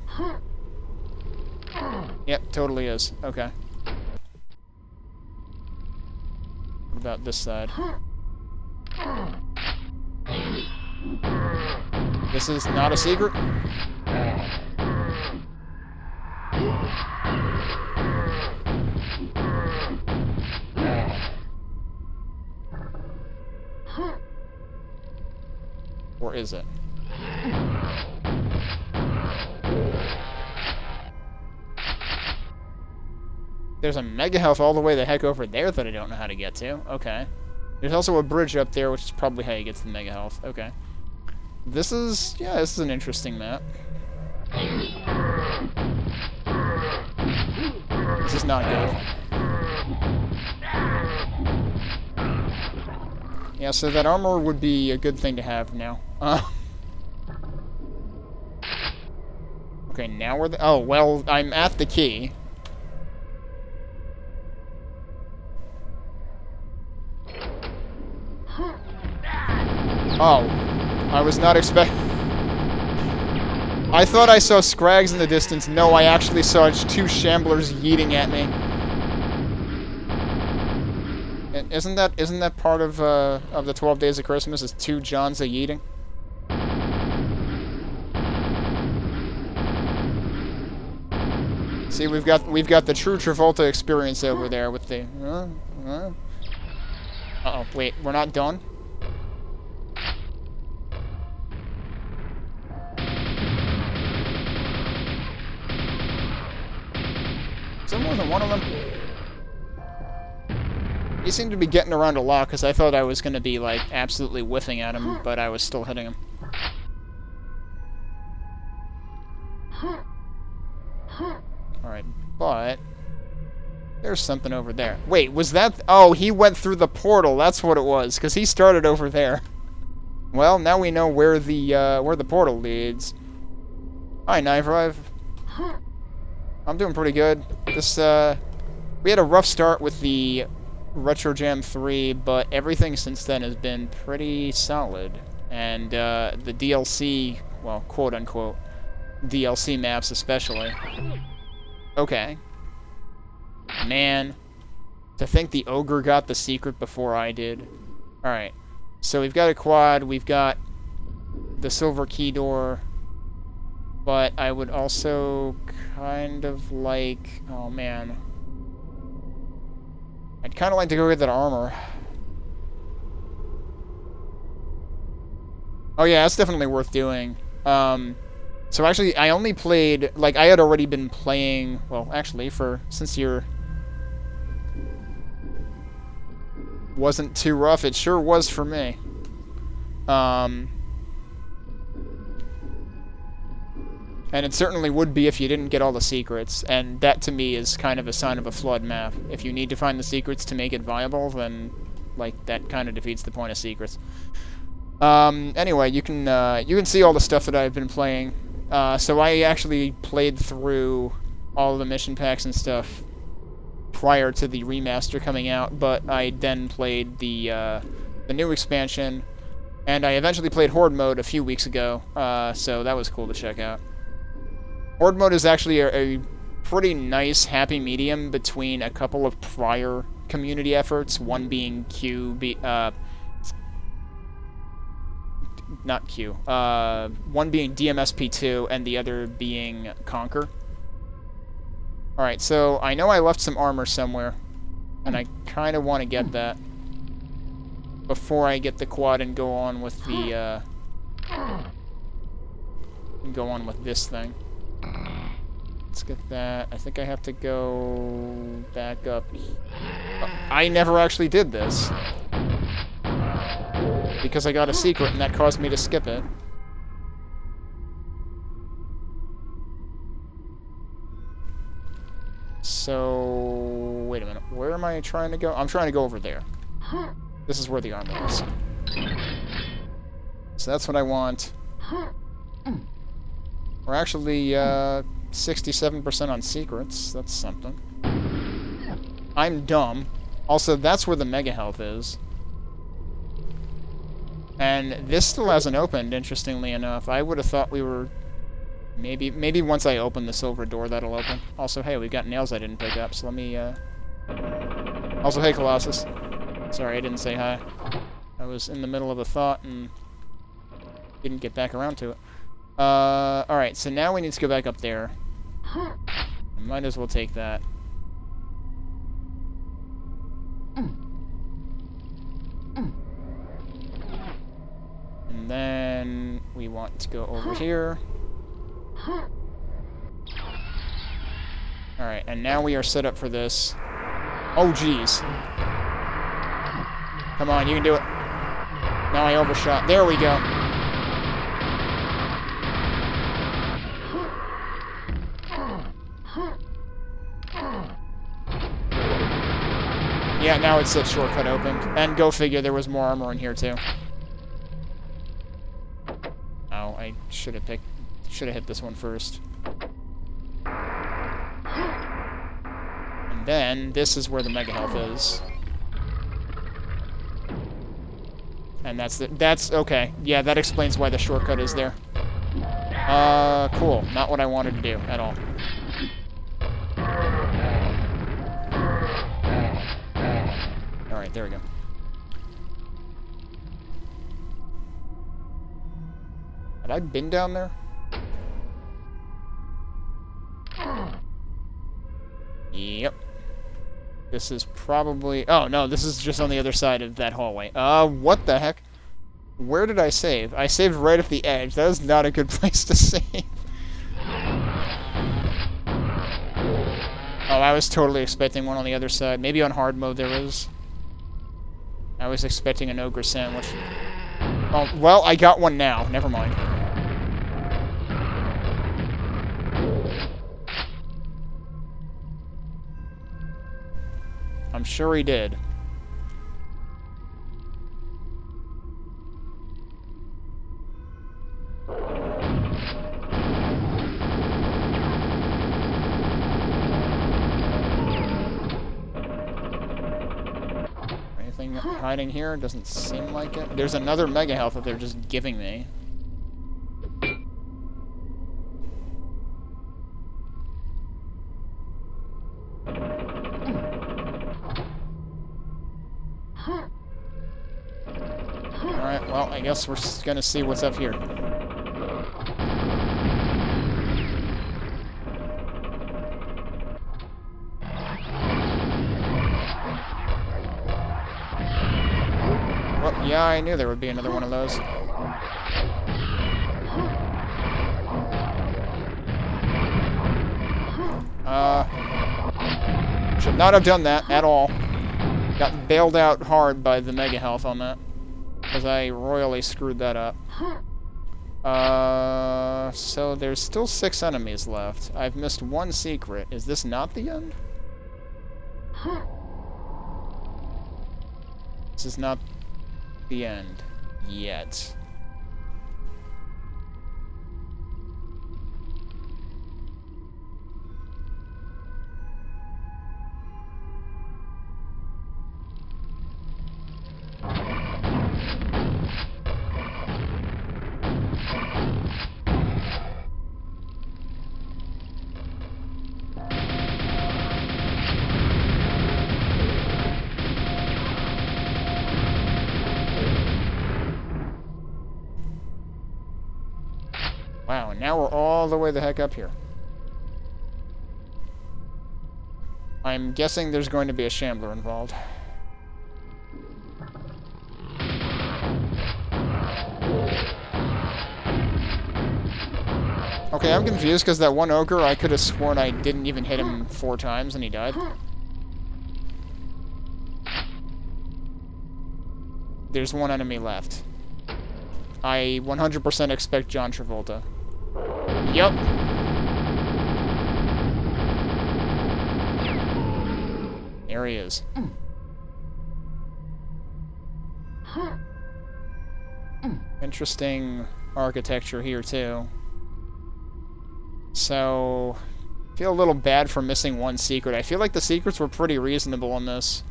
Yep, totally is. Okay. What about this side? This is not a secret? Or is it? There's a mega health all the way the heck over there that I don't know how to get to. Okay. There's also a bridge up there, which is probably how you get to the mega health. Okay. This is... yeah, this is an interesting map. This is not good. Yeah, so that armor would be a good thing to have now. Okay, now we're the... oh, well, I'm at the key. Oh, I was not expecting... I thought I saw Scrags in the distance. No, I actually saw two Shamblers yeeting at me. And isn't that part of the 12 Days of Christmas? Is two Johns a yeeting? See, we've got the true Travolta experience over there with the... Uh-oh, wait, we're not done? Is there more than one of them? He seemed to be getting around a lot, because I thought I was going to be, like, absolutely whiffing at him, but I was still hitting him. Alright, but... there's something over there. Wait, was that... oh, he went through the portal, that's what it was, because he started over there. Well, now we know where the portal leads. Hi, Knife. I'm doing pretty good. This, we had a rough start with the Retro Jam 3, but everything since then has been pretty solid. And, the DLC, well, quote-unquote, DLC maps especially. Okay. Man. To think the ogre got the secret before I did. Alright. So we've got a quad, we've got the silver key door, but I would also kind of like... Oh, man. I'd kind of like to go get that armor. Oh yeah, that's definitely worth doing. So actually, I only played... Like, I had already been playing... Well, actually, since you're... Wasn't too rough, it sure was for me. And it certainly would be if you didn't get all the secrets, and that to me is kind of a sign of a flawed map. If you need to find the secrets to make it viable, then, like, that kind of defeats the point of secrets. Anyway, you can see all the stuff that I've been playing. So I actually played through all the mission packs and stuff prior to the remaster coming out, but I then played the new expansion, and I eventually played Horde mode a few weeks ago, so that was cool to check out. Horde mode is actually a pretty nice happy medium between a couple of prior community efforts, one being one being DMSP2 and the other being Conquer. Alright, so I know I left some armor somewhere, and I kind of want to get that before I get the quad and go on with the, this thing. Let's get that. I think I have to go back up. I never actually did this, because I got a secret, and that caused me to skip it. So... Wait a minute. Where am I trying to go? I'm trying to go over there. This is where the armor is. So that's what I want. We're actually, 67% on secrets. That's something. I'm dumb. Also, that's where the mega health is. And this still hasn't opened, interestingly enough. I would have thought we were... Maybe once I open the silver door, that'll open. Also, hey, we've got nails I didn't pick up, so let me, Also, hey, Colossus. Sorry, I didn't say hi. I was in the middle of a thought and didn't get back around to it. Alright, so now we need to go back up there. I might as well take that. And then we want to go over here. Alright, and now we are set up for this. Oh, jeez. Come on, you can do it. Now I overshot. There we go. Yeah, now it said shortcut opened. And go figure, there was more armor in here, too. Oh, I should have hit this one first. And then, this is where the mega health is. And that's okay. Yeah, that explains why the shortcut is there. Cool. Not what I wanted to do at all. Alright, there we go. Had I been down there? Yep. This is probably... Oh, no, this is just on the other side of that hallway. What the heck? Where did I save? I saved right at the edge. That is not a good place to save. Oh, I was totally expecting one on the other side. Maybe on hard mode there is. I was expecting an ogre sandwich. Oh, well, I got one now. Never mind. I'm sure he did. Anything hiding here? Doesn't seem like it. There's another mega health that they're just giving me. Alright, well, I guess we're gonna see what's up here. Well, yeah, I knew there would be another one of those. Should not have done that at all. Got bailed out hard by the mega health on that. Because I royally screwed that up. So there's still 6 enemies left. I've missed 1 secret. Is this not the end? This is not the end. Yet. Wow, now we're all the way the heck up here. I'm guessing there's going to be a shambler involved. Okay, I'm confused because that one ogre, I could have sworn I didn't even hit him 4 times and he died. There's 1 enemy left. I 100% expect John Travolta. Yup. There he is. Interesting architecture here, too. So, I feel a little bad for missing 1 secret. I feel like the secrets were pretty reasonable in this.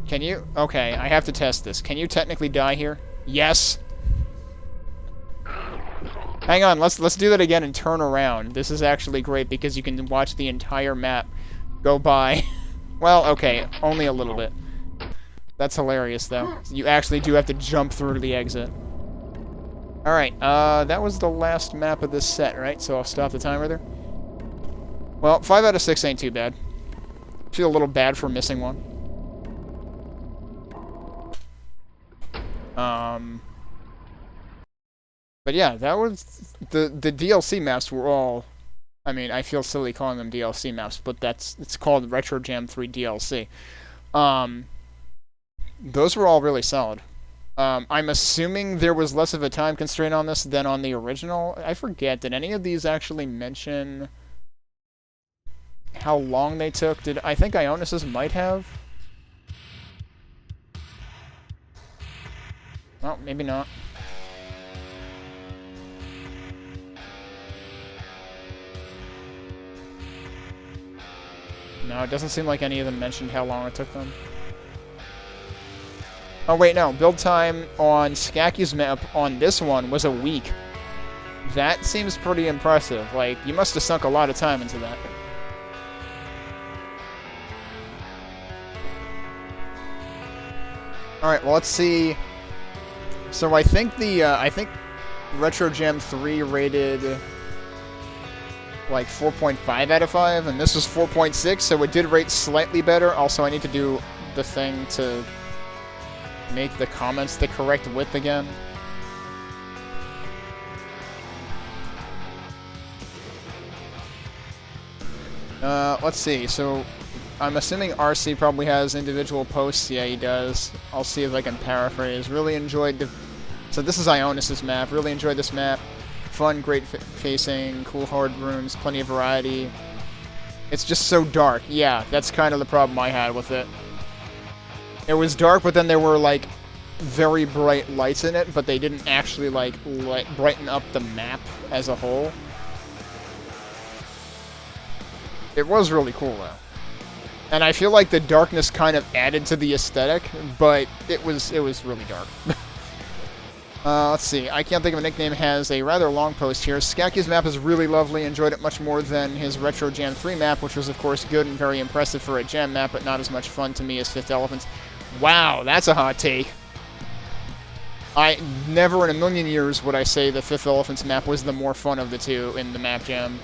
Can you? Okay, I have to test this. Can you technically die here? Yes. Hang on, let's do that again and turn around. This is actually great because you can watch the entire map go by. Well, okay, only a little bit. That's hilarious, though. You actually do have to jump through the exit. Alright, that was the last map of this set, right? So I'll stop the timer there. Well, 5 out of 6 ain't too bad. Feel a little bad for missing one. But yeah, that was... The DLC maps were all... I mean, I feel silly calling them DLC maps, but it's called Retro Jam 3 DLC. Those were all really solid. I'm assuming there was less of a time constraint on this than on the original. I forget, did any of these actually mention how long they took? I think Ionous's might have? Well, maybe not. No, it doesn't seem like any of them mentioned how long it took them. Oh, wait, no. Build time on Skacky's map on this one was a week. That seems pretty impressive. Like, you must have sunk a lot of time into that. Alright, well, let's see. So I think I think Retro Jam 3 rated like 4.5 out of 5, and this was 4.6, so it did rate slightly better. Also, I need to do the thing to make the comments the correct width again. Let's see. So, I'm assuming RC probably has individual posts. Yeah, he does. I'll see if I can paraphrase. Really enjoyed the... So this is Ionous' map. Really enjoyed this map. Fun, great facing, cool hard rooms, plenty of variety. It's just so dark. Yeah, that's kind of the problem I had with it. It was dark, but then there were, like, very bright lights in it, but they didn't actually, like, brighten up the map as a whole. It was really cool, though. And I feel like the darkness kind of added to the aesthetic, but it was really dark. Let's see. I can't think of a nickname. Has a rather long post here. Skacky's map is really lovely. Enjoyed it much more than his Retro Jam 3 map, which was, of course, good and very impressive for a Jam map, but not as much fun to me as FifthElephant's. Wow, that's a hot take. I never in a million years would I say the FifthElephant's map was the more fun of the two in the Map Jam,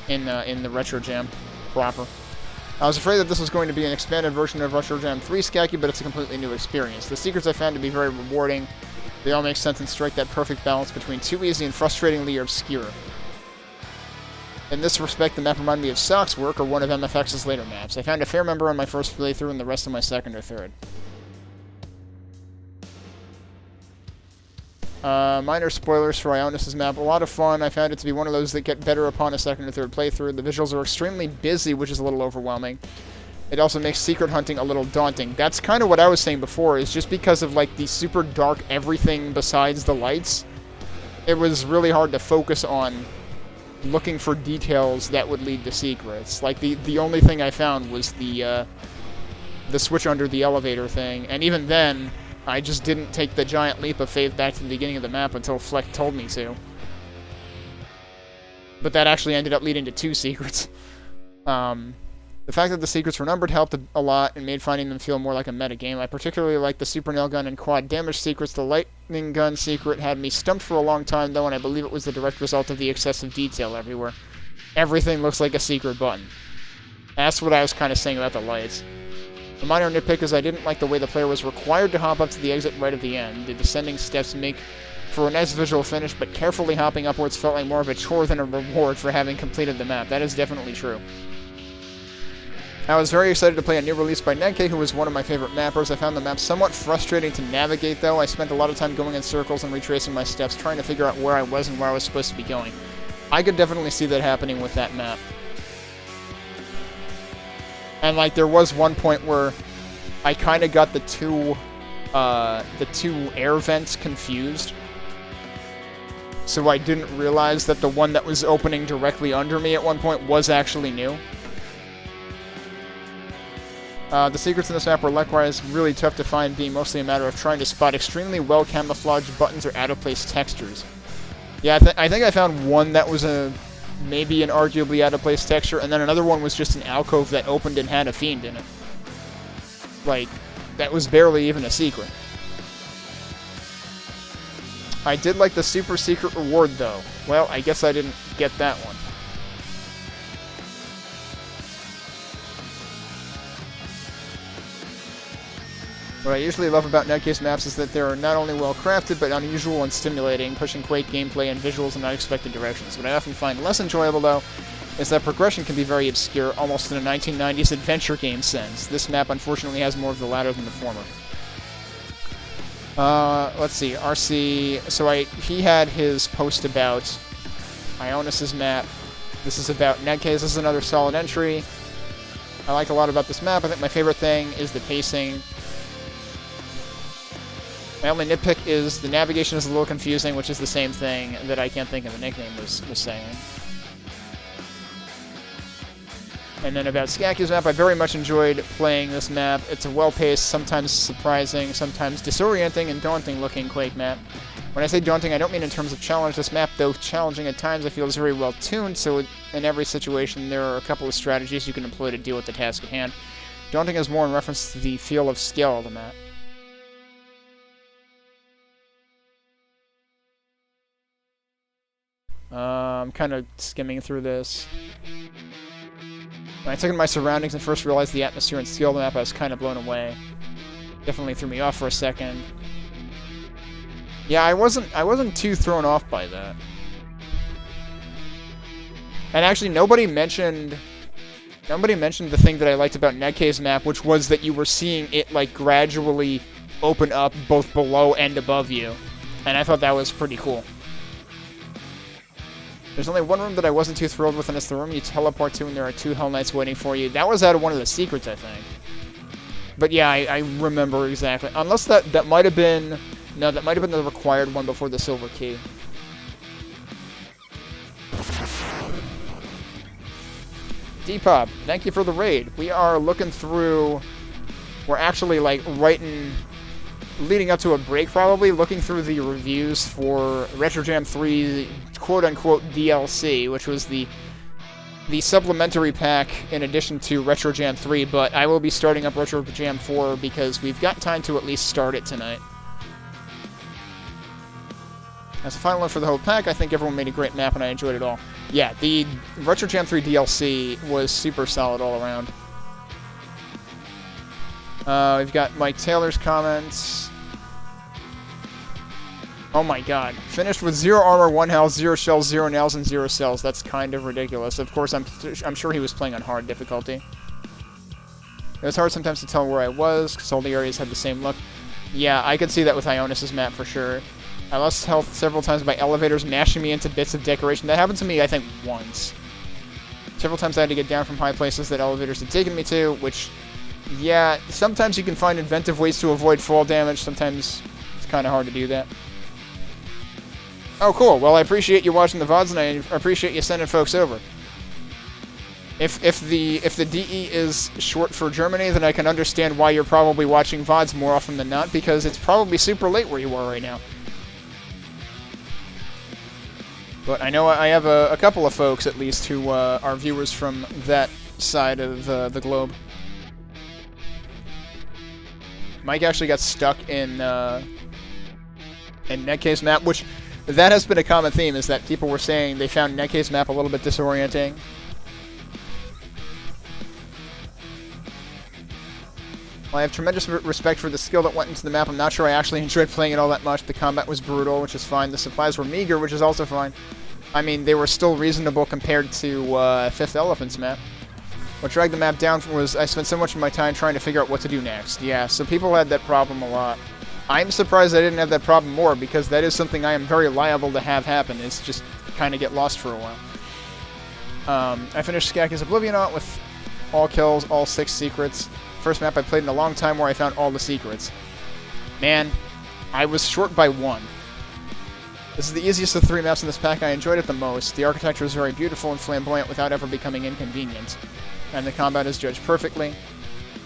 in the Retro Jam proper. I was afraid that this was going to be an expanded version of Retro Jam 3 Skacky, but it's a completely new experience. The secrets I found to be very rewarding. They all make sense and strike that perfect balance between too easy and frustratingly obscure. In this respect, the map reminded me of Sock's work or one of MFX's later maps. I found a fair number on my first playthrough and the rest on my second or third. Minor spoilers for Ionous' map. A lot of fun. I found it to be one of those that get better upon a second or third playthrough. The visuals are extremely busy, which is a little overwhelming. It also makes secret hunting a little daunting. That's kind of what I was saying before, is just because of, like, the super dark everything besides the lights, it was really hard to focus on looking for details that would lead to secrets. Like, the only thing I found was the switch under the elevator thing, and even then, I just didn't take the giant leap of faith back to the beginning of the map until Fleck told me to. But that actually ended up leading to 2 secrets. The fact that the secrets were numbered helped a lot and made finding them feel more like a metagame. I particularly liked the super nail gun and quad damage secrets. The lightning gun secret had me stumped for a long time, though, and I believe it was the direct result of the excessive detail everywhere. Everything looks like a secret button. That's what I was kind of saying about the lights. A minor nitpick is I didn't like the way the player was required to hop up to the exit right at the end. The descending steps make for a nice visual finish, but carefully hopping upwards felt like more of a chore than a reward for having completed the map. That is definitely true. I was very excited to play a new release by Negke, who was one of my favorite mappers. I found the map somewhat frustrating to navigate, though. I spent a lot of time going in circles and retracing my steps, trying to figure out where I was and where I was supposed to be going. I could definitely see that happening with that map. And, like, there was one point where I kind of got the two air vents confused. So I didn't realize that the one that was opening directly under me at one point was actually new. The secrets in this map were likewise really tough to find, being mostly a matter of trying to spot extremely well-camouflaged buttons or out-of-place textures. Yeah, I think I found one that was maybe an arguably out-of-place texture, and then another one was just an alcove that opened and had a fiend in it. Like, that was barely even a secret. I did like the super secret reward, though. Well, I guess I didn't get that one. What I usually love about Negke's maps is that they're not only well-crafted, but unusual and stimulating, pushing Quake gameplay and visuals in unexpected directions. What I often find less enjoyable, though, is that progression can be very obscure, almost in a 1990s adventure game sense. This map, unfortunately, has more of the latter than the former. Let's see, RC... So he had his post about Ionous' map. This is about Negke's. This is another solid entry. I like a lot about this map. I think my favorite thing is the pacing. My only nitpick is the navigation is a little confusing, which is the same thing that I can't think of the nickname was saying. And then about Skacky's map, I very much enjoyed playing this map. It's a well-paced, sometimes surprising, sometimes disorienting and daunting-looking Quake map. When I say daunting, I don't mean in terms of challenge. This map, though challenging at times, I feel is very well-tuned, so in every situation there are a couple of strategies you can employ to deal with the task at hand. Daunting is more in reference to the feel of scale of the map. I'm kind of skimming through this. When I took in my surroundings and first realized the atmosphere and scale of the map, I was kind of blown away. Definitely threw me off for a second. Yeah, I wasn't too thrown off by that. And actually, nobody mentioned the thing that I liked about Negke's map, which was that you were seeing it, like, gradually open up both below and above you. And I thought that was pretty cool. There's only one room that I wasn't too thrilled with, and it's the room you teleport to, and there are 2 Hell Knights waiting for you. That was out of one of the secrets, I think. But yeah, I remember exactly. Unless that might have been... No, that might have been the required one before the silver key. Depop, thank you for the raid. We are looking through... We're actually, like, leading up to a break, probably, looking through the reviews for Retro Jam 3 quote-unquote DLC, which was the supplementary pack in addition to Retro Jam 3, but I will be starting up Retro Jam 4 because we've got time to at least start it tonight. As a final note for the whole pack, I think everyone made a great map and I enjoyed it all. Yeah, the Retro Jam 3 DLC was super solid all around. We've got Mike Taylor's comments. Oh my god. Finished with 0 armor, 1 health, 0 shells, 0 nails, and 0 cells. That's kind of ridiculous. Of course, I'm sure he was playing on hard difficulty. It was hard sometimes to tell where I was, because all the areas had the same look. Yeah, I could see that with Ionous' map for sure. I lost health several times by elevators mashing me into bits of decoration. That happened to me, I think, once. Several times I had to get down from high places that elevators had taken me to, which, yeah, sometimes you can find inventive ways to avoid fall damage. Sometimes it's kind of hard to do that. Oh, cool. Well, I appreciate you watching the VODs, and I appreciate you sending folks over. If the DE is short for Germany, then I can understand why you're probably watching VODs more often than not, because it's probably super late where you are right now. But I know I have a couple of folks, at least, who are viewers from that side of the globe. Mike actually got stuck in Negke's map, which that has been a common theme, is that people were saying they found Negke's map a little bit disorienting. Well, I have tremendous respect for the skill that went into the map. I'm not sure I actually enjoyed playing it all that much. The combat was brutal, which is fine. The supplies were meager, which is also fine. I mean, they were still reasonable compared to FifthElephant's map. What dragged the map down was I spent so much of my time trying to figure out what to do next. Yeah, so people had that problem a lot. I'm surprised I didn't have that problem more, because that is something I am very liable to have happen, is just kind of get lost for a while. I finished Skacky's Oblivionaut with all kills, all 6 secrets. First map I played in a long time where I found all the secrets. Man, I was short by 1. This is the easiest of 3 maps in this pack. I enjoyed it the most. The architecture is very beautiful and flamboyant without ever becoming inconvenient. And the combat is judged perfectly.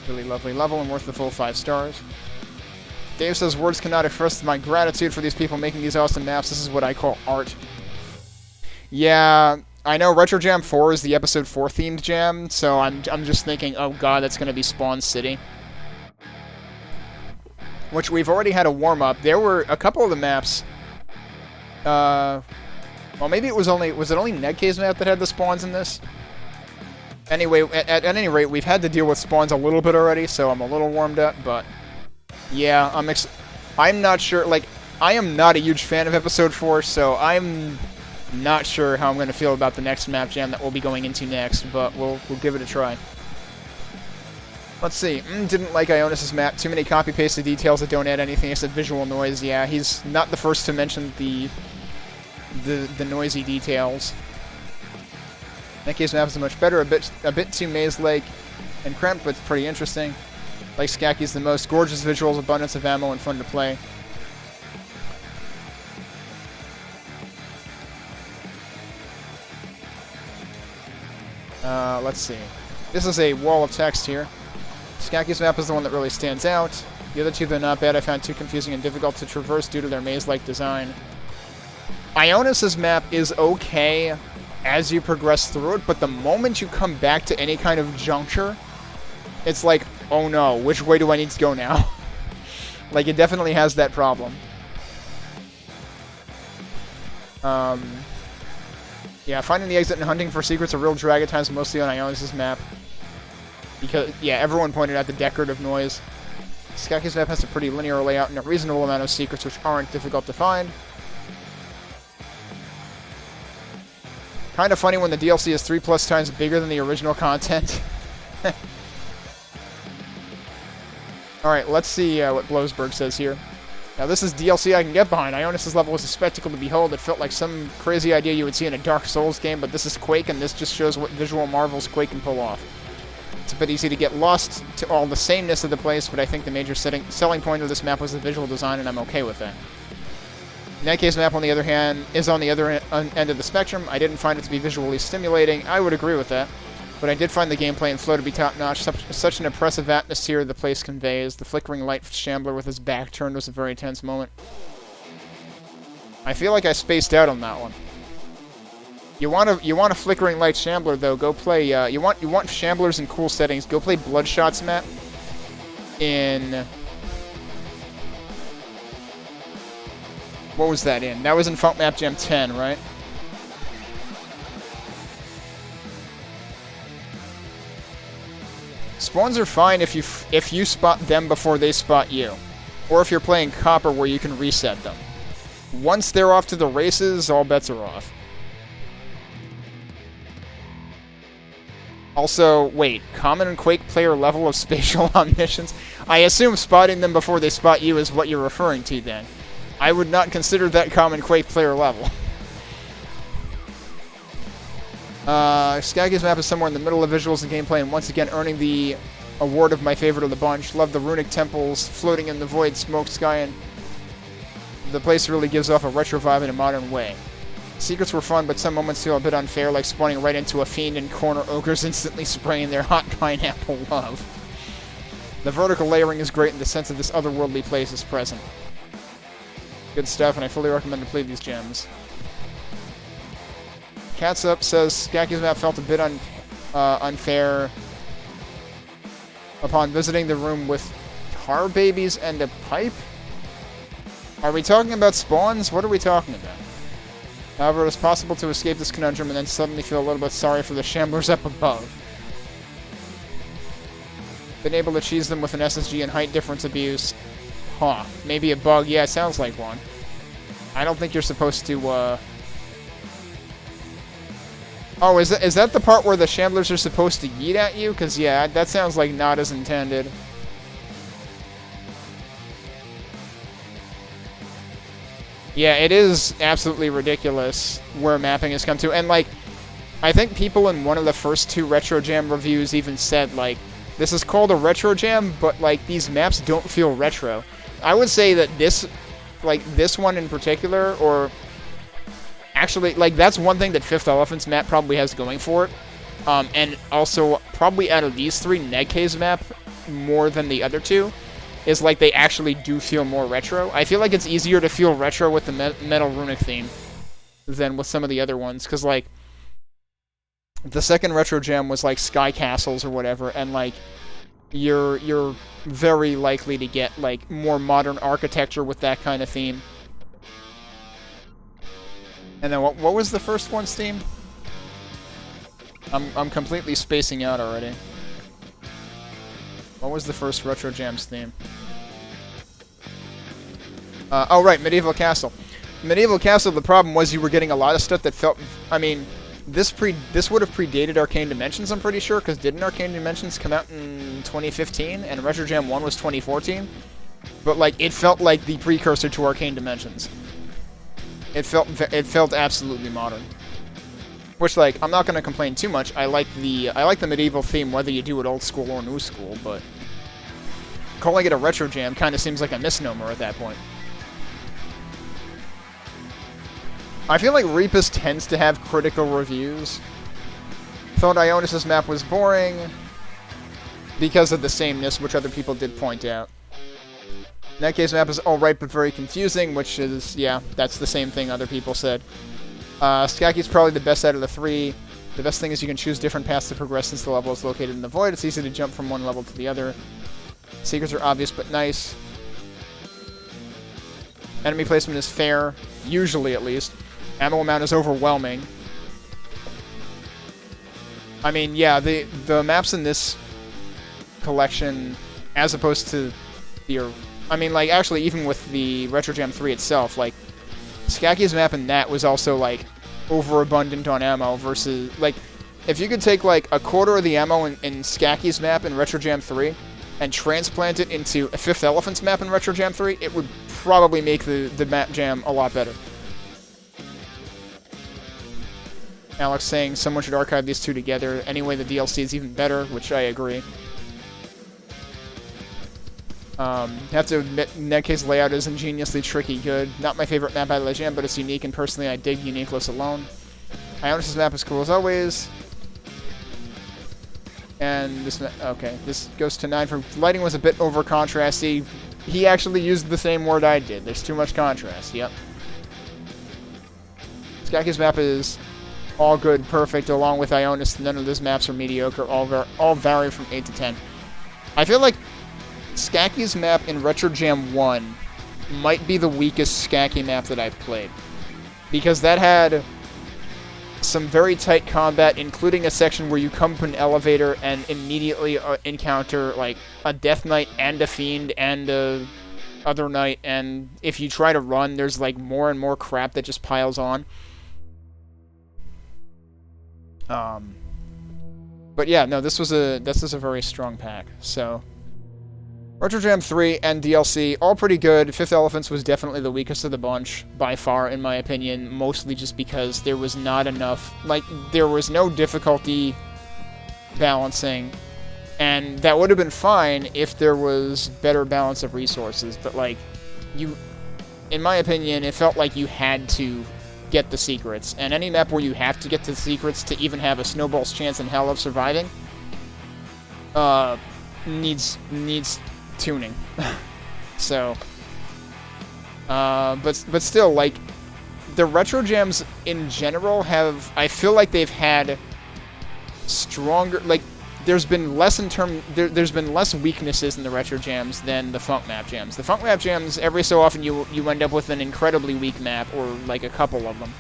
Really lovely level and worth the full 5 stars. Dave says, words cannot express my gratitude for these people making these awesome maps. This is what I call art. Yeah, I know Retro Jam 4 is the Episode 4 themed jam, so I'm just thinking, oh god, that's going to be Spawn City. Which we've already had a warm-up. There were a couple of the maps... well, maybe it was only Negke's map that had the spawns in this? Anyway, at any rate, we've had to deal with spawns a little bit already, so I'm a little warmed up, but... Yeah, I'm not sure, like, I am not a huge fan of Episode 4, so I'm not sure how I'm going to feel about the next map jam that we'll be going into next, but we'll give it a try. Let's see. Didn't like Ionous' map. Too many copy-pasted details that don't add anything except visual noise. Yeah, he's not the first to mention the noisy details. Negke's map is much better. A bit too maze-like and cramped, but pretty interesting. Like Skacky's the most. Gorgeous visuals, abundance of ammo, and fun to play. Let's see. This is a wall of text here. Skacky's map is the one that really stands out. The other two, they're not bad. I found too confusing and difficult to traverse due to their maze-like design. Ionous' map is okay as you progress through it, but the moment you come back to any kind of juncture, it's like, oh no, which way do I need to go now? Like, it definitely has that problem. Yeah, finding the exit and hunting for secrets are real drag at times, mostly on Ionous' map. Because, yeah, everyone pointed out the decorative noise. Skacky's map has a pretty linear layout and a reasonable amount of secrets which aren't difficult to find. Kind of funny when the DLC is 3+ times bigger than the original content. Alright, let's see what Blowsberg says here. Now this is DLC I can get behind. Ionous' level was a spectacle to behold. It felt like some crazy idea you would see in a Dark Souls game, but this is Quake, and this just shows what visual marvels Quake can pull off. It's a bit easy to get lost to all the sameness of the place, but I think the major selling point of this map was the visual design, and I'm okay with that. Negke's map, on the other hand, is on the other end of the spectrum. I didn't find it to be visually stimulating. I would agree with that. but I did find the gameplay and flow to be top-notch. Such an impressive atmosphere the place conveys. The flickering light shambler with his back turned was a very tense moment. I feel like I spaced out on that one. You want a flickering light shambler though? Go play. You want shamblers in cool settings. Go play Bloodshot's map in. What was that in? That was in Func Map Jam 10, right? Spawns are fine if you spot them before they spot you, or if you're playing Copper where you can reset them. Once they're off to the races, all bets are off. Also, wait, common and Quake player level of spatial omniscience? I assume spotting them before they spot you is what you're referring to then. I would not consider that common Quake player level. Skaggy's map is somewhere in the middle of visuals and gameplay, and once again earning the award of my favorite of the bunch. Love the runic temples floating in the void, smoke sky, and the place really gives off a retro vibe in a modern way. Secrets were fun, but some moments feel a bit unfair, like spawning right into a fiend and corner ogres instantly spraying their hot pineapple love. The vertical layering is great, and the sense of this otherworldly place is present. Good stuff, and I fully recommend to play these gems. Cats Up says Skacky's map felt a bit unfair upon visiting the room with tar babies and a pipe. Are we talking about spawns? What are we talking about? However, it is possible to escape this conundrum and then suddenly feel a little bit sorry for the shamblers up above. Been able to cheese them with an SSG and height difference abuse. Huh. Maybe a bug. Yeah, it sounds like one. I don't think you're supposed to, Oh, is that the part where the shamblers are supposed to yeet at you? Because, yeah, that sounds like not as intended. Yeah, it is absolutely ridiculous where mapping has come to. And, like, I think people in one of the first 2 Retro Jam reviews even said, like, this is called a Retro Jam, but, like, these maps don't feel retro. I would say that this one in particular, or... Actually, like, that's one thing that FifthElephant's map probably has going for it. And also, probably out of these 3, Negke's map, more than the other 2, is, like, they actually do feel more retro. I feel like it's easier to feel retro with the Metal Runic theme than with some of the other ones. Because, like, the second Retro Jam was, like, Sky Castles or whatever, and, like, you're very likely to get, like, more modern architecture with that kind of theme. And then what was the first one's theme? I'm completely spacing out already. What was the first Retro Jam's theme? Oh right, Medieval Castle. Medieval Castle, the problem was you were getting a lot of stuff that felt... I mean, this would have predated Arcane Dimensions, I'm pretty sure, because didn't Arcane Dimensions come out in 2015, and Retro Jam 1 was 2014? But, like, it felt like the precursor to Arcane Dimensions. It felt absolutely modern. Which, like, I'm not gonna complain too much. I like the medieval theme, whether you do it old school or new school, but calling it a Retro Jam kind of seems like a misnomer at that point. I feel like Repus tends to have critical reviews. Thought Ionous' map was boring because of the sameness, which other people did point out. Netke's map is alright but very confusing, which is, yeah, that's the same thing other people said. Skacky's probably the best out of the 3. The best thing is you can choose different paths to progress since the level is located in the void. It's easy to jump from one level to the other. Secrets are obvious but nice. Enemy placement is fair, usually at least. Ammo amount is overwhelming. I mean, yeah, the maps in this collection, as opposed to the... I mean, like, actually, even with the Retro Jam 3 itself, like, Skacky's map in that was also, like, overabundant on ammo versus, like, if you could take, like, a quarter of the ammo in Skacky's map in Retro Jam 3 and transplant it into a FifthElephant's map in Retro Jam 3, it would probably make the map jam a lot better. Alex saying someone should archive these 2 together. Anyway, the DLC is even better, which I agree. Have to admit, Negke's layout is ingeniously tricky good. Not my favorite map out of the jam, but it's unique, and personally I dig uniqueness alone. Ionous' map is cool as always. And this, okay, this goes to 9 for lighting was a bit over contrasty. He actually used the same word I did. There's too much contrast. Yep. Skacky's map is all good, perfect, along with Ionous. None of those maps are mediocre. All vary from 8 to 10. I feel like Skacky's map in Retro Jam 1 might be the weakest Skacky map that I've played. Because that had some very tight combat, including a section where you come to an elevator and immediately encounter like a Death Knight and a Fiend and a other Knight, and if you try to run, there's like more and more crap that just piles on. But yeah, no, this was a very strong pack. So Retro Jam 3 and DLC, all pretty good. FifthElephant was definitely the weakest of the bunch, by far, in my opinion, mostly just because there was not enough, like, there was no difficulty balancing, and that would have been fine if there was better balance of resources, but, like, in my opinion, it felt like you had to get the secrets, and any map where you have to get the secrets to even have a snowball's chance in hell of surviving, needs tuning. So, but still, like, the Retro Jams in general I feel like they've had stronger, like, there's been less weaknesses in the Retro Jams than the Func Map Jams. The Func Map Jams, every so often you end up with an incredibly weak map, or like a couple of them.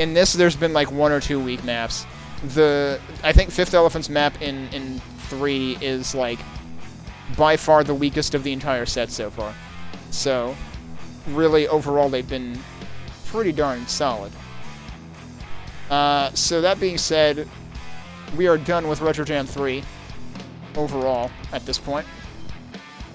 In this, there's been like 1 or 2 weak maps. I think FifthElephant's map in 3 is like by far the weakest of the entire set so far. So, really, overall, they've been pretty darn solid. So that being said, we are done with Retro Jam 3 overall at this point.